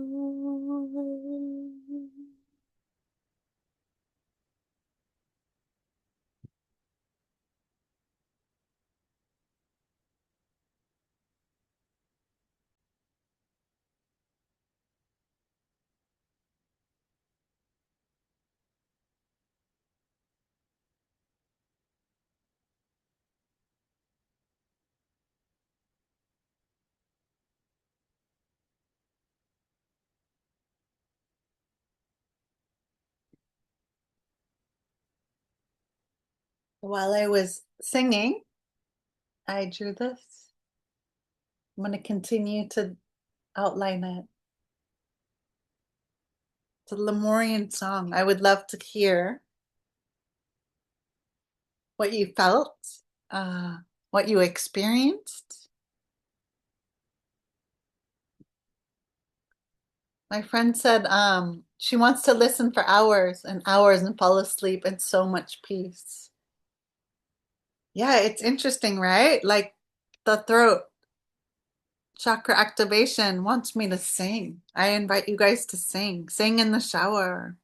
While I was singing, I drew this. I'm going to continue to outline it. It's a Lemurian song. I would love to hear what you felt, uh, what you experienced. My friend said she wants to listen for hours and hours and fall asleep in so much peace. Yeah, it's interesting, right? Like the throat chakra activation wants me to sing. I invite you guys to sing. Sing in the shower.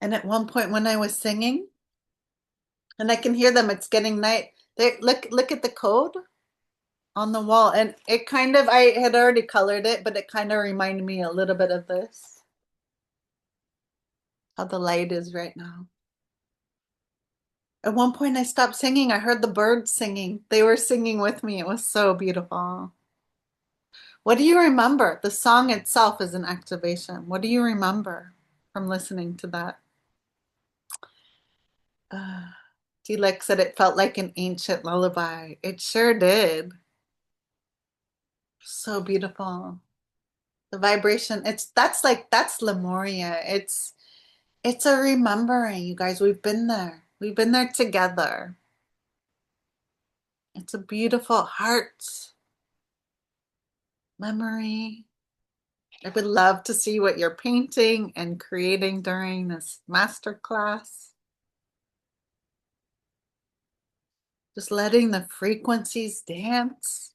And at one point when I was singing, and I can hear them, it's getting night. They look at the code on the wall. And it kind of, I had already colored it, but it kind of reminded me a little bit of this. How the light is right now. At one point I stopped singing. I heard the birds singing. They were singing with me. It was so beautiful. What do you remember? The song itself is an activation. What do you remember from listening to that? T-Lex said it felt like an ancient lullaby. It sure did. So beautiful. The vibration, that's Lemuria. It's a remembering, you guys. We've been there. We've been there together. It's a beautiful heart memory. I would love to see what you're painting and creating during this masterclass. Just letting the frequencies dance.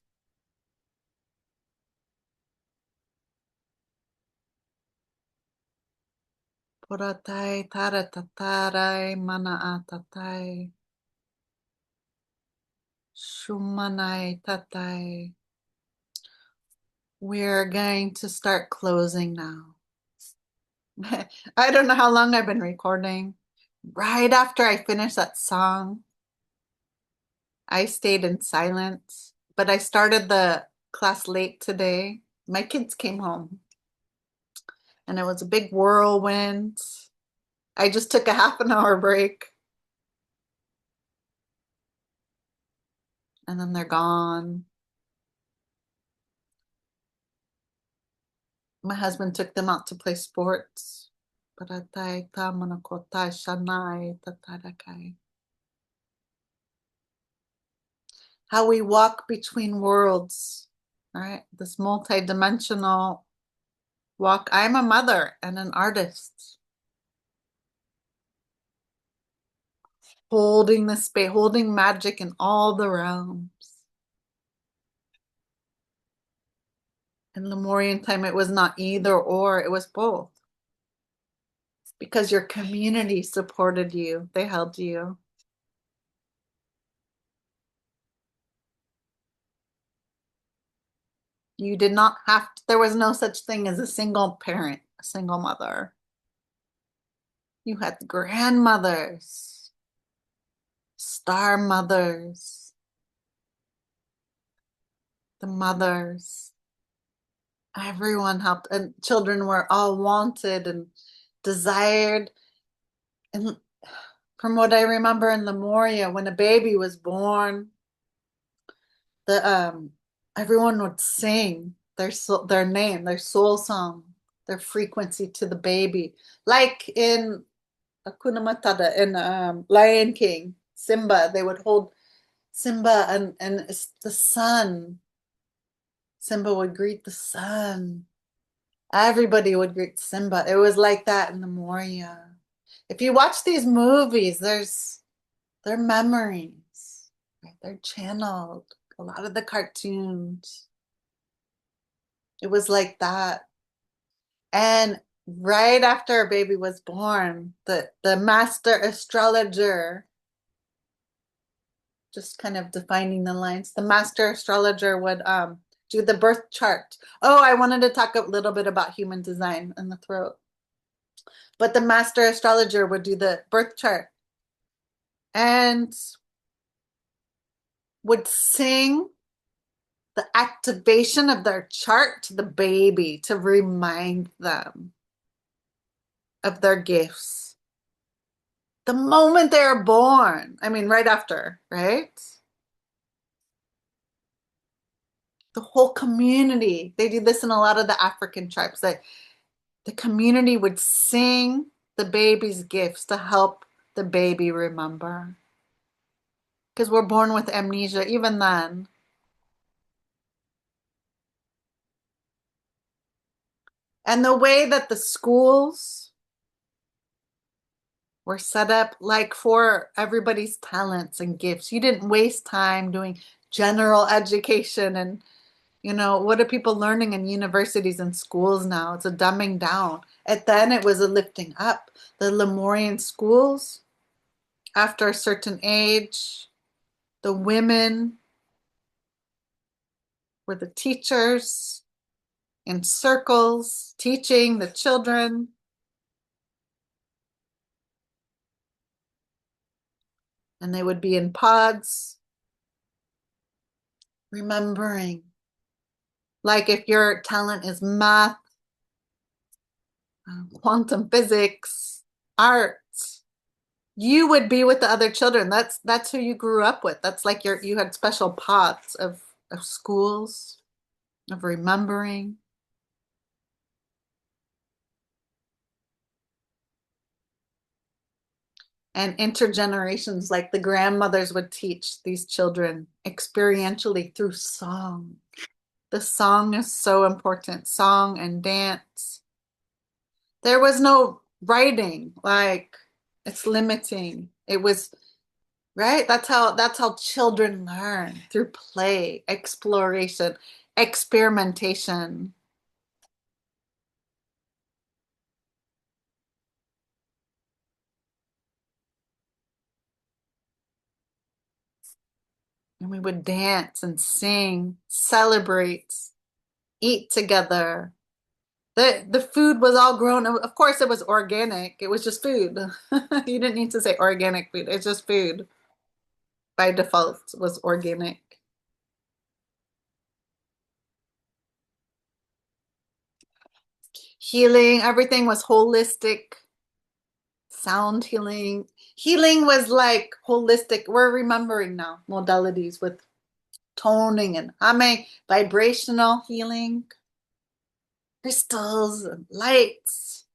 Poratai taratatarai manaatatai. Shumanai tatai. We're going to start closing now. I don't know how long I've been recording. Right after I finished that song, I stayed in silence, but I started the class late today. My kids came home and it was a big whirlwind. I just took a half an hour break and then they're gone. My husband took them out to play sports. How we walk between worlds, right? This multidimensional walk. I'm a mother and an artist, holding the space, holding magic in all the realms. In Lemurian time, it was not either or, it was both. Because your community supported you, they held you. You did not have to, there was no such thing as a single parent, a single mother. You had grandmothers, star mothers, the mothers. Everyone helped, and children were all wanted and desired. And from what I remember in Lemuria, when a baby was born, the everyone would sing their name, their soul song, their frequency to the baby, like in Hakuna Matata in Lion King, Simba. They would hold Simba and it's the sun. Simba would greet the sun. Everybody would greet Simba. It was like that in the Moria. If you watch these movies, they're memories, right? They're channeled. A lot of the cartoons. It was like that. And right after our baby was born, the master astrologer, just kind of defining the lines, the master astrologer would do the birth chart. Oh, I wanted to talk a little bit about human design in the throat. But the master astrologer would do the birth chart and would sing the activation of their chart to the baby to remind them of their gifts. The moment they're born, I mean, right after, right? The whole community, they do this in a lot of the African tribes, that the community would sing the baby's gifts to help the baby remember. Because we're born with amnesia even then. And the way that the schools were set up, like for everybody's talents and gifts, you didn't waste time doing general education. And what are people learning in universities and schools now? It's a dumbing down. And then it was a lifting up. The Lemurian schools, after a certain age, the women were the teachers in circles, teaching the children. And they would be in pods, remembering. Like if your talent is math, quantum physics, art, you would be with the other children. That's who you grew up with. That's like you had special pods of schools, of remembering. and intergenerations, like the grandmothers would teach these children experientially through song. The song is so important, song and dance. There was no writing, like it's limiting. It was right. That's how children learn through play, exploration, experimentation. And we would dance and sing, celebrate, eat together. The food was all grown. Of course, it was organic. It was just food. You didn't need to say organic food. It's just food. By default was organic. Healing, everything was holistic. Sound healing. Healing was like holistic. We're remembering now modalities with toning and humming, vibrational healing, crystals and lights,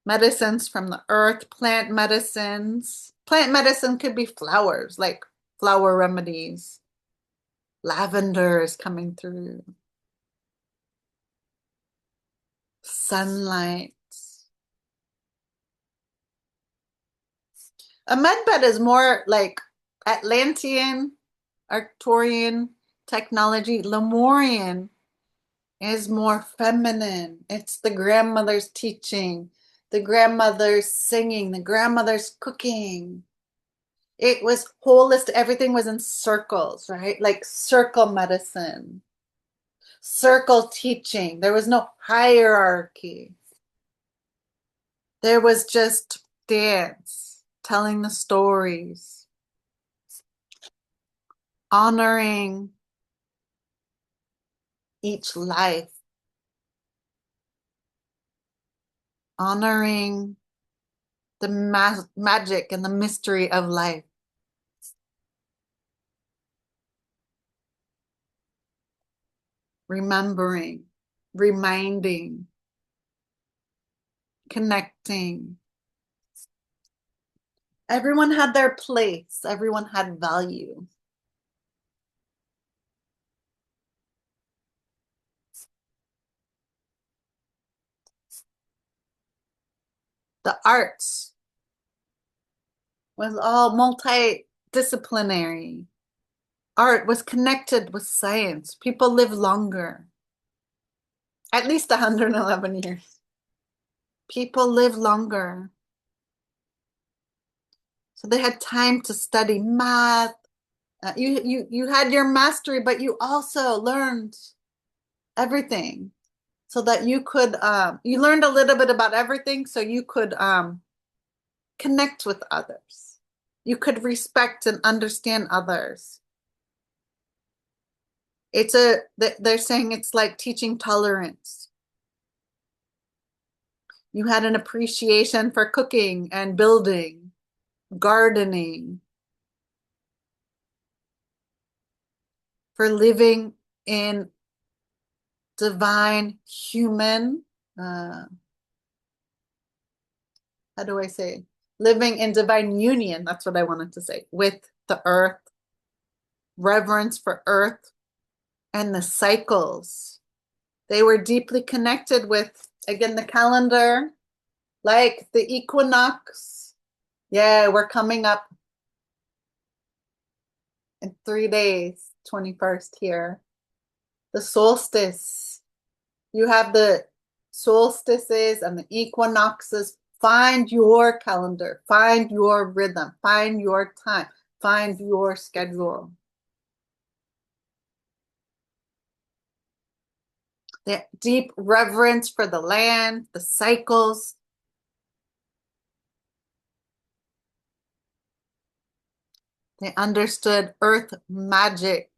medicines from the earth, plant medicines. Plant medicine could be flowers, like flower remedies. Lavender is coming through. Sunlight. A medbed is more like Atlantean, Arcturian technology. Lemurian is more feminine. It's the grandmother's teaching, the grandmother's singing, the grandmother's cooking. It was holistic. Everything was in circles, right? Like circle medicine, circle teaching. There was no hierarchy. There was just dance, telling the stories, honoring each life, honoring the magic and the mystery of life. Remembering, reminding, connecting. Everyone had their place, everyone had value. The arts was all multidisciplinary. Art was connected with science. People live longer, at least 111 years. People live longer. So they had time to study math. You had your mastery, but you also learned everything so that you learned a little bit about everything so you could connect with others. You could respect and understand others. They're saying it's like teaching tolerance. You had an appreciation for cooking and building, gardening, for living in divine human, how do I say? Living in divine union, that's what I wanted to say, with the earth, reverence for earth and the cycles. They were deeply connected with, again, the calendar, like the equinox. Yeah, we're coming up in 3 days, 21st here. The solstice. You have the solstices and the equinoxes. Find your calendar, find your rhythm, find your time, find your schedule. The deep reverence for the land, the cycles. They understood earth magic,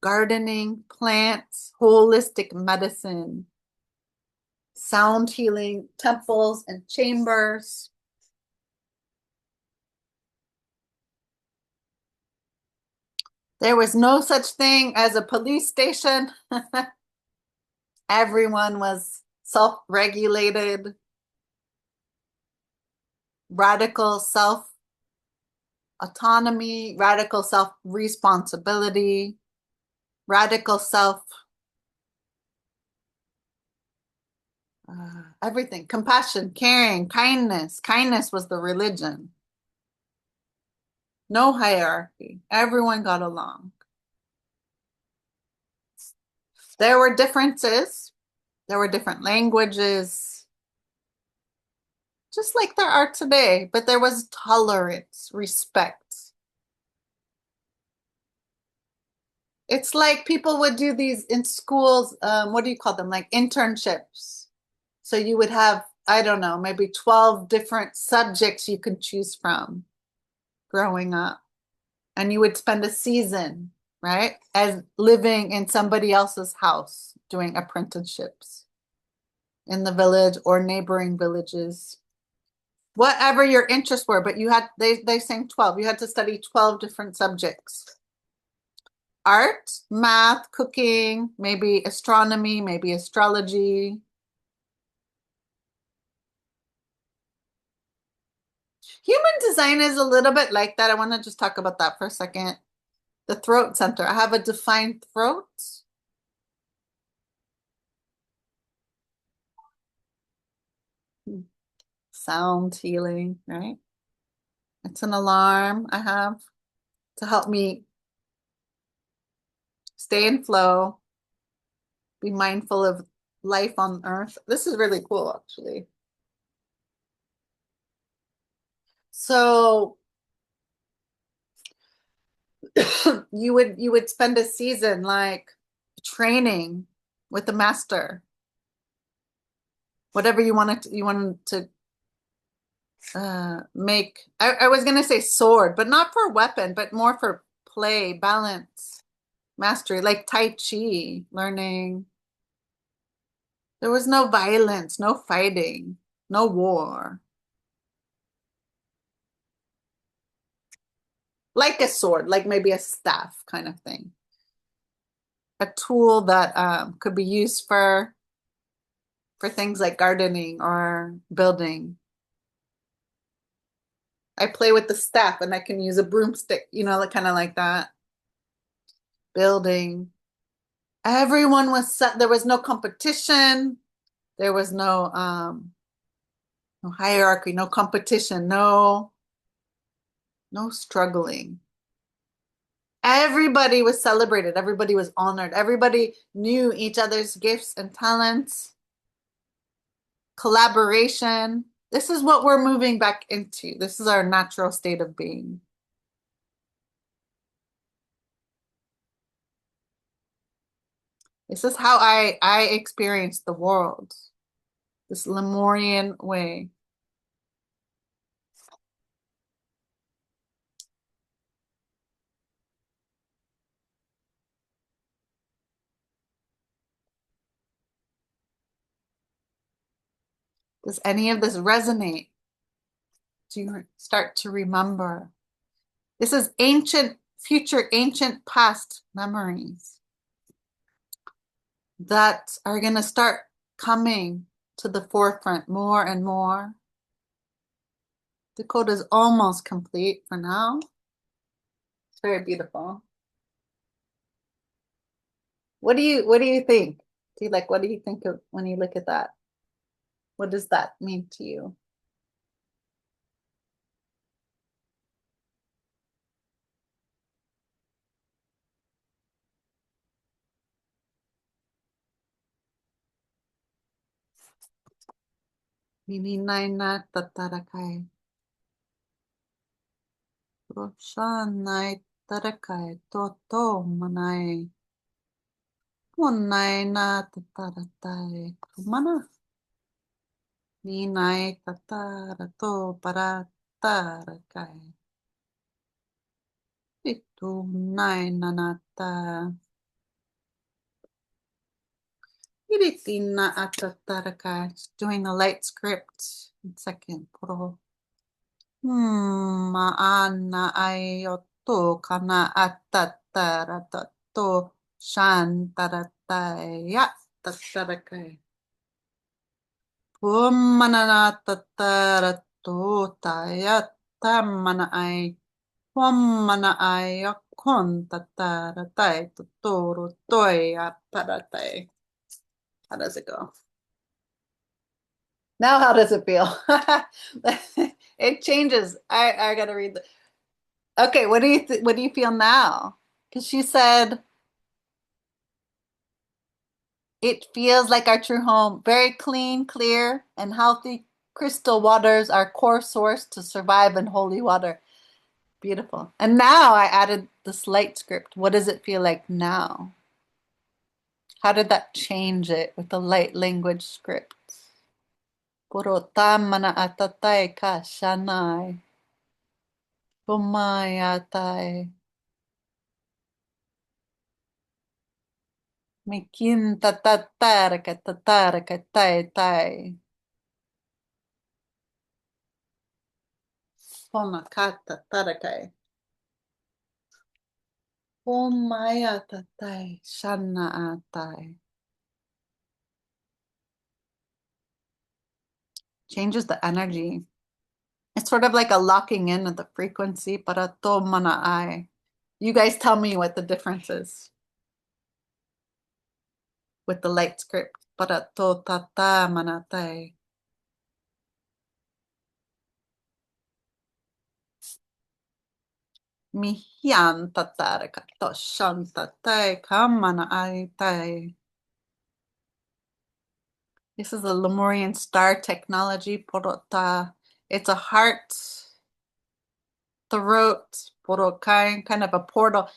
gardening, plants, holistic medicine, sound healing, temples and chambers. There was no such thing as a police station. Everyone was self-regulated, radical self-autonomy, radical self-responsibility, radical self, everything, compassion, caring, kindness. Kindness was the religion. No hierarchy. Everyone got along. There were differences. There were different languages, just like there are today, but there was tolerance, respect. It's like people would do these in schools, what do you call them? Like internships. So you would have, I don't know, maybe 12 different subjects you could choose from growing up. And you would spend a season, right, as living in somebody else's house doing apprenticeships in the village or neighboring villages. Whatever your interests were, but you had they saying 12. You had to study 12 different subjects. Art, math, cooking, maybe astronomy, maybe astrology. Human design is a little bit like that. I want to just talk about that for a second. The throat center. I have a defined throat. Sound healing, right? It's an alarm I have to help me stay in flow, be mindful of life on earth. This is really cool, actually. So you would spend a season like training with the master, whatever you wanted to make. I was gonna say sword, but not for weapon, but more for play, balance, mastery, like Tai Chi, learning. There was no violence, no fighting, no war. Like a sword, like maybe a staff kind of thing. A tool that could be used for things like gardening or building. I play with the staff and I can use a broomstick, like kind of like that. Building. Everyone was set. There was no competition. There was no hierarchy, no competition, no struggling. Everybody was celebrated. Everybody was honored. Everybody knew each other's gifts and talents. Collaboration. This is what we're moving back into. This is our natural state of being. This is how I experience the world. This Lemurian way. Does any of this resonate? Do you start to remember? This is ancient, future, ancient, past memories that are going to start coming to the forefront more and more. The code is almost complete for now. It's very beautiful. What do you think? What do you think of when you look at that? What does that mean to you? Hininay na tatarakay. Roshanay tarakay. Toto manay. Munay na tataratay. Kumana. Ninay tatarato para tarakay. Ito nay nanata. Iritina atataraka. Doing the light script. Second. Puro. Maana ayoto kana atatarato shantarataya tatarakai. Pumanana tatara tutaya tamana ai. Pummana ai akon tatara tai tuturu toya paratai. How does it go? Now how does it feel? It changes. I gotta read the okay, what do you feel now? Because she said it feels like our true home, very clean, clear, and healthy. Crystal waters are core source to survive in holy water. Beautiful. And now I added this light script. What does it feel like now? How did that change it with the light language script? Puro tamana atatai ka shanai. Pumai atai. Mikin tataraka tai tai. Ponakata tarakai. Pumai atatai shana atai. Changes the energy. It's sort of like a locking in of the frequency. Para to mana ai. You guys tell me what the difference is with the light script. Para to tata manatai. Mihian tataraka to shantatai kamana ai tai. This is a Lemurian star technology. Porota. It's a heart, throat, porokai, kind of a portal.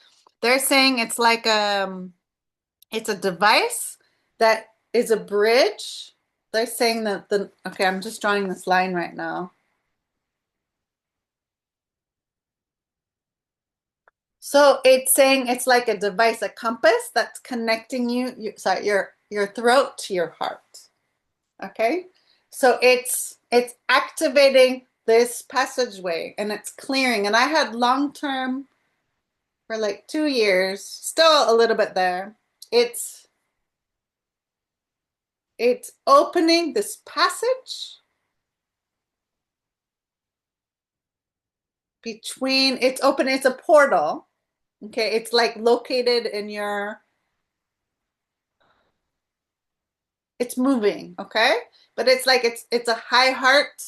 They're saying it's like it's a device that is a bridge. They're saying that okay, I'm just drawing this line right now. So it's saying it's like a device, a compass that's connecting sorry, your throat to your heart. Okay, so it's activating this passageway and it's clearing. And I had long term for like 2 years, still a little bit there. It's opening this passage between. It's open. It's a portal. Okay, it's like located in your. It's moving. Okay, but it's like it's a high heart.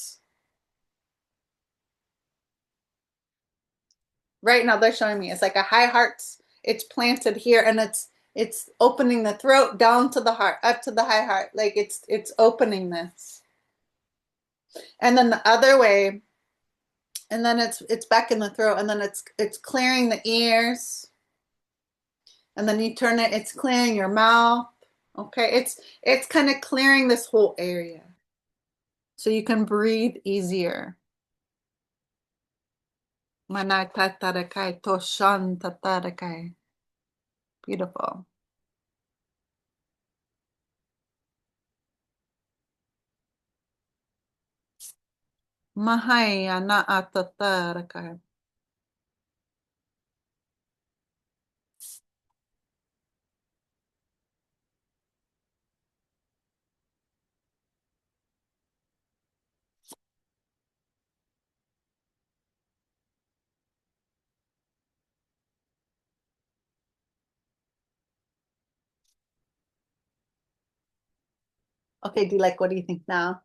Right now they're showing me it's like a high heart. It's planted here and it's opening the throat down to the heart, up to the high heart. Like it's opening this. And then the other way, and then it's back in the throat, and then it's clearing the ears. And then you turn it, it's clearing your mouth. Okay, it's kind of clearing this whole area. So you can breathe easier. Manatarakai toshan tatarakai. Beautiful. Mahaya na atatarakai. Okay, what do you think now?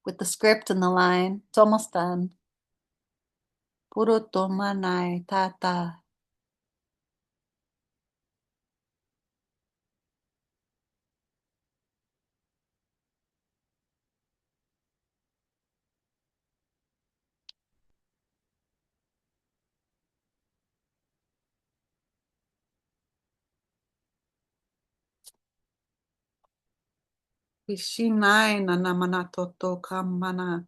With the script and the line, it's almost done. Puro tomanai tata. Ishinai na namana toto kamana.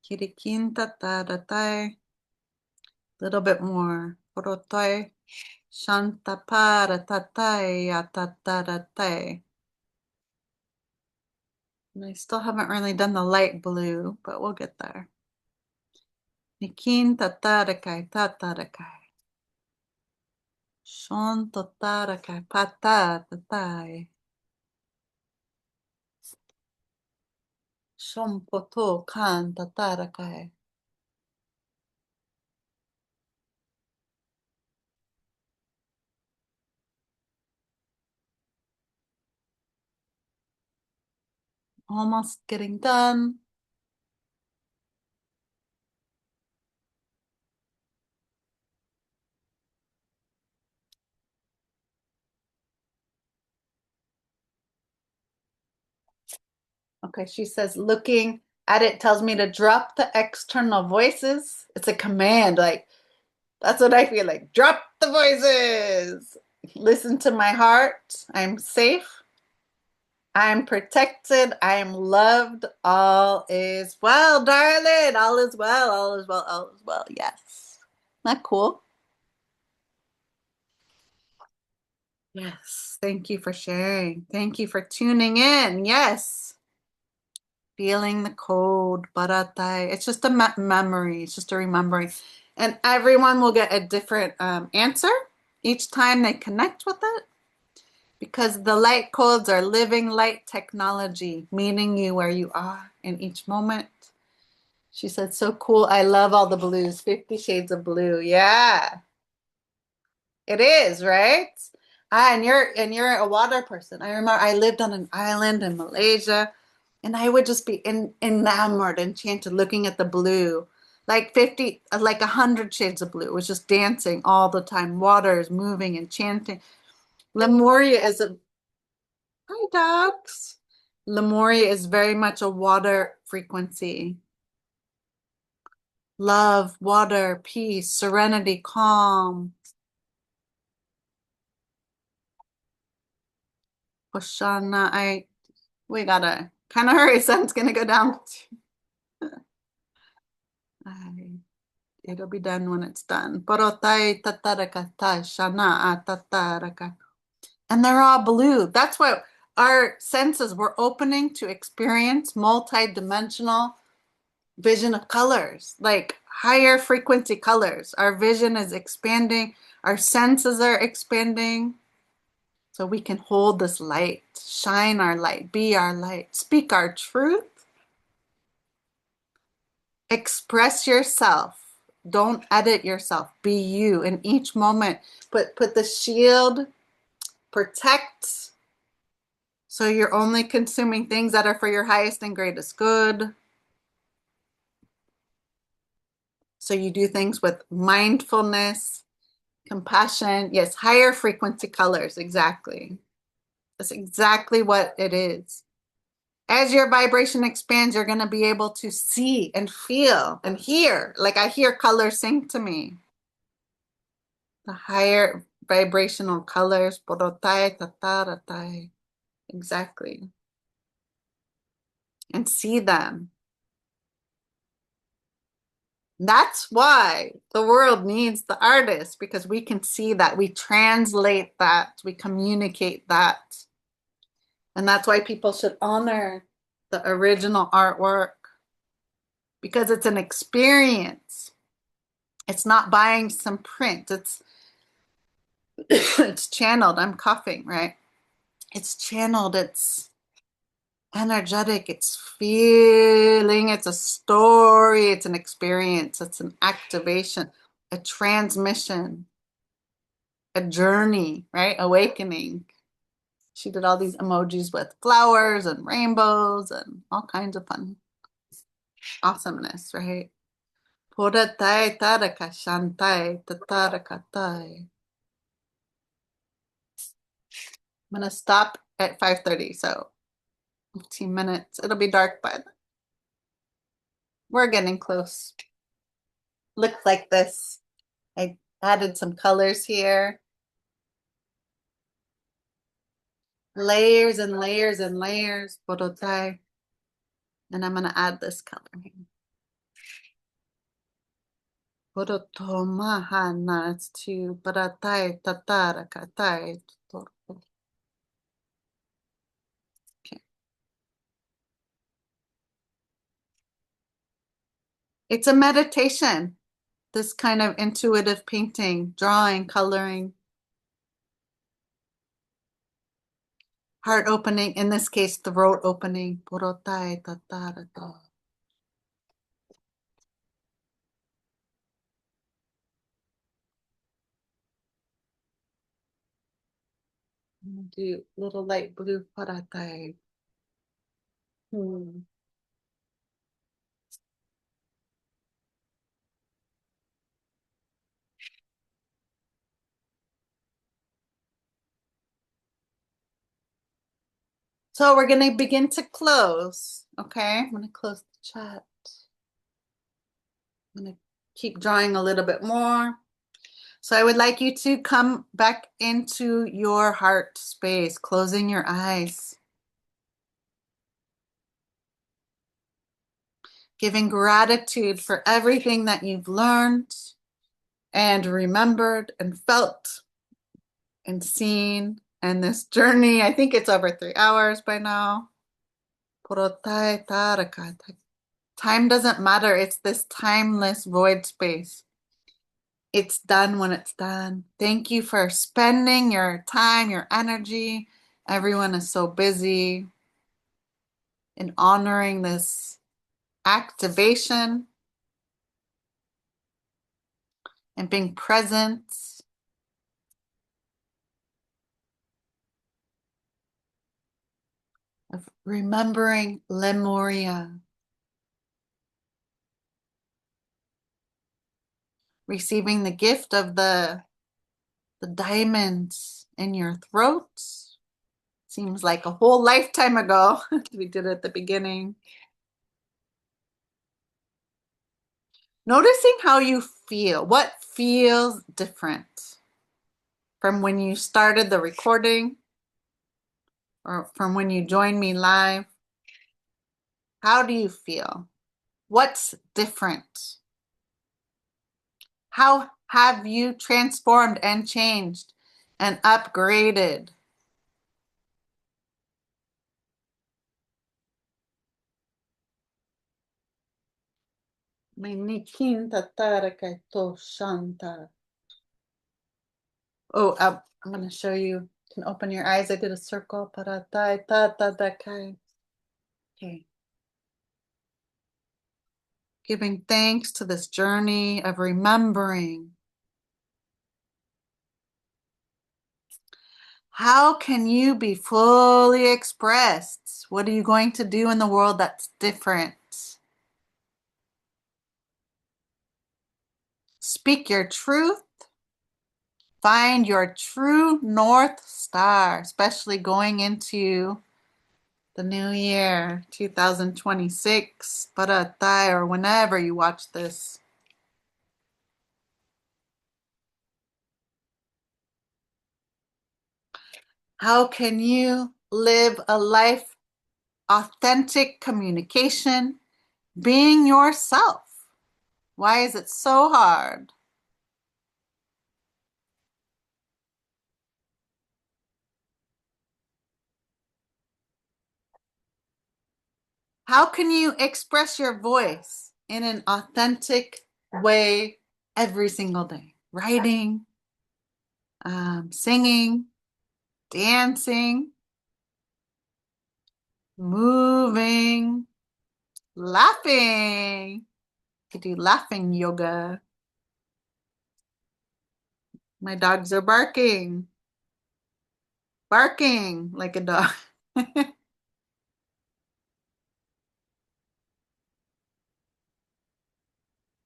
Kirikinta taratai. Little bit more. Porotai. Shantapara tatai atataratai. And I still haven't really done the light blue, but we'll get there. Nikin tatarakai tatarakai. Shon totarakai pata tatai. Shon poto kan tatarakai. Almost getting done. Okay, she says looking at it tells me to drop the external voices. It's a command, like that's what I feel like. Drop the voices. Listen to my heart. I'm safe. I'm protected. I'm loved. All is well, darling. All is well. All is well. All is well. Yes. Not cool. Yes. Thank you for sharing. Thank you for tuning in. Yes. Feeling the code, baratai. It's just a memory. It's just a remembering. And everyone will get a different answer each time they connect with it because the light codes are living light technology, meeting you where you are in each moment. She said, so cool. I love all the blues. 50 Shades of Blue. Yeah, it is, right? Ah, and you're a water person. I remember I lived on an island in Malaysia and I would just be enamored, enchanted looking at the blue. Like 50, like 100 shades of blue. It was just dancing all the time. Water is moving and chanting. Lemuria is a, hi dogs. Lemuria is very much a water frequency. Love, water, peace, serenity, calm. Hoshana, we gotta kind of hurry. Sun's gonna go down. I, it'll be done when it's done. Porotai tatarakata, shana tataraka. And they're all blue. That's what our senses were opening to experience multi-dimensional vision of colors, like higher frequency colors. Our vision is expanding, our senses are expanding. So we can hold this light, shine our light, be our light, speak our truth, express yourself. Don't edit yourself. Be you in each moment. Put the shield, protect. So you're only consuming things that are for your highest and greatest good. So you do things with mindfulness, compassion. Yes, higher frequency colors. Exactly. That's exactly what it is. As your vibration expands, you're going to be able to see and feel and hear. Like I hear colors sing to me. The higher vibrational colors. Porotai, tataratai. Exactly. And see them. That's why the world needs the artist because we can see that. We translate that. We communicate that. And that's why people should honor the original artwork because it's an experience. It's not buying some print. It's it's channeled. I'm coughing, right? It's channeled. It's energetic. It's feeling. It's a story. It's an experience. It's an activation, a transmission, a journey, right? Awakening. She did all these emojis with flowers and rainbows and all kinds of fun awesomeness, right? Podatai taraka shantai tatarakatai. I'm gonna stop at 5:30, so 15 minutes. It'll be dark, but we're getting close. Looks like this. I added some colors here. Layers and layers and layers. Podotai. And I'm gonna add this color. Podotomahana. It's to Paratai Tatarakatai. Okay. It's a meditation. This kind of intuitive painting, drawing, coloring. heart opening, in this case, throat opening. Purotai tatarato. Do little light blue paratai. So we're going to begin to close. Okay, I'm going to close the chat. I'm going to keep drawing a little bit more. So I would like you to come back into your heart space, closing your eyes, giving gratitude for everything that you've learned and remembered and felt and seen. And this journey, I think it's over 3 hours by now. Time doesn't matter. It's this timeless void space. It's done when it's done. Thank you for spending your time, your energy. Everyone is so busy in honoring this activation and being present, of remembering Lemuria, receiving the gift of the diamonds in your throat. Seems like a whole lifetime ago. We did it at the beginning. Noticing how you feel. What feels different from when you started the recording or from when you joined me live? How do you feel? What's different? How have you transformed and changed and upgraded? Oh, I'm going to show you. You can open your eyes. I did a circle. Okay. Giving thanks to this journey of remembering. How can you be fully expressed? What are you going to do in the world that's different? Speak your truth. Find your true North Star, especially going into the new year, 2026, Paratai, or whenever you watch this. How can you live a life authentic communication, being yourself? Why is it so hard? How can you express your voice in an authentic way every single day? Writing, singing, dancing, moving, laughing. You could do laughing yoga. My dogs are barking like a dog.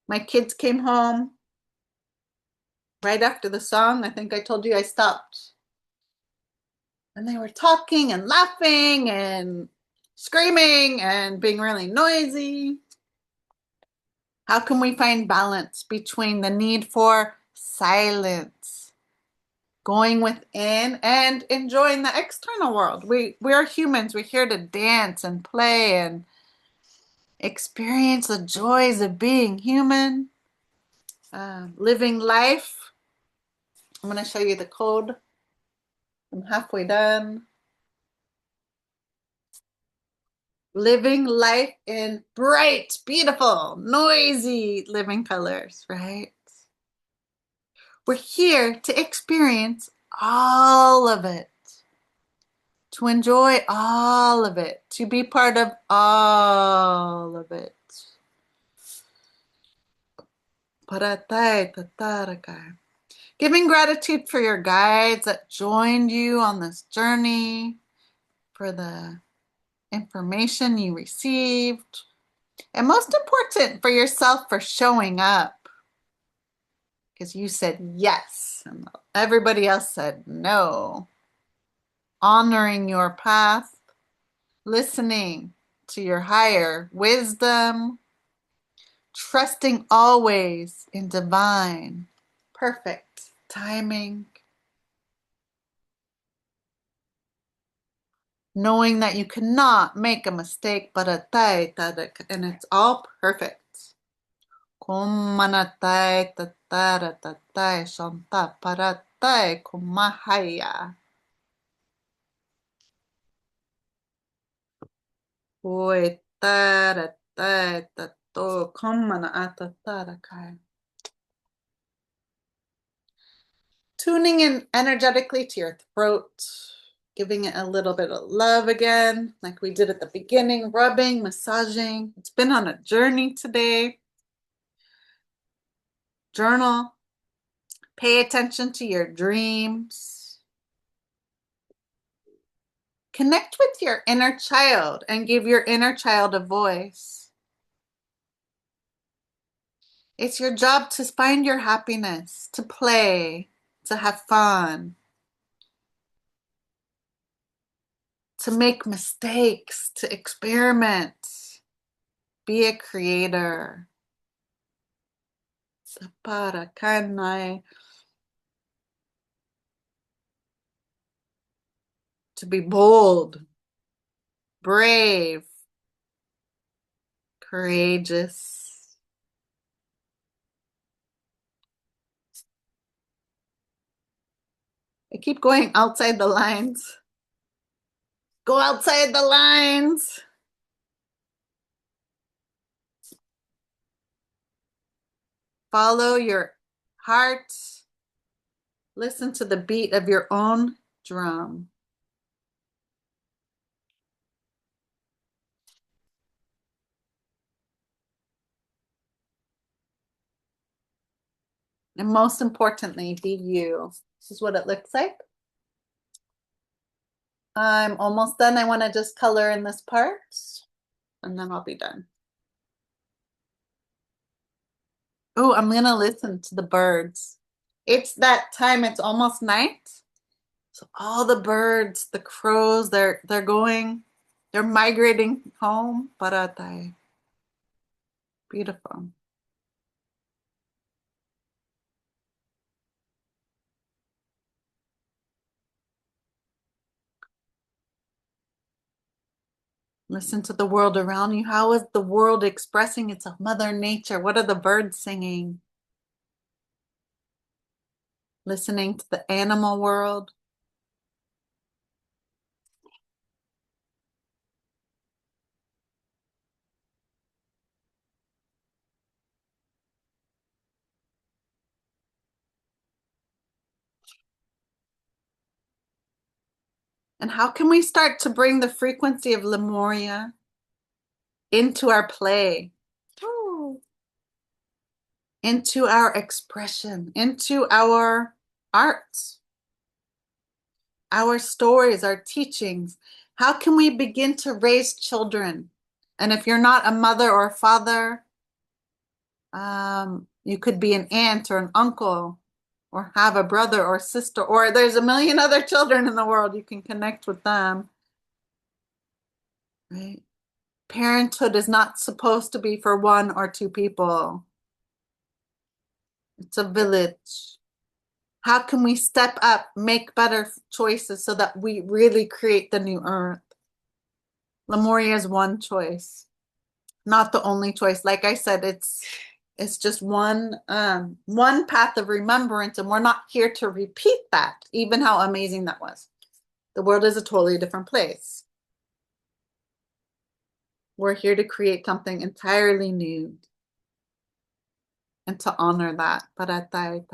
My kids came home right after the song. I think I told you I stopped. And they were talking and laughing and screaming and being really noisy. How can we find balance between the need for silence, going within, and enjoying the external world? We are humans. We're here to dance and play and experience the joys of being human, living life. I'm going to show you the code. I'm halfway done. Living life in bright, beautiful, noisy living colors, right? We're here to experience all of it, to enjoy all of it, to be part of all of it. Paratai tatarakai. Giving gratitude for your guides that joined you on this journey, for the information you received, and most important, for yourself for showing up. Because you said yes, and everybody else said no. Honoring your path, listening to your higher wisdom, trusting always in divine, perfect timing, knowing that you cannot make a mistake, and it's all perfect. Kumanatai tatara tatai shanta paratai kumahaya. Oi tara tai tato kumana atatara kai. Tuning in energetically to your throat, giving it a little bit of love again, like we did at the beginning, rubbing, massaging. It's been on a journey today. Journal. Pay attention to your dreams. Connect with your inner child and give your inner child a voice. It's your job to find your happiness, to play, to have fun, to make mistakes, to experiment, be a creator. Sapara kanai. To be bold, brave, courageous. I keep going outside the lines. Go outside the lines. Follow your heart. Listen to the beat of your own drum. And most importantly, be you. This is what it looks like. I'm almost done. I want to just color in this part, and then I'll be done. Oh, I'm going to listen to the birds. It's that time. It's almost night. So all the birds, the crows, they're migrating home. Paratai. Beautiful. Listen to the world around you. How is the world expressing its mother nature? What are the birds singing? Listening to the animal world. And how can we start to bring the frequency of Lemuria into our play? Ooh. Into our expression, into our arts, our stories, our teachings. How can we begin to raise children? And if you're not a mother or a father, you could be an aunt or an uncle, or have a brother or sister, or there's a million other children in the world. You can connect with them, right? Parenthood is not supposed to be for one or two people. It's a village. How can we step up, make better choices so that we really create the new earth? Lemuria is one choice, not the only choice. Like I said, it's just one path of remembrance, and we're not here to repeat that, even how amazing that was. The world is a totally different place. We're here to create something entirely new and to honor that. Paratai.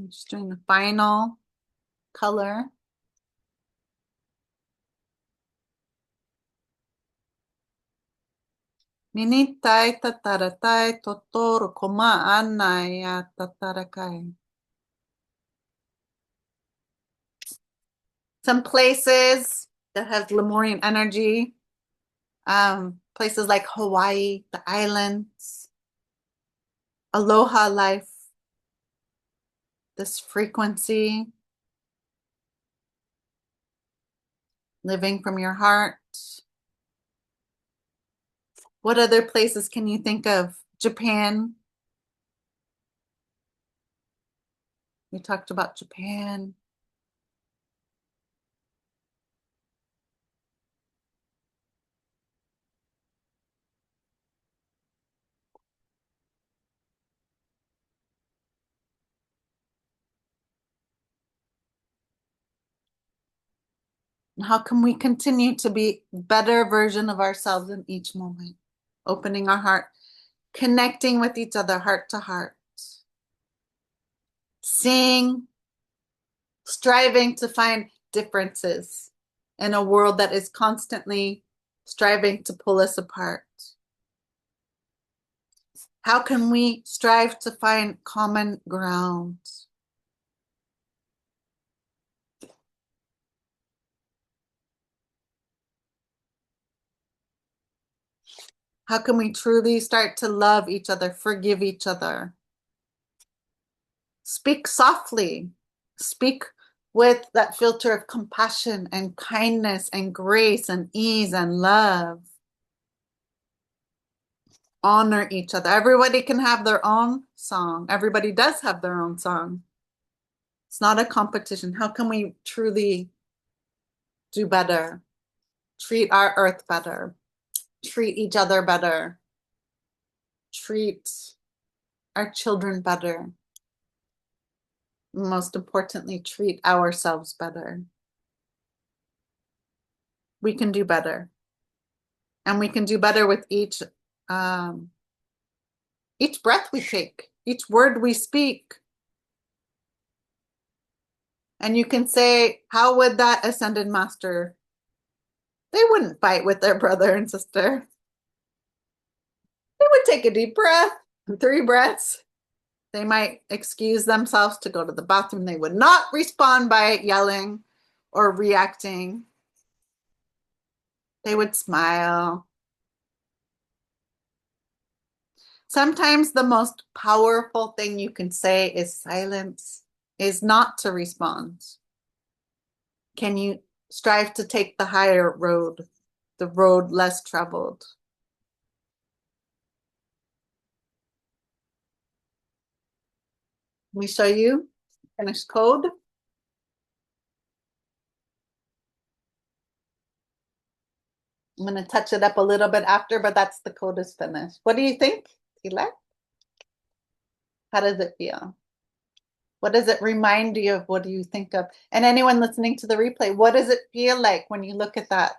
I'm just doing the final color. Minitai tataratai totoro koma anai ya tatarakai. Some places that have Lemurian energy, places like Hawaii, the islands, aloha life, this frequency, living from your heart. What other places can you think of? Japan. We talked about Japan. And how can we continue to be a better version of ourselves in each moment? Opening our heart, connecting with each other heart to heart, seeing, striving to find differences in a world that is constantly striving to pull us apart. How can we strive to find common ground? How can we truly start to love each other, forgive each other? Speak softly. Speak with that filter of compassion and kindness and grace and ease and love. Honor each other. Everybody can have their own song. Everybody does have their own song. It's not a competition. How can we truly do better? Treat our earth better. Treat each other better. Treat our children better. Most importantly, treat ourselves better. We can do better. And we can do better with each breath we take, each word we speak. And you can say, how would that ascended master? They wouldn't fight with their brother and sister. They would take a deep breath, 3 breaths. They might excuse themselves to go to the bathroom. They would not respond by yelling or reacting. They would smile. Sometimes the most powerful thing you can say is silence, is not to respond. Can you strive to take the higher road, the road less traveled? Let me show you finished code. I'm going to touch it up a little bit after, but that's the code is finished. What do you think, Tila? How does it feel? What does it remind you of? What do you think of? And anyone listening to the replay, what does it feel like when you look at that?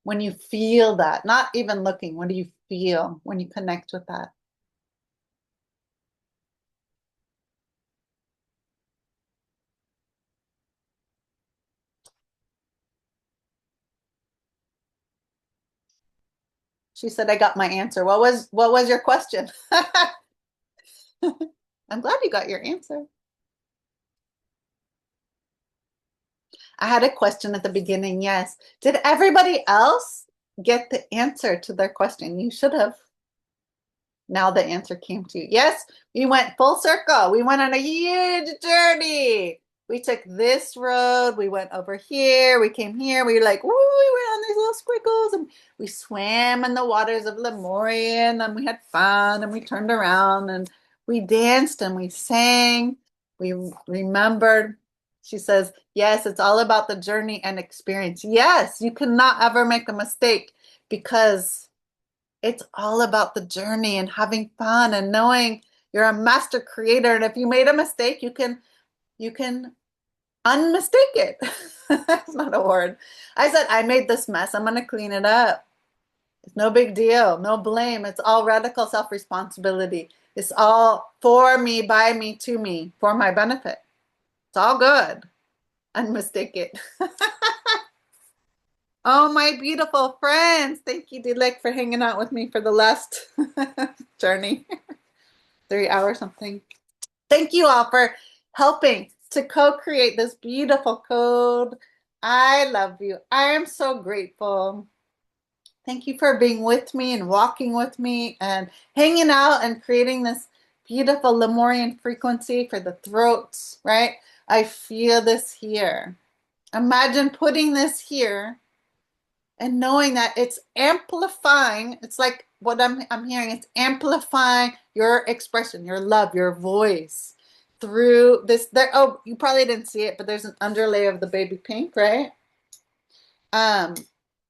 When you feel that, not even looking, what do you feel when you connect with that? She said, I got my answer. What was your question? I'm glad you got your answer. I had a question at the beginning. Yes. Did everybody else get the answer to their question? You should have. Now the answer came to you. Yes, we went full circle. We went on a huge journey. We took this road. We went over here. We came here. We were like, woo, we went on these little squiggles and we swam in the waters of Lemurian and we had fun and we turned around and we danced and we sang. We remembered. She says, yes, it's all about the journey and experience. Yes, you cannot ever make a mistake because it's all about the journey and having fun and knowing you're a master creator. And if you made a mistake, you can unmistake it. That's not a word. I said, I made this mess. I'm going to clean it up. It's no big deal, no blame. It's all radical self-responsibility. It's all for me, by me, to me, for my benefit. It's all good. Unmistake it. Oh, my beautiful friends. Thank you, Dilek, for hanging out with me for the last journey. 3 hours something. Thank you all for helping to co-create this beautiful code. I love you. I am so grateful. Thank you for being with me and walking with me and hanging out and creating this beautiful Lemurian frequency for the throats, right? I feel this here. Imagine putting this here and knowing that it's amplifying. It's like what I'm hearing, it's amplifying your expression, your love, your voice through this. There, oh, you probably didn't see it, but there's an underlay of the baby pink, right? Um,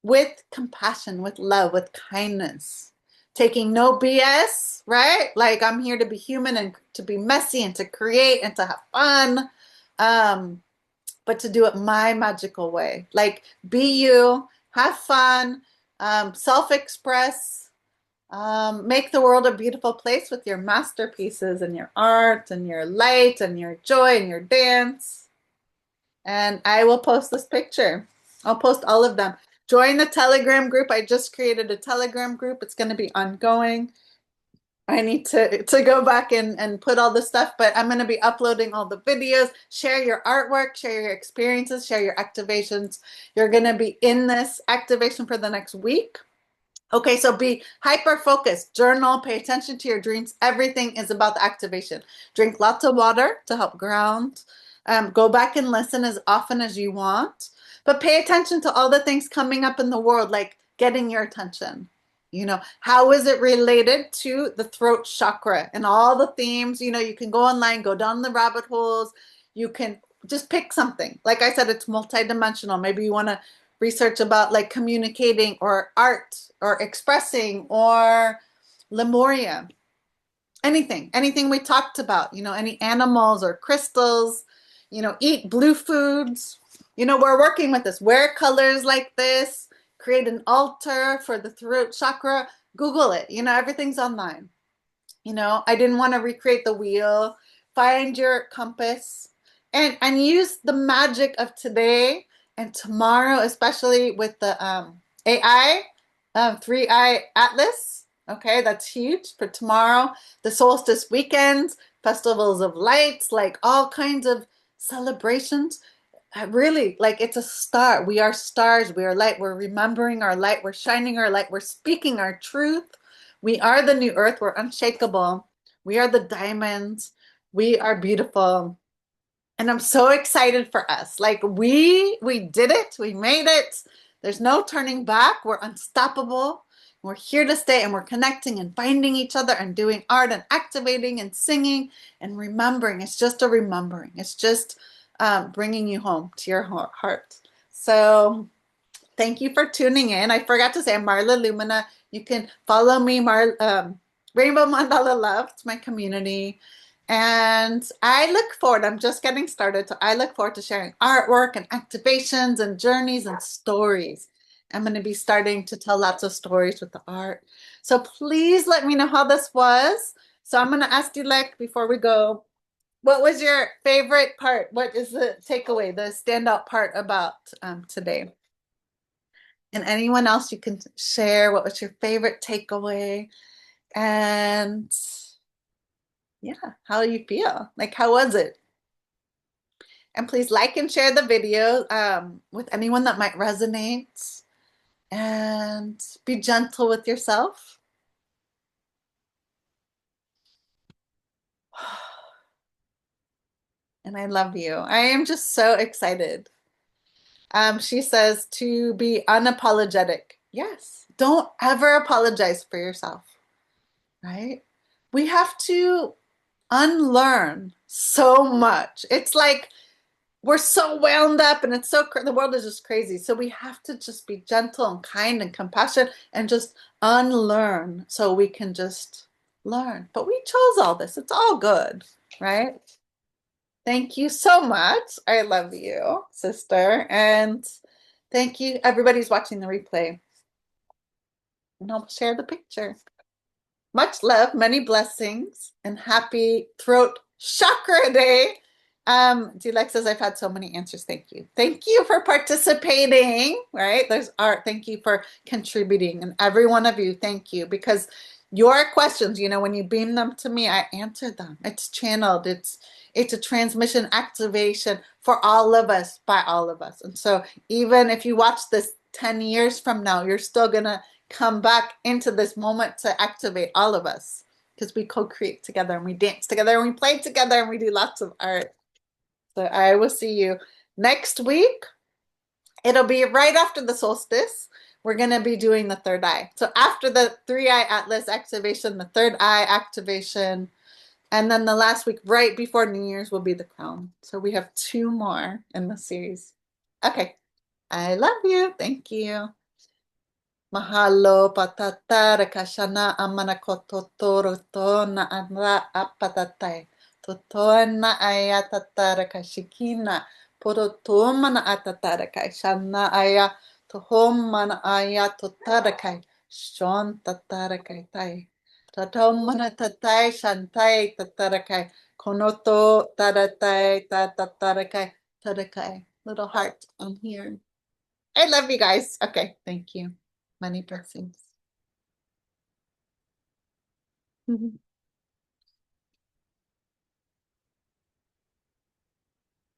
with compassion, with love, with kindness, taking no BS, right? Like I'm here to be human and to be messy and to create and to have fun. But to do it my magical way. Like be you, have fun, self-express, make the world a beautiful place with your masterpieces and your art and your light and your joy and your dance. And I will post this picture. I'll post all of them. Join the Telegram group. I just created a Telegram group. It's going to be ongoing. I need to go back and put all this stuff, but I'm going to be uploading all the videos. Share your artwork, share your experiences, share your activations. You're going to be in this activation for the next week. Okay, so be hyper focused, journal, pay attention to your dreams. Everything is about the activation. Drink lots of water to help ground. Go back and listen as often as you want, but pay attention to all the things coming up in the world, like getting your attention. You know, how is it related to the throat chakra and all the themes? You know, you can go online, go down the rabbit holes. You can just pick something. Like I said, it's multidimensional. Maybe you want to research about like communicating or art or expressing or Lemuria. Anything we talked about, you know, any animals or crystals, you know, eat blue foods. You know, we're working with this. Wear colors like this, create an altar for the throat chakra. Google it. You know, everything's online. You know, I didn't want to recreate the wheel. Find your compass and use the magic of today and tomorrow, especially with the AI, Three Eye Atlas. Okay, that's huge for tomorrow. The solstice weekends, festivals of lights, like all kinds of celebrations. Really, like it's a star. We are stars. We are light. We're remembering our light. We're shining our light. We're speaking our truth. We are the new earth. We're unshakable. We are the diamonds. We are beautiful. And I'm so excited for us. Like we did it. We made it. There's no turning back. We're unstoppable. We're here to stay and we're connecting and finding each other and doing art and activating and singing and remembering. It's just a remembering. It's just bringing you home to your heart. So thank you for tuning in. I forgot to say, I'm Marla Lumina. You can follow me, Rainbow Mandala Love. It's my community. And I look forward, I'm just getting started. So I look forward to sharing artwork and activations and journeys and stories. I'm going to be starting to tell lots of stories with the art. So please let me know how this was. So I'm going to ask Dilek before we go, what was your favorite part? What is the takeaway, the standout part about today? And anyone else you can share, what was your favorite takeaway? And yeah, how do you feel? Like, how was it? And please like and share the video with anyone that might resonate. And be gentle with yourself. And I love you. I am just so excited. She says to be unapologetic. Yes, don't ever apologize for yourself, right? We have to unlearn so much. It's like we're so wound up and it's so the world is just crazy. So we have to just be gentle and kind and compassionate and just unlearn so we can just learn. But we chose all this. It's all good, right? Thank you so much. I love you, sister. And thank you, everybody's watching the replay. and I'll share the picture. Much love, many blessings, and happy Throat Chakra Day. Dulek says, I've had so many answers. Thank you. Thank you for participating, right? There's art. Thank you for contributing. And every one of you, thank you. Because your questions, you know, when you beam them to me, I answer them. It's channeled. It's a transmission activation for all of us, by all of us. And so even if you watch this 10 years from now, you're still going to come back into this moment to activate all of us because we co-create together and we dance together and we play together and we do lots of art. So I will see you next week. It'll be right after the solstice. We're going to be doing the third eye. So after the three eye atlas activation, the third eye activation, and then the last week right before New Year's will be the crown. So we have 2 more in the series. Okay. I love you. Thank you. Mahalo patatara kashana amana kototoro to na anra apatatai. Totoana aya tatara kashikina. Porotoma na atatara kashana aya. Tohoma aya totara kai. Shon tatara kai tai. Tatomana tatai shantai tatara kai. Konoto taratai tatatara kai. Tarakai. Little heart on here. I love you guys. Okay, thank you. Many blessings.